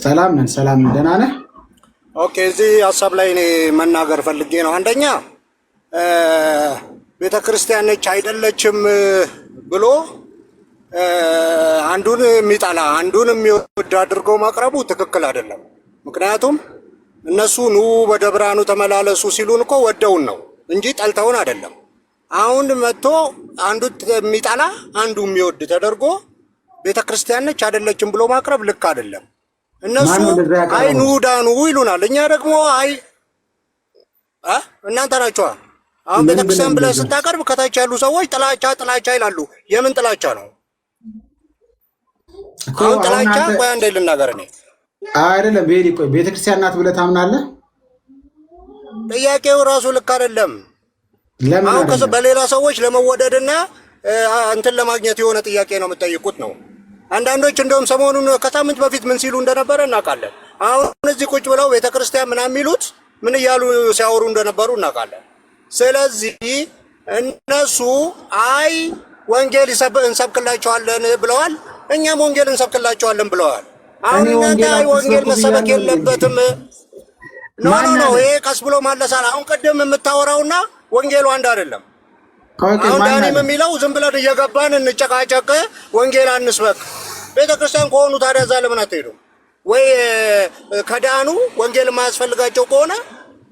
ሰላም ነን፣ ሰላም ነን። ደህና ነህ? ኦኬ። እዚህ ሀሳብ ላይ እኔ መናገር ፈልጌ ነው። አንደኛ ቤተ ክርስቲያን ነች አይደለችም ብሎ አንዱን የሚጠላ አንዱን የሚወድ አድርጎ ማቅረቡ ትክክል አይደለም። ምክንያቱም እነሱ ኑ በደብራኑ ተመላለሱ ሲሉን እኮ ወደውን ነው እንጂ ጠልተውን አይደለም። አሁን መጥቶ አንዱ የሚጠላ አንዱ የሚወድ ተደርጎ ቤተ ክርስቲያን ነች አይደለችም ብሎ ማቅረብ ልክ አይደለም። እነሱ አይ ኑ ዳኑ ይሉናል፣ እኛ ደግሞ አይ እናንተ ናችኋ። አሁን ቤተ ክርስቲያን ብለህ ስታቀርብ ከታች ያሉ ሰዎች ጥላቻ ይላሉ። የምን ጥላቻ ነው? አሁን ጥላቻ ቆይ አንዴ ልናገር። እኔ አይደለም ቤሪ ቆይ ቤተክርስቲያን ናት ብለህ ታምናለህ? ጥያቄው ራሱ ልክ አይደለም። አሁን በሌላ ሰዎች ለመወደድና እንትን ለማግኘት የሆነ ጥያቄ ነው የምጠይቁት ነው። አንዳንዶች እንደውም ሰሞኑን ከሳምንት በፊት ምን ሲሉ እንደነበረ እናውቃለን። አሁን እዚህ ቁጭ ብለው ቤተክርስቲያን ምናምን የሚሉት ምን እያሉ ሲያወሩ እንደነበሩ እናውቃለን። ስለዚህ እነሱ አይ ወንጌል እንሰብክላቸዋለን ብለዋል፣ እኛም ወንጌል እንሰብክላቸዋለን ብለዋል። አሁን እናንተ ወንጌል መሰበክ የለበትም ኖ ይሄ ቀስ ብሎ ማለሳል። አሁን ቅድም የምታወራውና ወንጌሉ አንድ አይደለም። አሁን ዳኒም የሚለው ዝም ብለን እየገባን እንጨቃጨቅ፣ ወንጌል አንስበክ። ቤተክርስቲያን ከሆኑ ታዲያ እዛ ለምን አትሄዱ? ወይ ከዳኑ ወንጌል የማያስፈልጋቸው ከሆነ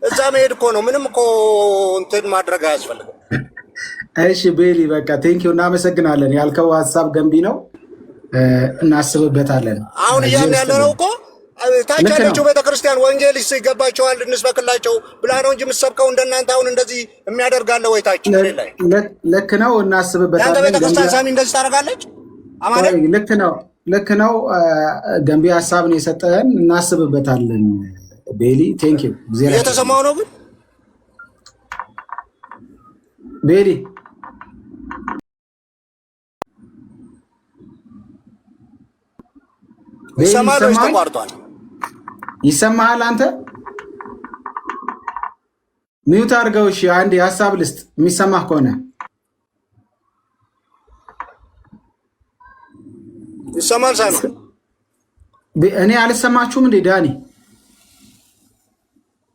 እዛ መሄድ እኮ ነው። ምንም እኮ እንትን ማድረግ አያስፈልግም። እሺ ቤሊ በቃ ቴንኪው፣ እናመሰግናለን። ያልከው ሀሳብ ገንቢ ነው፣ እናስብበታለን። አሁን እያን ያለነው እኮ ታች ያለችው ቤተክርስቲያን ወንጌል ይገባቸዋል እንስበክላቸው ብላ ነው እንጂ የምትሰብከው እንደናንተ አሁን እንደዚህ የሚያደርጋለ ወይ? ታች ላይ ልክ ነው፣ እናስብበታለን። ያንተ ቤተክርስቲያን ሳሚ እንደዚህ ታደርጋለች? አማኔ ልክ ነው። ገንቢ ሀሳብ ነው የሰጠን፣ እናስብበታለን። ቤሊ ቴንኪው። የተሰማው ነው ግን ቤሊ ይሰማል ወይስ ተቋርጧል? ይሰማሃል? አንተ ሚውት አድርገው። እሺ አንዴ ሀሳብ ልስጥ የሚሰማህ ከሆነ ይሰማል። ሳሚ እኔ አልሰማችሁም እንዴ? ዳኒ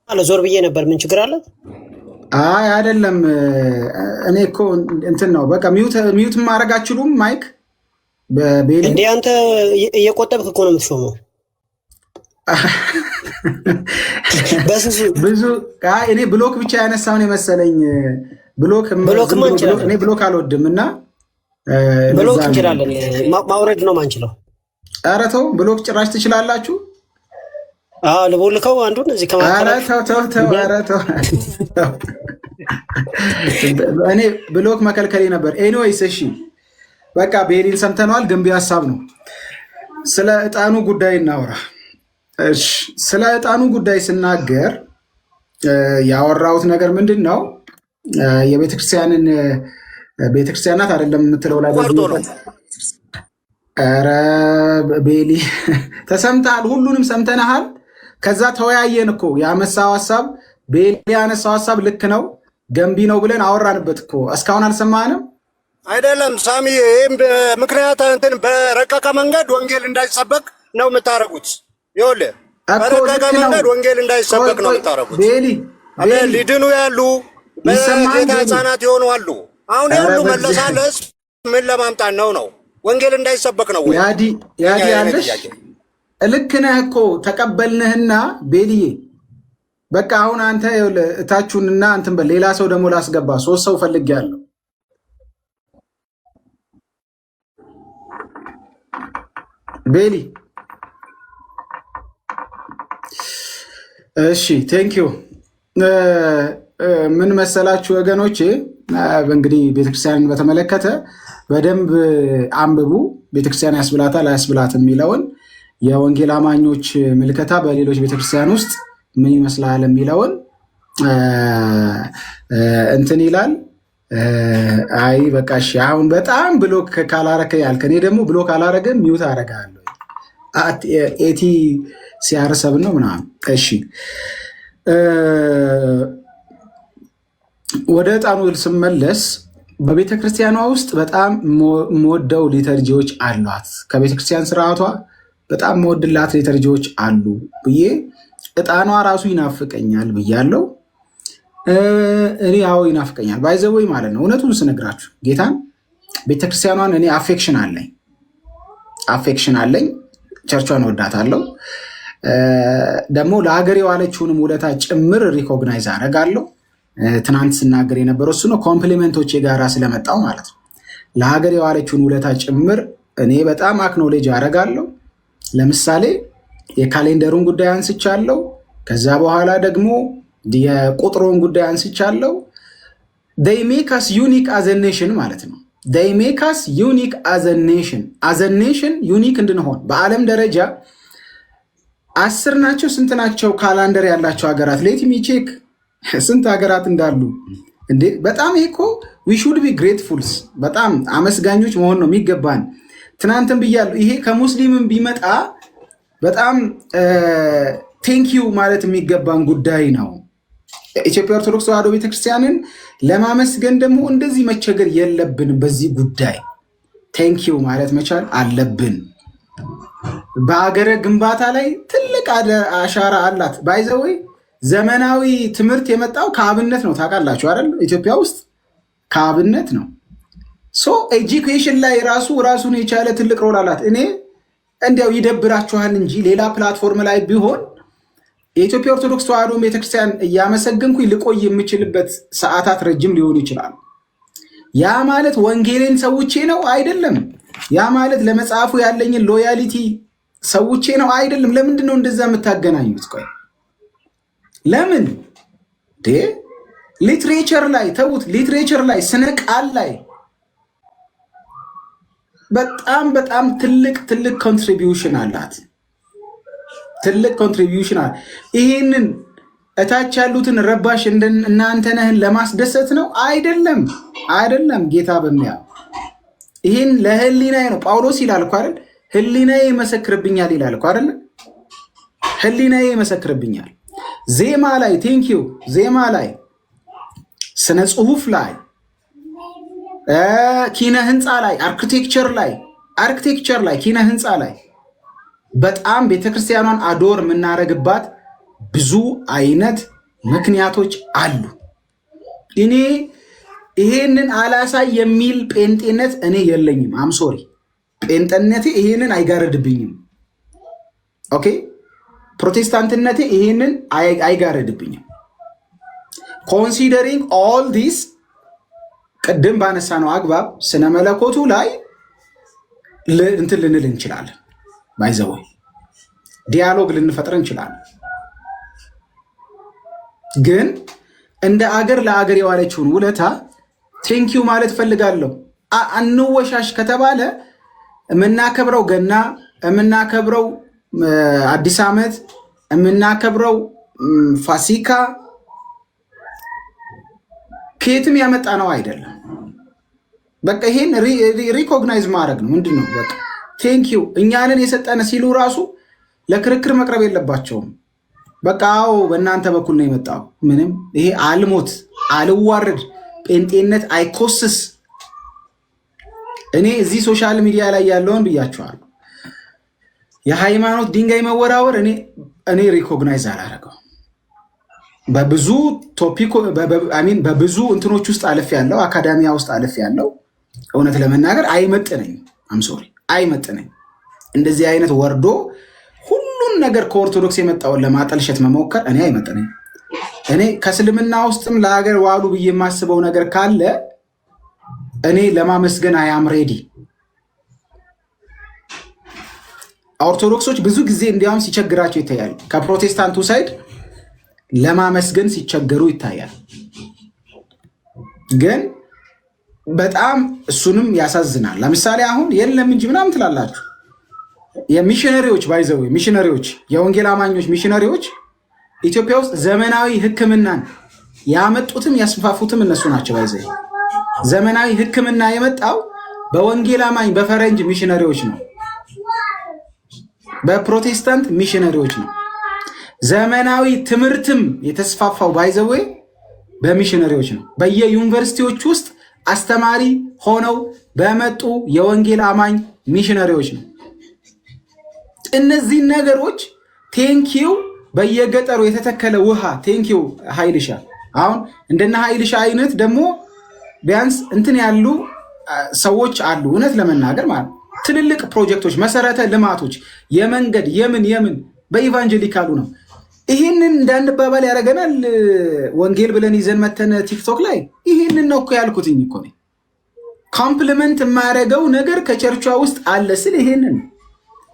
ዞር ብዬ ነበር። ምን ችግር አለ? አይ አይደለም። እኔ እኮ እንትን ነው በቃ ሚውት ማድረግ አችሉም ማይክ በቤሊ እንዴ? አንተ እየቆጠብክ እኮ ነው የምትሾመው። ብዙ እኔ ብሎክ ብቻ ያነሳውን የመሰለኝ። እኔ ብሎክ አልወድም እና ብሎክ እንችላለን፣ ማውረድ ነው ማንችለው። ኧረ ተው፣ ብሎክ ጭራሽ ትችላላችሁ? ልቦልከው አንዱን እዚህ እኔ ብሎክ መከልከሌ ነበር። ኤኒዌይስ እሺ በቃ ቤሊን ሰምተነዋል። ገንቢ ሀሳብ ነው። ስለ ዕጣኑ ጉዳይ እናውራ። እሺ ስለ ዕጣኑ ጉዳይ ስናገር ያወራሁት ነገር ምንድን ነው? የቤተክርስቲያንን ቤተክርስቲያናት አይደለም የምትለው ላይ ኧረ ቤሊ ተሰምተሃል፣ ሁሉንም ሰምተናሃል። ከዛ ተወያየን እኮ ያመሳው ሀሳብ ቤሊ ያነሳው ሀሳብ ልክ ነው ገንቢ ነው ብለን አወራንበት እኮ። እስካሁን አልሰማንም አይደለም ሳሚ? ምክንያት እንትን በረቀቀ መንገድ ወንጌል እንዳይሰበክ ነው የምታረጉት። ይኸውልህ በረቀቀ መንገድ ወንጌል እንዳይሰበክ ነው የምታረጉት። ቤሊ ሊድኑ ያሉ በጌታ ሕፃናት የሆኑ አሉ። አሁን ሁሉ መለሳለስ ምን ለማምጣት ነው? ወንጌል እንዳይሰበክ ነው ወይ? ያዲ ያለሽ ልክ ነህ እኮ ተቀበልንህና ቤሊዬ በቃ አሁን አንተ እታችሁንና እንትን በሌላ ሰው ደግሞ ላስገባ 3 ሰው ፈልጌያለሁ። ቤሊ እሺ ቴንኪዩ። ምን መሰላችሁ ወገኖቼ፣ እንግዲህ ቤተክርስቲያንን በተመለከተ በደንብ አንብቡ። ቤተክርስቲያን ያስብላታል አያስብላትም የሚለውን የወንጌል አማኞች ምልከታ በሌሎች ቤተክርስቲያን ውስጥ ምን ይመስላል የሚለውን እንትን ይላል። አይ በቃ እሺ አሁን በጣም ብሎክ ካላረከ ያልከ፣ እኔ ደግሞ ብሎክ አላረገ ሚውት አረጋለሁ። ኤቲ ሲያርሰብ ነው ምናምን። እሺ ወደ ዕጣኑ ስመለስ በቤተ ክርስቲያኗ ውስጥ በጣም መወደው ሊተርጂዎች አሏት። ከቤተ ክርስቲያን ስርዓቷ በጣም መወድላት ሊተርጂዎች አሉ ብዬ ዕጣኗ ራሱ ይናፍቀኛል ብያለው። እኔ አዎ ይናፍቀኛል ባይዘወይ ማለት ነው። እውነቱን ስነግራችሁ ጌታን ቤተክርስቲያኗን እኔ አፌክሽን አለኝ። ቸርቿን ወዳታለሁ። ደግሞ ለሀገር የዋለችውንም ውለታ ጭምር ሪኮግናይዝ አደርጋለሁ። ትናንት ስናገር የነበረው እሱ ነው። ኮምፕሊመንቶች የጋራ ስለመጣው ማለት ነው። ለሀገር የዋለችውን ውለታ ጭምር እኔ በጣም አክኖሌጅ አደርጋለሁ። ለምሳሌ የካሌንደሩን ጉዳይ አንስቻለሁ። ከዛ በኋላ ደግሞ የቁጥሩን ጉዳይ አንስቻለሁ። they make us unique as a nation ማለት ነው። they make us unique as a nation ዩኒክ እንድንሆን በዓለም ደረጃ 10 ናቸው ስንት ናቸው ካላንደር ያላቸው ሀገራት? ሌት ሚ ቼክ ስንት ሀገራት እንዳሉ እንዴ! በጣም ይሄ እኮ we should be gratefuls በጣም አመስጋኞች መሆን ነው የሚገባን። ትናንትም ብያለሁ፣ ይሄ ከሙስሊምም ቢመጣ በጣም ቴንኪዩ ማለት የሚገባን ጉዳይ ነው። ኢትዮጵያ ኦርቶዶክስ ተዋሕዶ ቤተክርስቲያንን ለማመስገን ደግሞ እንደዚህ መቸገር የለብንም። በዚህ ጉዳይ ቴንኪዩ ማለት መቻል አለብን። በአገረ ግንባታ ላይ ትልቅ አሻራ አላት። ባይዘወይ ዘመናዊ ትምህርት የመጣው ከአብነት ነው። ታውቃላችሁ አይደል? ኢትዮጵያ ውስጥ ከአብነት ነው። ሶ ኤጁኬሽን ላይ ራሱን የቻለ ትልቅ ሮል አላት። እኔ እንዲያው ይደብራችኋል እንጂ ሌላ ፕላትፎርም ላይ ቢሆን የኢትዮጵያ ኦርቶዶክስ ተዋሕዶ ቤተክርስቲያን እያመሰገንኩኝ ልቆይ የምችልበት ሰዓታት ረጅም ሊሆኑ ይችላሉ። ያ ማለት ወንጌልን ሰውቼ ነው አይደለም። ያ ማለት ለመጽሐፉ ያለኝን ሎያሊቲ ሰውቼ ነው አይደለም። ለምንድን ነው እንደዛ የምታገናኙት? ቆይ ለምን ሊትሬቸር ላይ ተዉት። ሊትሬቸር ላይ ስነ ቃል ላይ በጣም ትልቅ ኮንትሪቢዩሽን አላት። ትልቅ ኮንትሪቢዩሽን አለ። ይህንን እታች ያሉትን ረባሽ እናንተ ነህን ለማስደሰት ነው አይደለም። ጌታ በሚያ ይህን ለህሊናዬ ነው። ጳውሎስ ይላል እኮ አይደል? ህሊናዬ ይመሰክርብኛል ይላል እኮ አይደል? ህሊናዬ ይመሰክርብኛል። ዜማ ላይ ቴንኪዩ፣ ዜማ ላይ፣ ስነ ጽሁፍ ላይ፣ ኪነ ህንፃ ላይ፣ አርክቴክቸር ላይ ኪነ ህንፃ ላይ በጣም ቤተክርስቲያኗን አዶር የምናደርግባት ብዙ አይነት ምክንያቶች አሉ። እኔ ይሄንን አላሳይ የሚል ጴንጤነት እኔ የለኝም። አምሶሪ ጴንጤነቴ ይሄንን አይጋረድብኝም። ኦኬ ፕሮቴስታንትነቴ ይሄንን አይጋረድብኝም። ኮንሲደሪንግ ኦል ዲስ ቅድም ባነሳ ነው አግባብ ስነ መለኮቱ ላይ እንትን ልንል እንችላለን። ባይዘወይ ዲያሎግ ልንፈጥር እንችላለን። ግን እንደ አገር ለአገር የዋለችውን ውለታ ቴንኪዩ ማለት ፈልጋለሁ። አንወሻሽ ከተባለ የምናከብረው ገና፣ የምናከብረው አዲስ ዓመት፣ የምናከብረው ፋሲካ ከየትም ያመጣ ነው አይደለም። በቃ ይሄን ሪኮግናይዝ ማድረግ ነው። ምንድን ነው በቃ ቴንኪዩ እኛንን የሰጠነ ሲሉ ራሱ ለክርክር መቅረብ የለባቸውም። በቃ አዎ በእናንተ በኩል ነው የመጣው። ምንም ይሄ አልሞት አልዋረድ ጴንጤነት አይኮስስ። እኔ እዚህ ሶሻል ሚዲያ ላይ ያለውን ብያቸዋለሁ። የሃይማኖት ድንጋይ መወራወር እኔ ሪኮግናይዝ አላረገው። በብዙ ቶፒክ በብዙ እንትኖች ውስጥ አለፍ ያለው አካዳሚያ ውስጥ አለፍ ያለው እውነት ለመናገር አይመጥነኝ። አምሶሪ አይመጥነኝ። እንደዚህ አይነት ወርዶ ሁሉን ነገር ከኦርቶዶክስ የመጣውን ለማጠልሸት መሞከር እኔ አይመጥነኝ። እኔ ከእስልምና ውስጥም ለሀገር ዋሉ ብዬ የማስበው ነገር ካለ እኔ ለማመስገን አያም ሬዲ። ኦርቶዶክሶች ብዙ ጊዜ እንዲያውም ሲቸግራቸው ይታያል። ከፕሮቴስታንቱ ሳይድ ለማመስገን ሲቸገሩ ይታያል። ግን በጣም እሱንም ያሳዝናል። ለምሳሌ አሁን የለም እንጂ ምናምን ትላላችሁ። የሚሽነሪዎች ባይዘው ሚሽነሪዎች፣ የወንጌል አማኞች ሚሽነሪዎች ኢትዮጵያ ውስጥ ዘመናዊ ሕክምናን ያመጡትም ያስፋፉትም እነሱ ናቸው። ባይዘው ዘመናዊ ሕክምና የመጣው በወንጌል አማኝ በፈረንጅ ሚሽነሪዎች ነው፣ በፕሮቴስታንት ሚሽነሪዎች ነው። ዘመናዊ ትምህርትም የተስፋፋው ባይዘዌ በሚሽነሪዎች ነው። በየዩኒቨርሲቲዎች ውስጥ አስተማሪ ሆነው በመጡ የወንጌል አማኝ ሚሽነሪዎች ነው። እነዚህ ነገሮች ቴንኪው በየገጠሩ የተተከለ ውሃ ቴንኪው ኃይልሻ። አሁን እንደነ ኃይልሻ አይነት ደግሞ ቢያንስ እንትን ያሉ ሰዎች አሉ። እውነት ለመናገር ማለት ትልልቅ ፕሮጀክቶች፣ መሰረተ ልማቶች፣ የመንገድ የምን በኢቫንጀሊካሉ ነው። ይህንን እንዳንባባል ያደረገናል። ወንጌል ብለን ይዘን መተን ቲክቶክ ላይ ይህንን ነው እኮ ያልኩትኝ እኮ ኮምፕሊመንት የማያደርገው ነገር ከቸርቿ ውስጥ አለ ስል ይሄንን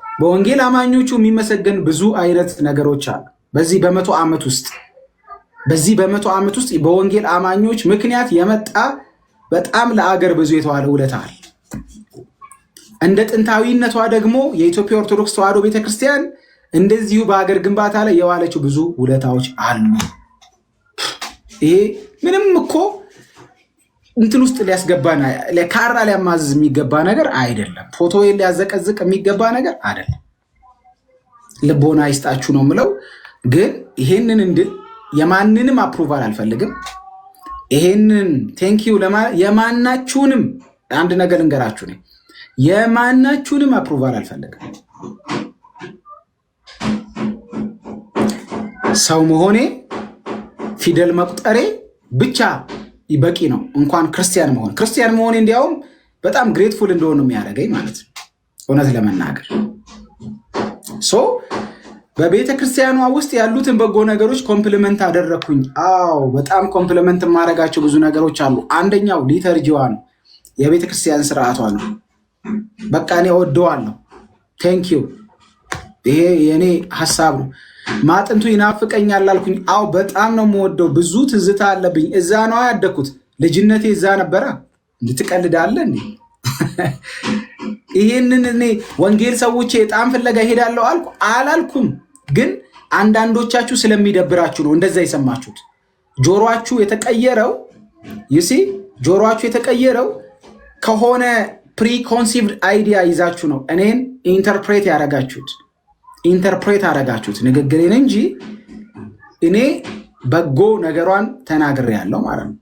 በወንጌል አማኞቹ የሚመሰገን ብዙ አይነት ነገሮች አሉ። በዚህ በመቶ ዓመት ውስጥ በወንጌል አማኞች ምክንያት የመጣ በጣም ለአገር ብዙ የተዋለ ውለታ አለ። እንደ ጥንታዊነቷ ደግሞ የኢትዮጵያ ኦርቶዶክስ ተዋሕዶ ቤተክርስቲያን እንደዚሁ በሀገር ግንባታ ላይ የዋለችው ብዙ ውለታዎች አሉ። ይሄ ምንም እኮ እንትን ውስጥ ሊያስገባን ለካራ ሊያማዝዝ የሚገባ ነገር አይደለም። ፎቶ ሊያዘቀዝቅ የሚገባ ነገር አይደለም። ልቦና ይስጣችሁ ነው የምለው። ግን ይሄንን እንድል የማንንም አፕሩቫል አልፈልግም። ይሄንን ቴንኪዩ የማናችሁንም አንድ ነገር እንገራችሁ ነው፣ የማናችሁንም አፕሩቫል አልፈልግም። ሰው መሆኔ ፊደል መቁጠሬ ብቻ በቂ ነው። እንኳን ክርስቲያን መሆኔ እንዲያውም በጣም ግሬትፉል እንደሆነ የሚያደርገኝ ማለት ነው። እውነት ለመናገር በቤተ ክርስቲያኗ ውስጥ ያሉትን በጎ ነገሮች ኮምፕሊመንት አደረኩኝ። አዎ በጣም ኮምፕሊመንት የማደርጋቸው ብዙ ነገሮች አሉ። አንደኛው ሊተርጂዋ ነው፣ የቤተ ክርስቲያን ስርዓቷ ነው። በቃ እኔ ወደዋለሁ። ቴንክ ዩ። ይሄ የኔ ሀሳብ ነው። ማጥንቱ ይናፍቀኛል አልኩኝ። አዎ በጣም ነው የምወደው። ብዙ ትዝታ አለብኝ። እዛ ነው ያደግኩት። ልጅነቴ እዛ ነበረ። እንድትቀልዳለህ እንዴ? ይሄንን እኔ ወንጌል ሰዎች ዕጣን ፍለጋ ይሄዳለሁ አላልኩም። ግን አንዳንዶቻችሁ ስለሚደብራችሁ ነው እንደዛ የሰማችሁት። ጆሮአችሁ የተቀየረው ከሆነ ፕሪኮንሲቭድ አይዲያ ይዛችሁ ነው እኔን ኢንተርፕሬት ያደረጋችሁት ንግግሬን እንጂ እኔ በጎ ነገሯን ተናግሬያለሁ ማለት ነው።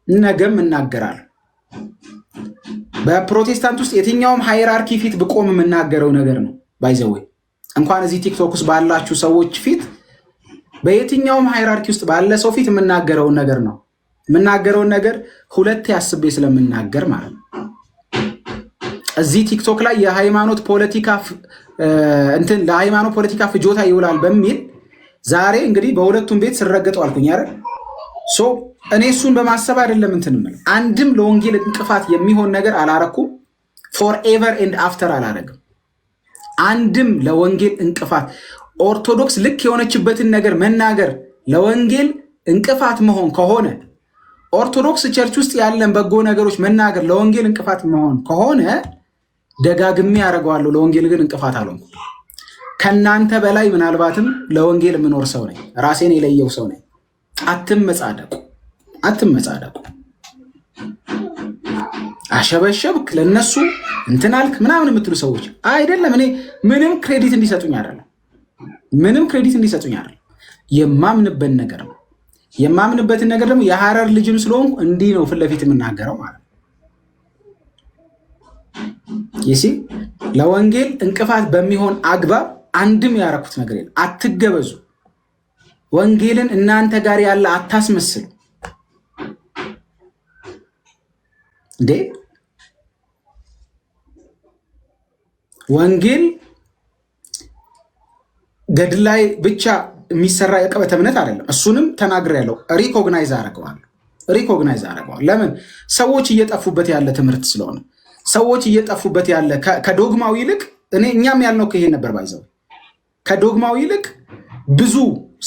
ነገም እናገራለሁ። በፕሮቴስታንት ውስጥ የትኛውም ሃይራርኪ ፊት ብቆም የምናገረው ነገር ነው። ባይዘዌ እንኳን እዚህ ቲክቶክ ውስጥ ባላችሁ ሰዎች ፊት፣ በየትኛውም ሃይራርኪ ውስጥ ባለ ሰው ፊት የምናገረውን ነገር ነው። የምናገረውን ነገር ሁለቴ አስቤ ስለምናገር ማለት ነው። እዚህ ቲክቶክ ላይ የሃይማኖት ፖለቲካ ለሃይማኖት ፖለቲካ ፍጆታ ይውላል በሚል ዛሬ እንግዲህ በሁለቱም ቤት ስረገጠው አልኩኝ አይደል? እኔ እሱን በማሰብ አይደለም አንድም ለወንጌል እንቅፋት የሚሆን ነገር አላረኩም። ፎርኤቨር ኤንድ አፍተር አላረግም። አንድም ለወንጌል እንቅፋት ኦርቶዶክስ ልክ የሆነችበትን ነገር መናገር ለወንጌል እንቅፋት መሆን ከሆነ፣ ኦርቶዶክስ ቸርች ውስጥ ያለን በጎ ነገሮች መናገር ለወንጌል እንቅፋት መሆን ከሆነ ደጋግሜ ያደርገዋለሁ። ለወንጌል ግን እንቅፋት አልሆንኩም። ከእናንተ በላይ ምናልባትም ለወንጌል የምኖር ሰው ነኝ። ራሴን የለየው ሰው ነኝ። አትመጻደቁ። አሸበሸብክ ለነሱ እንትናልክ ምናምን የምትሉ ሰዎች አይደለም። እኔ ምንም ክሬዲት እንዲሰጡኝ አይደለም። የማምንበት ነገር ነው። የማምንበትን ነገር ደግሞ የሐረር ልጅም ስለሆንኩ እንዲህ ነው ፊት ለፊት የምናገረው ማለት ነው። ይሲ ለወንጌል እንቅፋት በሚሆን አግባብ አንድም ያረኩት ነገር የለም። አትገበዙ። ወንጌልን እናንተ ጋር ያለ አታስመስሉ እንዴ! ወንጌል ገድል ላይ ብቻ የሚሰራ የቀበተ እምነት አይደለም። እሱንም ተናግሬያለሁ። ሪኮግናይዝ አደረገዋል። ለምን? ሰዎች እየጠፉበት ያለ ትምህርት ስለሆነ፣ ሰዎች እየጠፉበት ያለ ከዶግማው ይልቅ እኛም ያልነው ይሄ ነበር። ባይዘው ከዶግማው ይልቅ ብዙ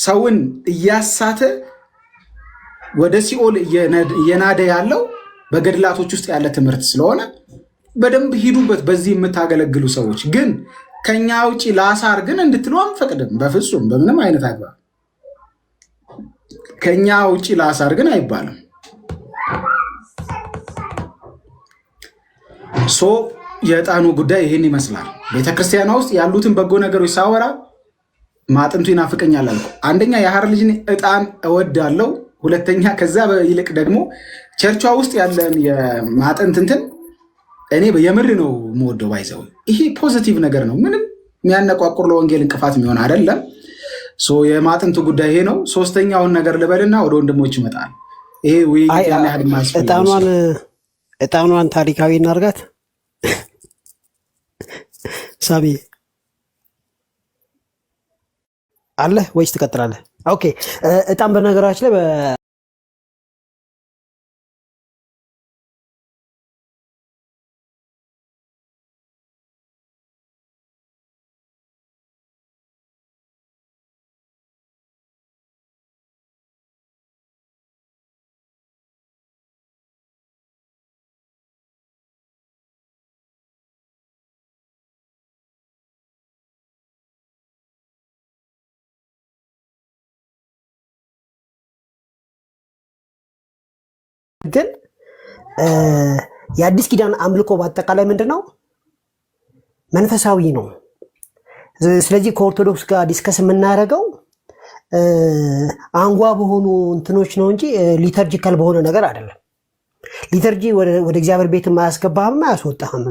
ሰውን እያሳተ ወደ ሲኦል እየናደ ያለው በገድላቶች ውስጥ ያለ ትምህርት ስለሆነ በደንብ ሂዱበት። በዚህ የምታገለግሉ ሰዎች ግን ከኛ ውጪ ላሳር ግን እንድትሉ አንፈቅድም። በፍጹም በምንም አይነት አግባብ ከኛ ውጪ ላሳር ግን አይባልም። የዕጣኑ ጉዳይ ይህን ይመስላል። ቤተክርስቲያኗ ውስጥ ያሉትን በጎ ነገሮች ሳወራ ማጥንቱ ይናፍቀኛል አልኩ። አንደኛ የሐረር ልጅ ዕጣን እወዳለሁ። ሁለተኛ ከዛ ይልቅ ደግሞ ቸርቿ ውስጥ ያለን የማጥንት እንትን እኔ የምር ነው የምወደው። ባይዘው ይሄ ፖዚቲቭ ነገር ነው። ምንም የሚያነቋቁር ለወንጌል እንቅፋት የሚሆን አይደለም። የማጥንቱ ጉዳይ ይሄ ነው። ሶስተኛውን ነገር ልበልና ወደ ወንድሞች ይመጣል። ይሄ ውይይት ያን ያህል ዕጣኗን ታሪካዊ እናርጋት። ሳቢ አለ ወይስ ትቀጥላለህ? ኦኬ። ዕጣን በነገራችን ላይ ግን የአዲስ ኪዳን አምልኮ በአጠቃላይ ምንድን ነው? መንፈሳዊ ነው። ስለዚህ ከኦርቶዶክስ ጋር ዲስከስ የምናደርገው አንጓ በሆኑ እንትኖች ነው እንጂ ሊተርጂካል በሆነ ነገር አይደለም። ሊተርጂ ወደ እግዚአብሔር ቤት አያስገባህም አያስወጣህም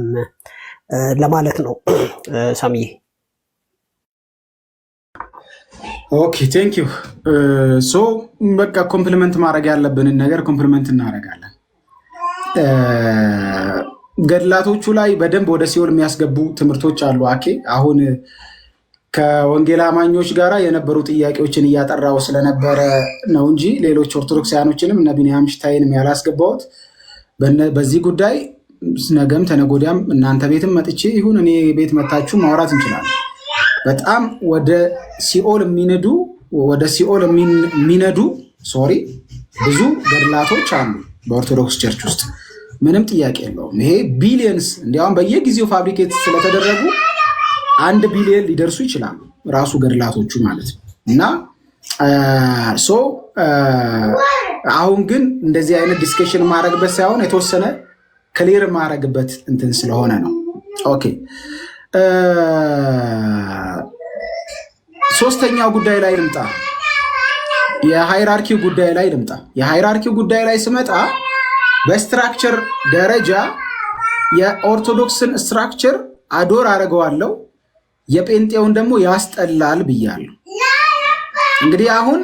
ለማለት ነው። ሳምዬ ኦኬ ቴንክ ዩ። ሶ በቃ ኮምፕሊመንት ማድረግ ያለብንን ነገር ኮምፕሊመንት እናደርጋለን። ገድላቶቹ ላይ በደንብ ወደ ሲኦል የሚያስገቡ ትምህርቶች አሉ። አኬ አሁን ከወንጌል አማኞች ጋር የነበሩ ጥያቄዎችን እያጠራው ስለነበረ ነው እንጂ ሌሎች ኦርቶዶክሳውያኖችንም እነ ቢንያም ሽታይንም ያላስገባሁት በዚህ ጉዳይ ነገም ተነጎዳም እናንተ ቤትም መጥቼ ይሁን እኔ ቤት መታችሁ ማውራት እንችላለን። በጣም ወደ ሲኦል የሚነዱ ብዙ ገድላቶች አሉ በኦርቶዶክስ ቸርች ውስጥ ምንም ጥያቄ የለውም። ይሄ ቢሊየንስ እንዲያውም በየጊዜው ፋብሪኬት ስለተደረጉ 1 ቢሊየን ሊደርሱ ይችላሉ ራሱ ገድላቶቹ ማለት ነው። እና አሁን ግን እንደዚህ አይነት ዲስከሽን ማድረግበት ሳይሆን የተወሰነ ክሊር ማድረግበት እንትን ስለሆነ ነው። ኦኬ ሶስተኛው ጉዳይ ላይ ልምጣ። የሃይራርኪው ጉዳይ ላይ ልምጣ። የሃይራርኪው ጉዳይ ላይ ስመጣ በስትራክቸር ደረጃ የኦርቶዶክስን ስትራክቸር አዶር አደርገዋለሁ፣ የጴንጤውን ደግሞ ያስጠላል ብያለሁ። እንግዲህ አሁን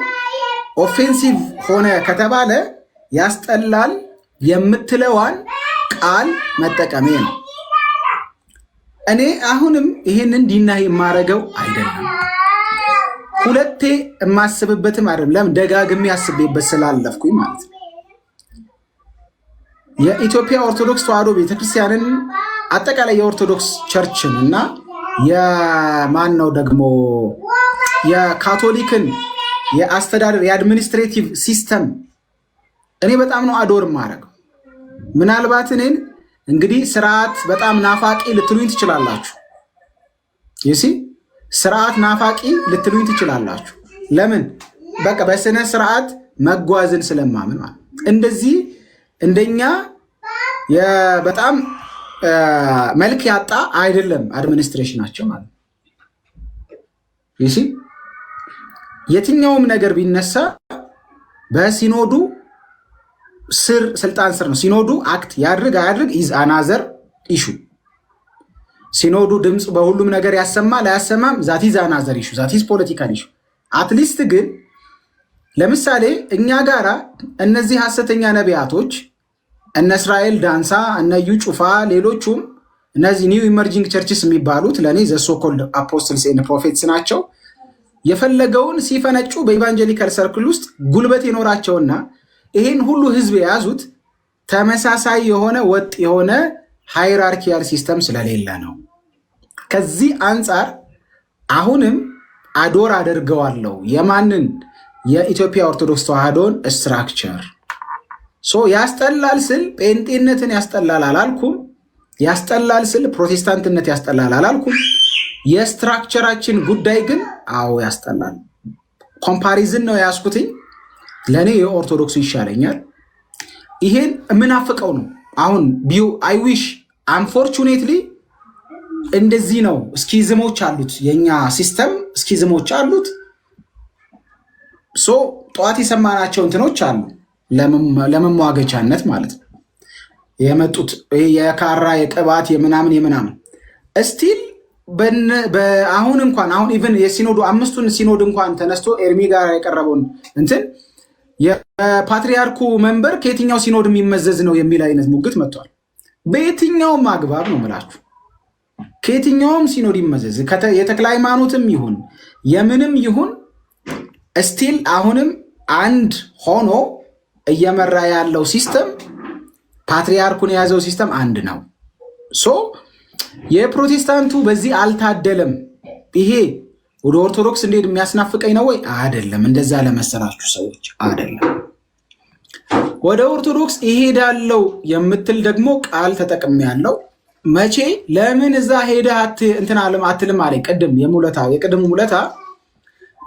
ኦፌንሲቭ ሆነ ከተባለ ያስጠላል የምትለዋን ቃል መጠቀሜ ነው። እኔ አሁንም ይህንን ዲናይ የማደርገው አይደለም፣ ሁለቴ የማስብበትም አይደለም፣ ደጋግሜ አስቤበት ስላለፍኩኝ ማለት ነው። የኢትዮጵያ ኦርቶዶክስ ተዋሕዶ ቤተክርስቲያንን አጠቃላይ የኦርቶዶክስ ቸርችን እና የማን ነው ደግሞ የካቶሊክን የአስተዳደር የአድሚኒስትሬቲቭ ሲስተም እኔ በጣም ነው አዶር የማደርገው። ምናልባት እኔን እንግዲህ ስርዓት በጣም ናፋቂ ልትሉኝ ትችላላችሁ። ይሲ ስርዓት ናፋቂ ልትሉኝ ትችላላችሁ። ለምን? በቃ በስነ ስርዓት መጓዝን ስለማምን ማለት እንደዚህ እንደኛ በጣም መልክ ያጣ አይደለም አድሚኒስትሬሽናቸው ማለት ይሲ የትኛውም ነገር ቢነሳ በሲኖዱ ስልጣን ስር ነው። ሲኖዱ አክት ያድርግ አያድርግ ኢዝ አናዘር ኢሹ። ሲኖዱ ድምፅ በሁሉም ነገር ያሰማ ላያሰማም ዛት ኢዝ አናዘር ኢሹ፣ ዛት ኢዝ ፖለቲካል ኢሹ። አትሊስት ግን ለምሳሌ እኛ ጋራ እነዚህ ሐሰተኛ ነቢያቶች እነ እስራኤል ዳንሳ እነ ዩ ጩፋ ሌሎቹም እነዚህ ኒው ኢመርጂንግ ቸርችስ የሚባሉት ለእኔ ዘ ሶኮልድ አፖስትልስ ኤንድ ፕሮፌትስ ናቸው። የፈለገውን ሲፈነጩ በኢቫንጀሊካል ሰርክል ውስጥ ጉልበት የኖራቸውና ይሄን ሁሉ ህዝብ የያዙት ተመሳሳይ የሆነ ወጥ የሆነ ሃይራርኪያል ሲስተም ስለሌለ ነው። ከዚህ አንጻር አሁንም አዶር አደርገዋለሁ የማንን የኢትዮጵያ ኦርቶዶክስ ተዋሕዶን ስትራክቸር። ያስጠላል ስል ጴንጤነትን ያስጠላል አላልኩም። ያስጠላል ስል ፕሮቴስታንትነት ያስጠላል አላልኩም። የስትራክቸራችን ጉዳይ ግን አዎ ያስጠላል። ኮምፓሪዝን ነው ያስኩትኝ። ለእኔ የኦርቶዶክሱ ይሻለኛል። ይሄን የምናፍቀው ነው። አሁን አይዊሽ አንፎርቹኔትሊ እንደዚህ ነው። እስኪዝሞች አሉት፣ የኛ ሲስተም እስኪዝሞች አሉት። ጠዋት የሰማናቸው እንትኖች አሉ ለመሟገቻነት ማለት ነው የመጡት የካራ የቅባት የምናምን እስቲል አሁን ኢቨን የሲኖዱ 5ቱን ሲኖድ እንኳን ተነስቶ ኤርሚ ጋር የቀረበውን እንትን የፓትሪያርኩ መንበር ከየትኛው ሲኖድ የሚመዘዝ ነው የሚል አይነት ሙግት መጥቷል። በየትኛውም አግባብ ነው ምላችሁ፣ ከየትኛውም ሲኖድ ይመዘዝ የተክለ ሃይማኖትም ይሁን የምንም ይሁን እስቲል አሁንም አንድ ሆኖ እየመራ ያለው ሲስተም ፓትሪያርኩን የያዘው ሲስተም አንድ ነው። የፕሮቴስታንቱ በዚህ አልታደለም። ይሄ ወደ ኦርቶዶክስ እንዴት የሚያስናፍቀኝ ነው ወይ? አይደለም። እንደዛ ለመሰላችሁ ሰዎች አይደለም። ወደ ኦርቶዶክስ ይሄዳለው የምትል ደግሞ ቃል ተጠቅሜያለሁ። መቼ ለምን እዛ ሄደህ እንትን አትልም አለኝ። የቅድም ሙለታ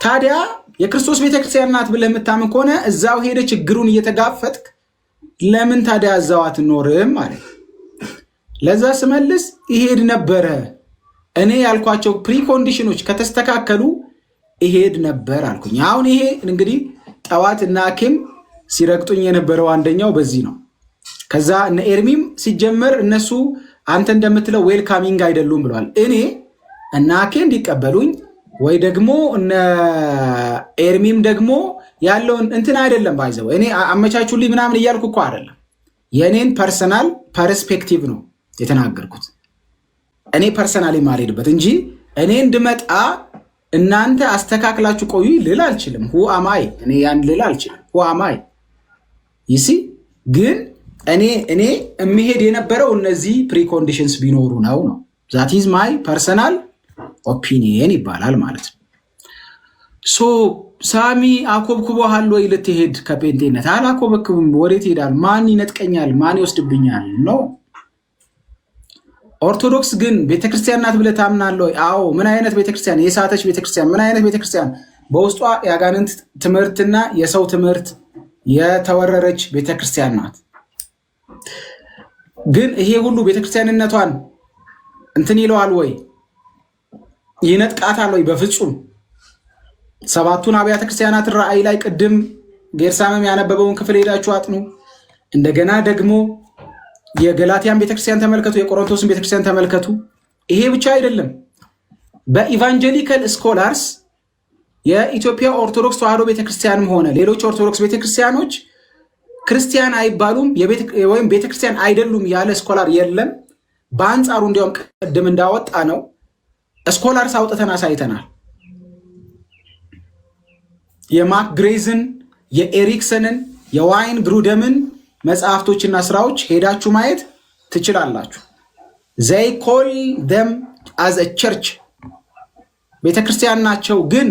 ታዲያ የክርስቶስ ቤተክርስቲያን ናት ብለህ የምታምን ከሆነ እዛው ሄደ ችግሩን እየተጋፈጥክ ለምን ታዲያ እዛው አትኖርም አለኝ። ለዛ ስመልስ ይሄድ ነበረ። እኔ ያልኳቸው ፕሪኮንዲሽኖች ከተስተካከሉ ይሄድ ነበር አልኩኝ። አሁን ይሄ እንግዲህ ጠዋት እና ሐኪም ሲረግጡኝ የነበረው አንደኛው በዚህ ነው። ከዛ እነ ኤርሚም ሲጀመር እነሱ አንተ እንደምትለው ዌልካሚንግ አይደሉም ብለዋል። እኔ እና ሐኪም እንዲቀበሉኝ ወይ ደግሞ እነ ኤርሚም ደግሞ ያለውን እንትን አይደለም ባይዘው እኔ አመቻቹልኝ ምናምን እያልኩ እኮ አይደለም። የእኔን ፐርሰናል ፐርስፔክቲቭ ነው የተናገርኩት። እኔ ፐርሰናሊ ማልሄድበት እንጂ እኔ እንድመጣ እናንተ አስተካክላችሁ ቆዩ ልል አልችልም። ሁ አማይ እኔ ያን ልል አልችልም። ሁ አማይ ይሲ ግን እኔ የሚሄድ የነበረው እነዚህ ፕሪኮንዲሽንስ ቢኖሩ ነው። ዛት ኢዝ ማይ ፐርሰናል ኦፒኒየን ይባላል ማለት ነው። ሶ ሳሚ አኮብኩቦሃል ወይ ልትሄድ ከጴንጤነት? አላኮበክብም። ወዴት ይሄዳል? ማን ይነጥቀኛል? ማን ይወስድብኛል? ነው። ኦርቶዶክስ ግን ቤተክርስቲያን ናት ብለህ ታምናለህ? አዎ። ምን አይነት ቤተክርስቲያን? የሳተች ቤተክርስቲያን። ምን አይነት ቤተክርስቲያን? በውስጧ የአጋንንት ትምህርትና የሰው ትምህርት የተወረረች ቤተክርስቲያን ናት። ግን ይሄ ሁሉ ቤተክርስቲያንነቷን እንትን ይለዋል ወይ? ይነጥቃታል ወይ? በፍጹም። ሰባቱን አብያተ ክርስቲያናትን ራእይ ላይ ቅድም ጌርሳምም ያነበበውን ክፍል ሄዳችሁ አጥኑ። እንደገና ደግሞ የገላትያን ቤተክርስቲያን ተመልከቱ፣ የቆሮንቶስን ቤተክርስቲያን ተመልከቱ። ይሄ ብቻ አይደለም። በኢቫንጀሊካል ስኮላርስ የኢትዮጵያ ኦርቶዶክስ ተዋሕዶ ቤተክርስቲያንም ሆነ ሌሎች ኦርቶዶክስ ቤተክርስቲያኖች ክርስቲያን አይባሉም ወይም ቤተክርስቲያን አይደሉም ያለ ስኮላር የለም። በአንጻሩ እንዲያውም ቅድም እንዳወጣ ነው ስኮላርስ አውጥተን አሳይተናል። የማክ ግሬዝን፣ የኤሪክሰንን፣ የዋይን ግሩደምን መጽሐፍቶችና ስራዎች ሄዳችሁ ማየት ትችላላችሁ። ዘይ ኮል ደም አዝ ቸርች ቤተክርስቲያን ናቸው፣ ግን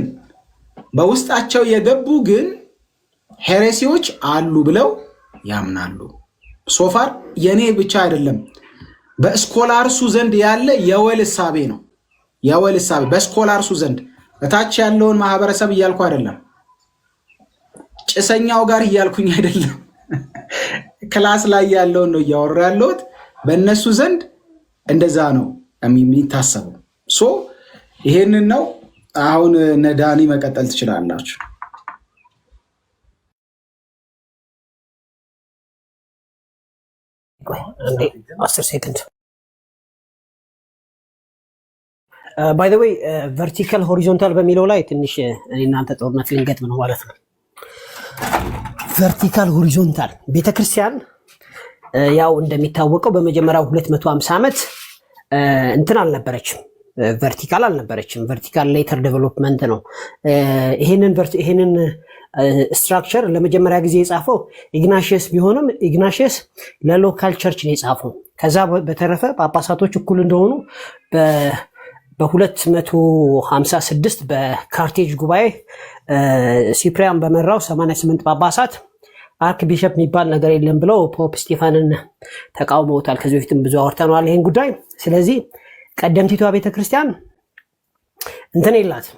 በውስጣቸው የገቡ ግን ሄሬሲዎች አሉ ብለው ያምናሉ። ሶፋር የኔ ብቻ አይደለም፣ በስኮላርሱ ዘንድ ያለ የወል እሳቤ ነው። የወል እሳቤ በስኮላርሱ ዘንድ እታች ያለውን ማህበረሰብ እያልኩ አይደለም፣ ጭሰኛው ጋር እያልኩኝ አይደለም፣ ክላስ ላይ ያለውን ነው እያወራ ያለሁት። በእነሱ ዘንድ እንደዛ ነው የሚታሰበው። ሶ ይሄንን ነው። አሁን ነዳኒ መቀጠል ትችላላችሁ። አንዴ 10 ሴኮንድ። ባይ ዘ ዌይ ቨርቲካል ሆሪዞንታል በሚለው ላይ ትንሽ እናንተ ጦርነት ልንገጥም ነው ማለት ነው። ቨርቲካል ሆሪዞንታል ቤተክርስቲያን ያው እንደሚታወቀው በመጀመሪያው 250 ዓመት እንትን አልነበረችም፣ ቨርቲካል አልነበረችም። ቨርቲካል ሌተር ዴቨሎፕመንት ነው። ይሄንን ስትራክቸር ለመጀመሪያ ጊዜ የጻፈው ኢግናሽየስ ቢሆንም ኢግናሽየስ ለሎካል ቸርች ነው የጻፈው። ከዛ በተረፈ ጳጳሳቶች እኩል እንደሆኑ በ256 በካርቴጅ ጉባኤ ሲፕሪያን በመራው 88 ጳጳሳት አርክ ቢሸፕ የሚባል ነገር የለም ብለው ፖፕ ስቴፋንን ተቃውመውታል። ከዚህ በፊትም ብዙ አውርተናል ይሄን ጉዳይ። ስለዚህ ቀደምቲቷ ቤተክርስቲያን እንትን የላትም፣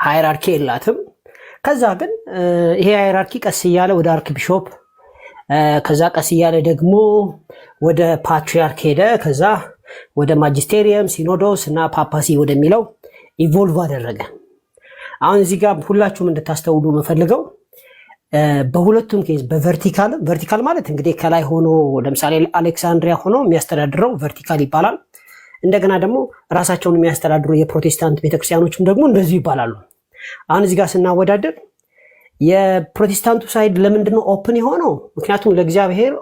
ሃይራርኪ የላትም። ከዛ ግን ይሄ ሃይራርኪ ቀስ እያለ ወደ አርክ ቢሾፕ፣ ከዛ ቀስ እያለ ደግሞ ወደ ፓትሪያርክ ሄደ። ከዛ ወደ ማጂስቴሪየም፣ ሲኖዶስ እና ፓፓሲ ወደሚለው ኢቮልቭ አደረገ። አሁን እዚህ ጋር ሁላችሁም እንድታስተውሉ የምፈልገው በሁለቱም ኬዝ ቨርቲካል ማለት እንግዲህ ከላይ ሆኖ ለምሳሌ አሌክሳንድሪያ ሆኖ የሚያስተዳድረው ቨርቲካል ይባላል። እንደገና ደግሞ ራሳቸውን የሚያስተዳድሩ የፕሮቴስታንት ቤተክርስቲያኖችም ደግሞ እንደዚሁ ይባላሉ። አሁን እዚህ ጋር ስናወዳደር የፕሮቴስታንቱ ሳይድ ለምንድነው ኦፕን የሆነው? ምክንያቱም ለእግዚአብሔር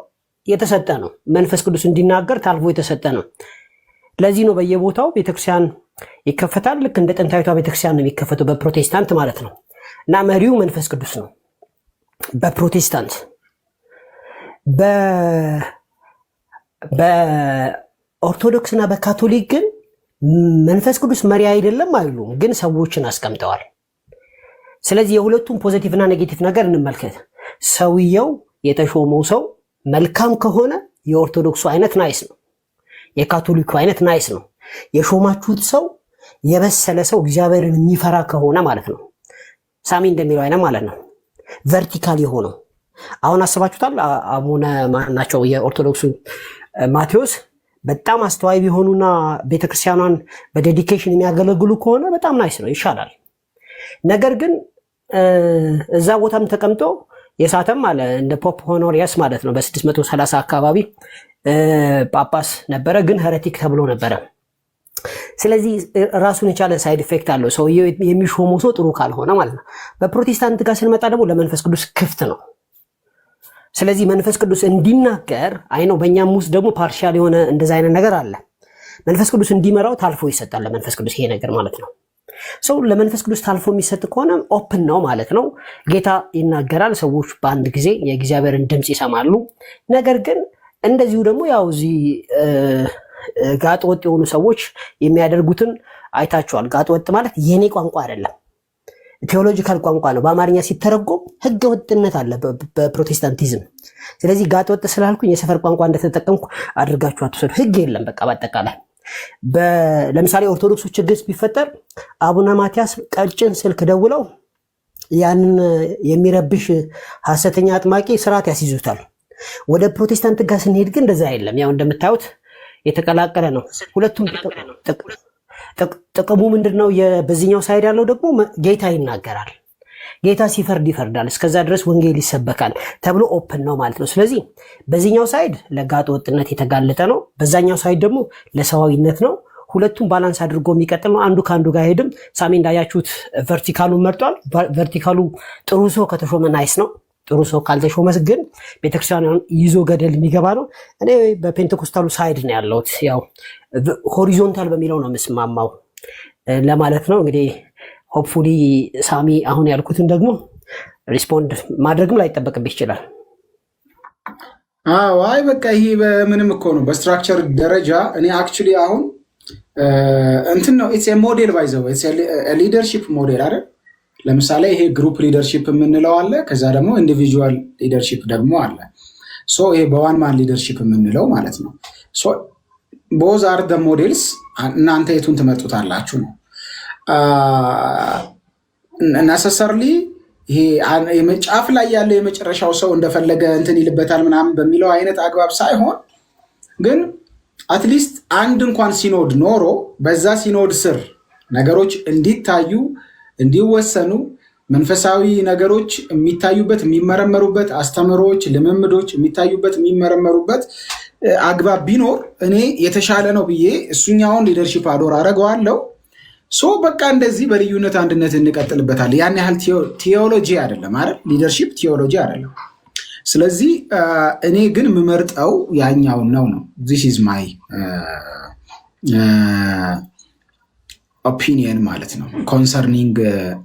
የተሰጠ ነው፣ መንፈስ ቅዱስ እንዲናገር ታልፎ የተሰጠ ነው። ለዚህ ነው በየቦታው ቤተክርስቲያን ይከፈታል። ልክ እንደ ጥንታዊቷ ቤተክርስቲያን ነው የሚከፈተው በፕሮቴስታንት ማለት ነው። እና መሪው መንፈስ ቅዱስ ነው በፕሮቴስታንት። በኦርቶዶክስ እና በካቶሊክ ግን መንፈስ ቅዱስ መሪ አይደለም አይሉም፣ ግን ሰዎችን አስቀምጠዋል። ስለዚህ የሁለቱም ፖዚቲቭ እና ኔጌቲቭ ነገር እንመልከት። ሰውየው የተሾመው ሰው መልካም ከሆነ የኦርቶዶክሱ አይነት ናይስ ነው፣ የካቶሊኩ አይነት ናይስ ነው። የሾማችሁት ሰው የበሰለ ሰው እግዚአብሔርን የሚፈራ ከሆነ ማለት ነው፣ ሳሚ እንደሚለው አይነት ማለት ነው። ቨርቲካል የሆነው አሁን አስባችሁታል። አቡነ ናቸው የኦርቶዶክሱ ማቴዎስ በጣም አስተዋይ ቢሆኑና ቤተክርስቲያኗን በዴዲኬሽን የሚያገለግሉ ከሆነ በጣም ናይስ ነው፣ ይሻላል። ነገር ግን እዛ ቦታም ተቀምጦ የሳተም አለ እንደ ፖፕ ሆኖሪያስ ማለት ነው። በ630 አካባቢ ጳጳስ ነበረ፣ ግን ሄሬቲክ ተብሎ ነበረ። ስለዚህ ራሱን የቻለ ሳይድ ኢፌክት አለው ሰውየው የሚሾመው ሰው ጥሩ ካልሆነ ማለት ነው። በፕሮቴስታንት ጋር ስንመጣ ደግሞ ለመንፈስ ቅዱስ ክፍት ነው። ስለዚህ መንፈስ ቅዱስ እንዲናገር ነው። በእኛም ውስጥ ደግሞ ፓርሻል የሆነ እንደዛ አይነት ነገር አለ። መንፈስ ቅዱስ እንዲመራው ታልፎ ይሰጣል ለመንፈስ ቅዱስ ይሄ ነገር ማለት ነው። ሰው ለመንፈስ ቅዱስ ታልፎ የሚሰጥ ከሆነ ኦፕን ነው ማለት ነው። ጌታ ይናገራል፣ ሰዎች በአንድ ጊዜ የእግዚአብሔርን ድምፅ ይሰማሉ። ነገር ግን እንደዚሁ ደግሞ ያው እዚህ ጋጥ ወጥ የሆኑ ሰዎች የሚያደርጉትን አይታችኋል። ጋጥ ወጥ ማለት የኔ ቋንቋ አይደለም፣ ቴዎሎጂካል ቋንቋ ነው። በአማርኛ ሲተረጎም ህገ ወጥነት አለ በፕሮቴስታንቲዝም። ስለዚህ ጋጥ ወጥ ስላልኩኝ የሰፈር ቋንቋ እንደተጠቀምኩ አድርጋችሁ አትወሰዱ። ህግ የለም በቃ በአጠቃላይ። ለምሳሌ ኦርቶዶክሶች ችግር ቢፈጠር አቡነ ማትያስ ቀጭን ስልክ ደውለው ያንን የሚረብሽ ሐሰተኛ አጥማቂ ስርዓት ያስይዙታል። ወደ ፕሮቴስታንት ጋር ስንሄድ ግን እንደዛ የለም። ያው እንደምታዩት የተቀላቀለ ነው ሁለቱም። ጥቅሙ ምንድነው? በዚህኛው ሳይድ ያለው ደግሞ ጌታ ይናገራል፣ ጌታ ሲፈርድ ይፈርዳል፣ እስከዛ ድረስ ወንጌል ይሰበካል ተብሎ ኦፕን ነው ማለት ነው። ስለዚህ በዚህኛው ሳይድ ለጋጥ ወጥነት የተጋለጠ ነው፣ በዛኛው ሳይድ ደግሞ ለሰዋዊነት ነው። ሁለቱም ባላንስ አድርጎ የሚቀጥል ነው። አንዱ ከአንዱ ጋር ሄድም። ሳሚ እንዳያችሁት ቨርቲካሉን መርጧል። ቨርቲካሉ ጥሩ ሰው ከተሾመ ናይስ ነው። ጥሩ ሰው ካልተሾመ ግን ቤተክርስቲያን ይዞ ገደል የሚገባ ነው። እኔ በፔንቴኮስታሉ ሳይድ ነው ያለሁት። ያው ሆሪዞንታል በሚለው ነው የምስማማው ለማለት ነው። እንግዲህ ሆፕፉሊ ሳሚ አሁን ያልኩትን ደግሞ ሪስፖንድ ማድረግም ላይጠበቅብህ ይችላል። አይ በቃ ይሄ በምንም እኮ ነው በስትራክቸር ደረጃ እኔ አክቹሊ አሁን እንትን ነው ኢትስ ኤ ሞዴል ባይዘው ኢትስ ኤ ሊደርሺፕ ሞዴል አይደል? ለምሳሌ ይሄ ግሩፕ ሊደርሺፕ የምንለው አለ፣ ከዛ ደግሞ ኢንዲቪጁዋል ሊደርሺፕ ደግሞ አለ። ሶ ይሄ በዋን ማን ሊደርሺፕ የምንለው ማለት ነው። ሶ ቦዝ አር ደ ሞዴልስ። እናንተ የቱን ትመጡታላችሁ ነው ነሰሰርሊ ይሄ ጫፍ ላይ ያለው የመጨረሻው ሰው እንደፈለገ እንትን ይልበታል ምናምን በሚለው አይነት አግባብ ሳይሆን ግን አትሊስት አንድ እንኳን ሲኖድ ኖሮ በዛ ሲኖድ ስር ነገሮች እንዲታዩ እንዲወሰኑ መንፈሳዊ ነገሮች የሚታዩበት የሚመረመሩበት አስተምሮች ልምምዶች የሚታዩበት የሚመረመሩበት አግባብ ቢኖር እኔ የተሻለ ነው ብዬ እሱኛውን ሊደርሺፕ አዶር አደርገዋለሁ። ሶ በቃ እንደዚህ በልዩነት አንድነት እንቀጥልበታል። ያን ያህል ቴዎሎጂ አይደለም አይደል? ሊደርሺፕ ቴዎሎጂ አይደለም። ስለዚህ እኔ ግን የምመርጠው ያኛውን ነው። ዚስ ኢዝ ማይ ኦፒኒየን ማለት ነው ኮንሰርኒንግ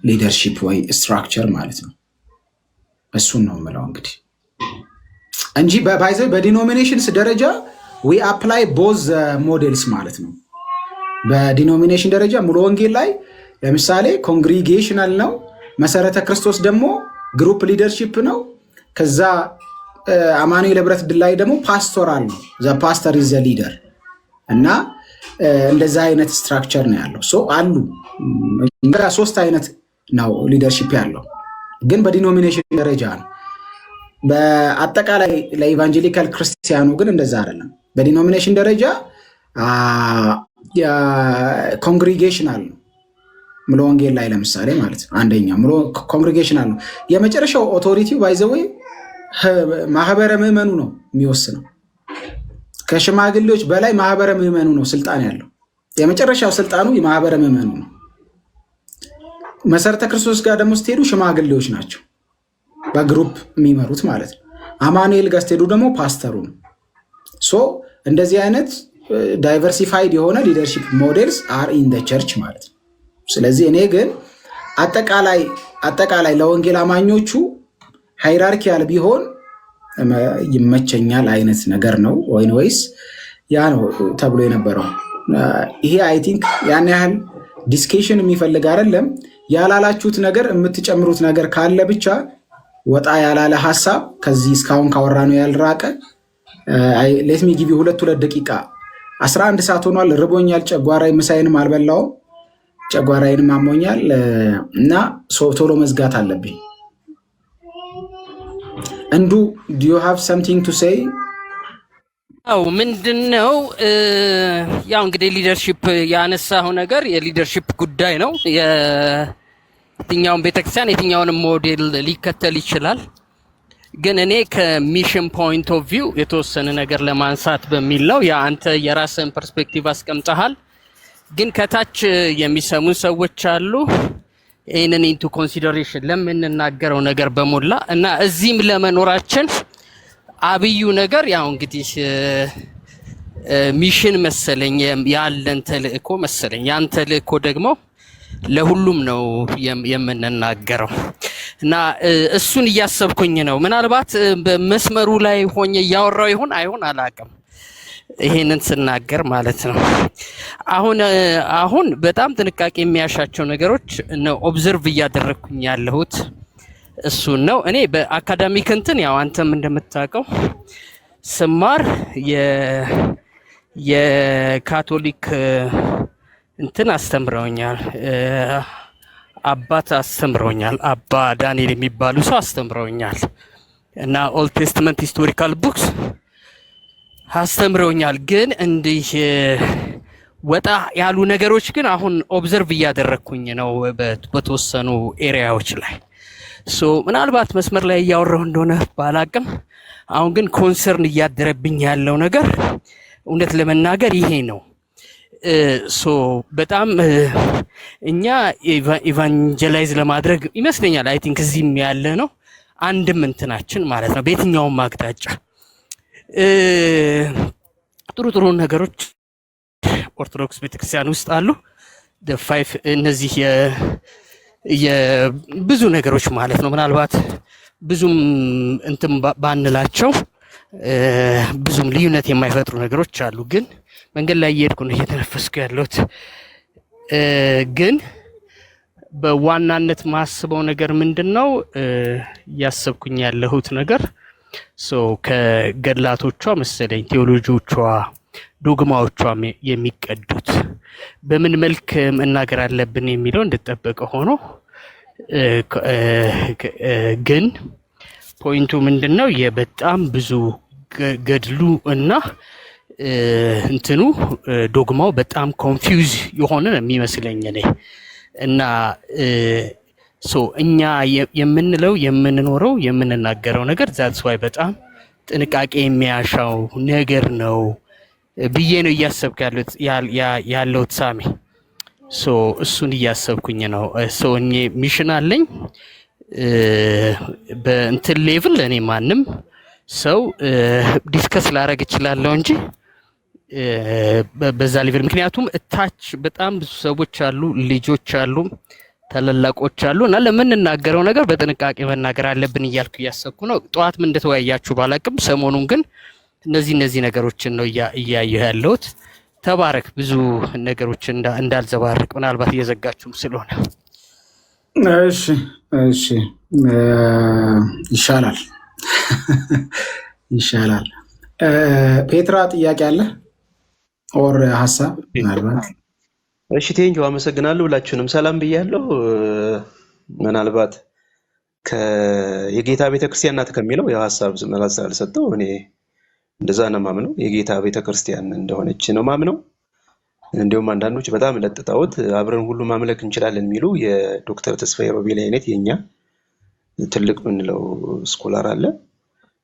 ሊደርሺፕ ወይ ስትራክቸር ማለት ነው። እሱን ነው የምለው እንግዲህ እንጂ ባይዘ በዲኖሚኔሽንስ ደረጃ ዊ አፕላይ ቦዝ ሞዴልስ ማለት ነው። በዲኖሚኔሽን ደረጃ ሙሉ ወንጌል ላይ ለምሳሌ ኮንግሪጌሽናል ነው፣ መሰረተ ክርስቶስ ደግሞ ግሩፕ ሊደርሺፕ ነው። ከዛ አማኑኤል ህብረት ድል ላይ ደግሞ ፓስቶራል ነው፣ ዘ ፓስተር ኢዝ ዘ ሊደር እና እንደዛ አይነት ስትራክቸር ነው ያለው። ሶ አሉ ሶስት አይነት ነው ሊደርሺፕ ያለው፣ ግን በዲኖሚኔሽን ደረጃ ነው። በአጠቃላይ ለኢቫንጀሊካል ክርስቲያኑ ግን እንደዛ አይደለም። በዲኖሚኔሽን ደረጃ ኮንግሪጌሽናል ነው ሙሉ ወንጌል ላይ ለምሳሌ ማለት ነው። አንደኛው ሙሉ ኮንግሪጌሽናል ነው። የመጨረሻው ኦቶሪቲው ባይዘወይ ማህበረ ምዕመኑ ነው የሚወስነው። ከሽማግሌዎች በላይ ማህበረ ምዕመኑ ነው ስልጣን ያለው። የመጨረሻው ስልጣኑ የማህበረ ምዕመኑ ነው። መሰረተ ክርስቶስ ጋር ደግሞ ስትሄዱ ሽማግሌዎች ናቸው በግሩፕ የሚመሩት ማለት ነው። አማኑኤል ጋር ስትሄዱ ደግሞ ፓስተሩ ነው። ሶ እንደዚህ አይነት ዳይቨርሲፋይድ የሆነ ሊደርሺፕ ሞዴልስ አር ኢን ደ ቸርች ማለት ነው። ስለዚህ እኔ ግን አጠቃላይ ለወንጌል አማኞቹ ሃይራርኪያል ቢሆን ይመቸኛል አይነት ነገር ነው ወይስ ያ ነው ተብሎ የነበረው። ይሄ አይ ቲንክ ያን ያህል ዲስኬሽን የሚፈልግ አይደለም። ያላላችሁት ነገር የምትጨምሩት ነገር ካለ ብቻ ወጣ ያላለ ሀሳብ ከዚህ እስካሁን ካወራ ነው ያልራቀ ሌት ሚ ጊቭ ዩ ሁለት ደቂቃ 11 ሰዓት ሆኗል። ርቦኛል። ጨጓራዬ ምሳዬንም አልበላውም። ጨጓራዬንም አሞኛል እና ቶሎ መዝጋት አለብኝ። እንዱ do you have something to say? አው ምንድነው ያው እንግዲህ ሊደርሺፕ ያነሳው ነገር የሊደርሺፕ ጉዳይ ነው። የትኛውን ቤተክርስቲያን የትኛውንም ሞዴል ሊከተል ይችላል። ግን እኔ ከሚሽን ፖይንት ኦፍ ቪው የተወሰነ ነገር ለማንሳት በሚል ነው። ያ አንተ የራስን ፐርስፔክቲቭ አስቀምጠሃል። ግን ከታች የሚሰሙ ሰዎች አሉ። ይህንን ኢንቱ ኮንሲደሬሽን ለምንናገረው ነገር በሞላ እና እዚህም ለመኖራችን አብዩ ነገር ያው እንግዲህ ሚሽን መሰለኝ ያለን ተልእኮ መሰለኝ። ያን ተልእኮ ደግሞ ለሁሉም ነው የምንናገረው እና እሱን እያሰብኩኝ ነው። ምናልባት በመስመሩ ላይ ሆኜ እያወራው ይሆን አይሆን አላውቅም፣ ይሄንን ስናገር ማለት ነው። አሁን በጣም ጥንቃቄ የሚያሻቸው ነገሮች ነው ኦብዘርቭ እያደረግኩኝ ያለሁት እሱን ነው። እኔ በአካዳሚክ እንትን ያው አንተም እንደምታውቀው ስማር የካቶሊክ እንትን አስተምረውኛል፣ አባት አስተምረውኛል፣ አባ ዳንኤል የሚባሉ ሰው አስተምረውኛል እና ኦልድ ቴስትመንት ሂስቶሪካል ቡክስ አስተምረውኛል። ግን እንዲህ ወጣ ያሉ ነገሮች ግን አሁን ኦብዘርቭ እያደረግኩኝ ነው በተወሰኑ ኤሪያዎች ላይ። ምናልባት መስመር ላይ እያወራሁ እንደሆነ ባላቅም አሁን ግን ኮንሰርን እያደረብኝ ያለው ነገር እውነት ለመናገር ይሄ ነው። በጣም እኛ ኢቫንጀላይዝ ለማድረግ ይመስለኛል አይ ቲንክ እዚህም ያለ ነው አንድም እንትናችን ማለት ነው በየትኛውም አቅጣጫ ጥሩ ነገሮች ኦርቶዶክስ ቤተክርስቲያን ውስጥ አሉ። ፋይቭ እነዚህ የብዙ ነገሮች ማለት ነው ምናልባት ብዙም እንትን ባንላቸው ብዙም ልዩነት የማይፈጥሩ ነገሮች አሉ። ግን መንገድ ላይ እየሄድኩ ነው እየተነፈስኩ ያለሁት። ግን በዋናነት ማስበው ነገር ምንድነው እያሰብኩኝ ያለሁት ነገር ከገድላቶቿ መሰለኝ ቴዎሎጂዎቿ ዶግማዎቿ የሚቀዱት በምን መልክ መናገር አለብን የሚለው እንደተጠበቀ ሆኖ ግን ፖይንቱ ምንድነው የበጣም ብዙ ገድሉ እና እንትኑ ዶግማው በጣም ኮንፊውዝ የሆነ የሚመስለኝ ነኝ እና እኛ የምንለው የምንኖረው የምንናገረው ነገር ዛትስ ዋይ በጣም ጥንቃቄ የሚያሻው ነገር ነው ብዬ ነው እያሰብኩ ያለሁት ሳሚ። እሱን እያሰብኩኝ ነው። እኔ ሚሽን አለኝ በእንትን ሌቭል እኔ ማንም ሰው ዲስከስ ላደርግ እችላለሁ እንጂ በዛ ሌቭል ምክንያቱም እታች በጣም ብዙ ሰዎች አሉ፣ ልጆች አሉ፣ ተለላቆች አሉ እና ለምንናገረው ነገር በጥንቃቄ መናገር አለብን እያልኩ እያሰብኩ ነው። ጠዋት ምን እንደተወያያችሁ ባላቅም ሰሞኑን ግን እነዚህ ነገሮችን ነው እያየሁ ያለሁት። ተባረክ። ብዙ ነገሮች እንዳልዘባርቅ ምናልባት እየዘጋችሁም ስለሆነ እሺ ይሻላል ይሻላል። ፔትራ ጥያቄ አለ ኦር ሀሳብ ምናልባት? እሺ ቴንኪው አመሰግናለሁ። ሁላችሁንም ሰላም ብያለሁ። ምናልባት የጌታ ቤተክርስቲያን ናት ከሚለው ያው ሀሳብ መልስ አልሰጠው። እኔ እንደዛ ነው ማምነው፣ የጌታ ቤተክርስቲያን እንደሆነች ነው ማምነው። እንዲሁም አንዳንዶች በጣም ለጥጣውት አብረን ሁሉ ማምለክ እንችላለን የሚሉ የዶክተር ተስፋዬ ሮቤል አይነት የኛ ትልቅ ምንለው ስኮላር አለ።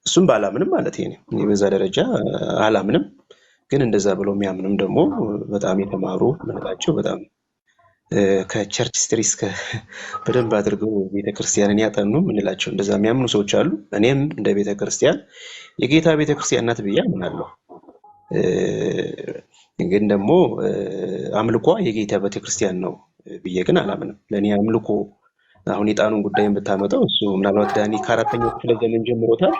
እሱም ባላምንም ማለት ይሄ ነው። እኔ በዛ ደረጃ አላምንም። ግን እንደዛ ብለው የሚያምኑም ደግሞ በጣም የተማሩ ምንላቸው በጣም ከቸርች ስትሪስ በደንብ አድርገው ቤተክርስቲያንን ያጠኑ ምንላቸው እንደዛ የሚያምኑ ሰዎች አሉ። እኔም እንደ ቤተክርስቲያን የጌታ ቤተክርስቲያን ናት ብዬ አምናለሁ። ግን ደግሞ አምልኮ የጌታ ቤተክርስቲያን ነው ብዬ ግን አላምንም። ለኔ አምልኮ አሁን የጣኑን ጉዳይን ብታመጣው እሱ ምናልባት ዳኒ ከአራተኛው ክፍለ ዘመን ጀምሮታል።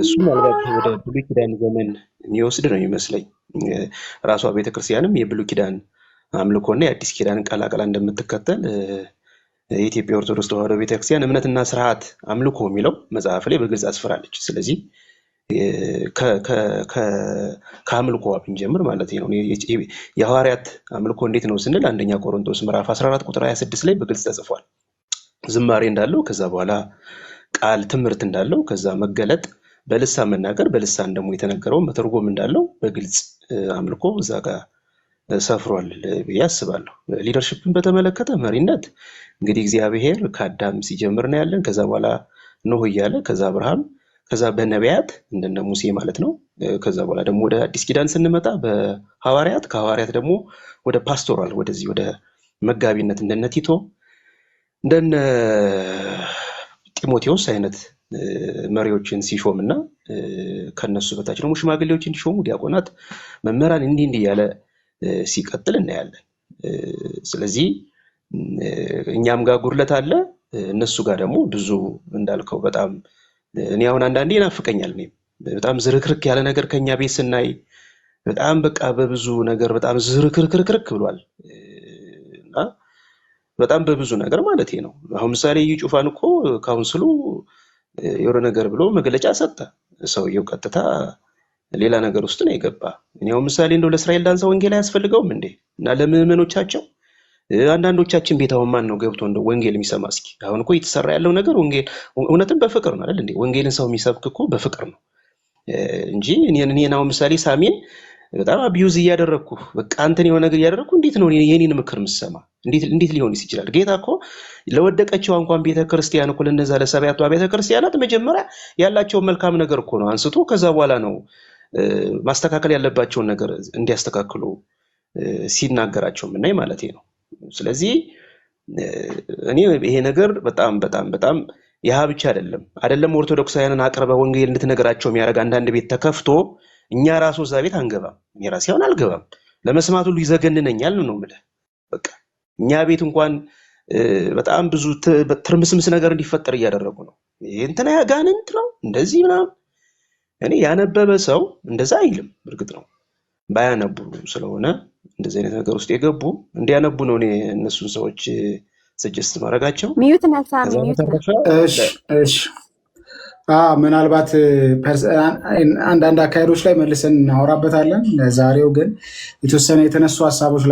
እሱ ምናልባት ወደ ብሉይ ኪዳን ዘመን የሚወስድ ነው ይመስለኝ። ራሷ ቤተክርስቲያንም የብሉይ ኪዳን አምልኮና የአዲስ ኪዳን ቀላቀላ እንደምትከተል የኢትዮጵያ ኦርቶዶክስ ተዋሕዶ ቤተክርስቲያን እምነትና ስርዓት አምልኮ የሚለው መጽሐፍ ላይ በግልጽ አስፍራለች። ስለዚህ ከአምልኮ ብንጀምር ማለት ነው። የሐዋርያት አምልኮ እንዴት ነው ስንል አንደኛ ቆሮንቶስ ምዕራፍ 14 ቁጥር 26 ላይ በግልጽ ተጽፏል። ዝማሬ እንዳለው ከዛ በኋላ ቃል ትምህርት እንዳለው ከዛ መገለጥ በልሳን መናገር በልሳን ደግሞ የተነገረው መተርጎም እንዳለው በግልጽ አምልኮ እዛ ጋር ሰፍሯል ብዬ አስባለሁ። ሊደርሺፕን በተመለከተ መሪነት እንግዲህ እግዚአብሔር ከአዳም ሲጀምር ነው ያለን። ከዛ በኋላ ኖህ እያለ ከዛ አብርሃም ከዛ በነቢያት እንደነ ሙሴ ማለት ነው ከዛ በኋላ ደግሞ ወደ አዲስ ኪዳን ስንመጣ በሐዋርያት ከሐዋርያት ደግሞ ወደ ፓስቶራል ወደዚህ ወደ መጋቢነት እንደነ ቲቶ እንደነ ጢሞቴዎስ አይነት መሪዎችን ሲሾምና ከነሱ በታች ደግሞ ሽማግሌዎችን ሲሾሙ ዲያቆናት፣ መምህራን እንዲህ እያለ ሲቀጥል እናያለን። ስለዚህ እኛም ጋር ጉድለት አለ፣ እነሱ ጋር ደግሞ ብዙ እንዳልከው በጣም እኔ አሁን አንዳንዴ ይናፍቀኛል። እኔም በጣም ዝርክርክ ያለ ነገር ከኛ ቤት ስናይ በጣም በቃ በብዙ ነገር በጣም ዝርክርክርክ ብሏል እና በጣም በብዙ ነገር ማለት ነው። አሁን ምሳሌ ጩፋን እኮ ካውንስሉ የሆነ ነገር ብሎ መግለጫ ሰጠ። ሰውየው ቀጥታ ሌላ ነገር ውስጥ ነው የገባ። እኔው ምሳሌ እንደው ለእስራኤል ዳንሳ ወንጌል አያስፈልገውም እንዴ? እና ለምዕመኖቻቸው አንዳንዶቻችን ቤት አሁን ማን ነው ገብቶ እንደው ወንጌል የሚሰማ? እስኪ አሁን እኮ እየተሰራ ያለው ነገር ወንጌል እውነትም በፍቅር ነው አይደል እንዴ? ወንጌልን ሰው የሚሰብክ እኮ በፍቅር ነው እንጂ እኔን አሁን ምሳሌ ሳሚን በጣም አቢዩዝ እያደረኩ በቃ አንተን የሆነ ነገር እያደረኩ እንዴት ነው የኔን ምክር የምትሰማ? እንዴት ሊሆን ይችላል? ጌታ እኮ ለወደቀችው እንኳን ቤተክርስቲያን እኮ ለነዛ ለሰባቱ ቤተክርስቲያናት መጀመሪያ ያላቸውን መልካም ነገር እኮ ነው አንስቶ ከዛ በኋላ ነው ማስተካከል ያለባቸውን ነገር እንዲያስተካክሉ ሲናገራቸው ምናይ ማለት ነው። ስለዚህ እኔ ይሄ ነገር በጣም በጣም በጣም ያህ ብቻ አይደለም ኦርቶዶክሳውያንን አቅርበ ወንጌል እንድትነግራቸው የሚያደርግ አንዳንድ ቤት ተከፍቶ እኛ ራሱ እዛ ቤት አንገባም። እኔ ራሴ አሁን አልገባም። ለመስማት ሁሉ ይዘገንነኛል ነው የምልህ። በቃ እኛ ቤት እንኳን በጣም ብዙ ትርምስምስ ነገር እንዲፈጠር እያደረጉ ነው። ይሄ እንትና ያጋንንት ነው እንደዚህ ምናምን። እኔ ያነበበ ሰው እንደዛ አይልም። እርግጥ ነው ባያነቡ ስለሆነ እንደዚህ አይነት ነገር ውስጥ የገቡ እንዲያነቡ ነው እኔ እነሱን ሰዎች ሰጀስት ማድረጋቸው። ሚዩት ነሳ ሚዩት። እሺ ምናልባት አንዳንድ አካሄዶች ላይ መልሰን እናወራበታለን። ለዛሬው ግን የተወሰነ የተነሱ ሀሳቦች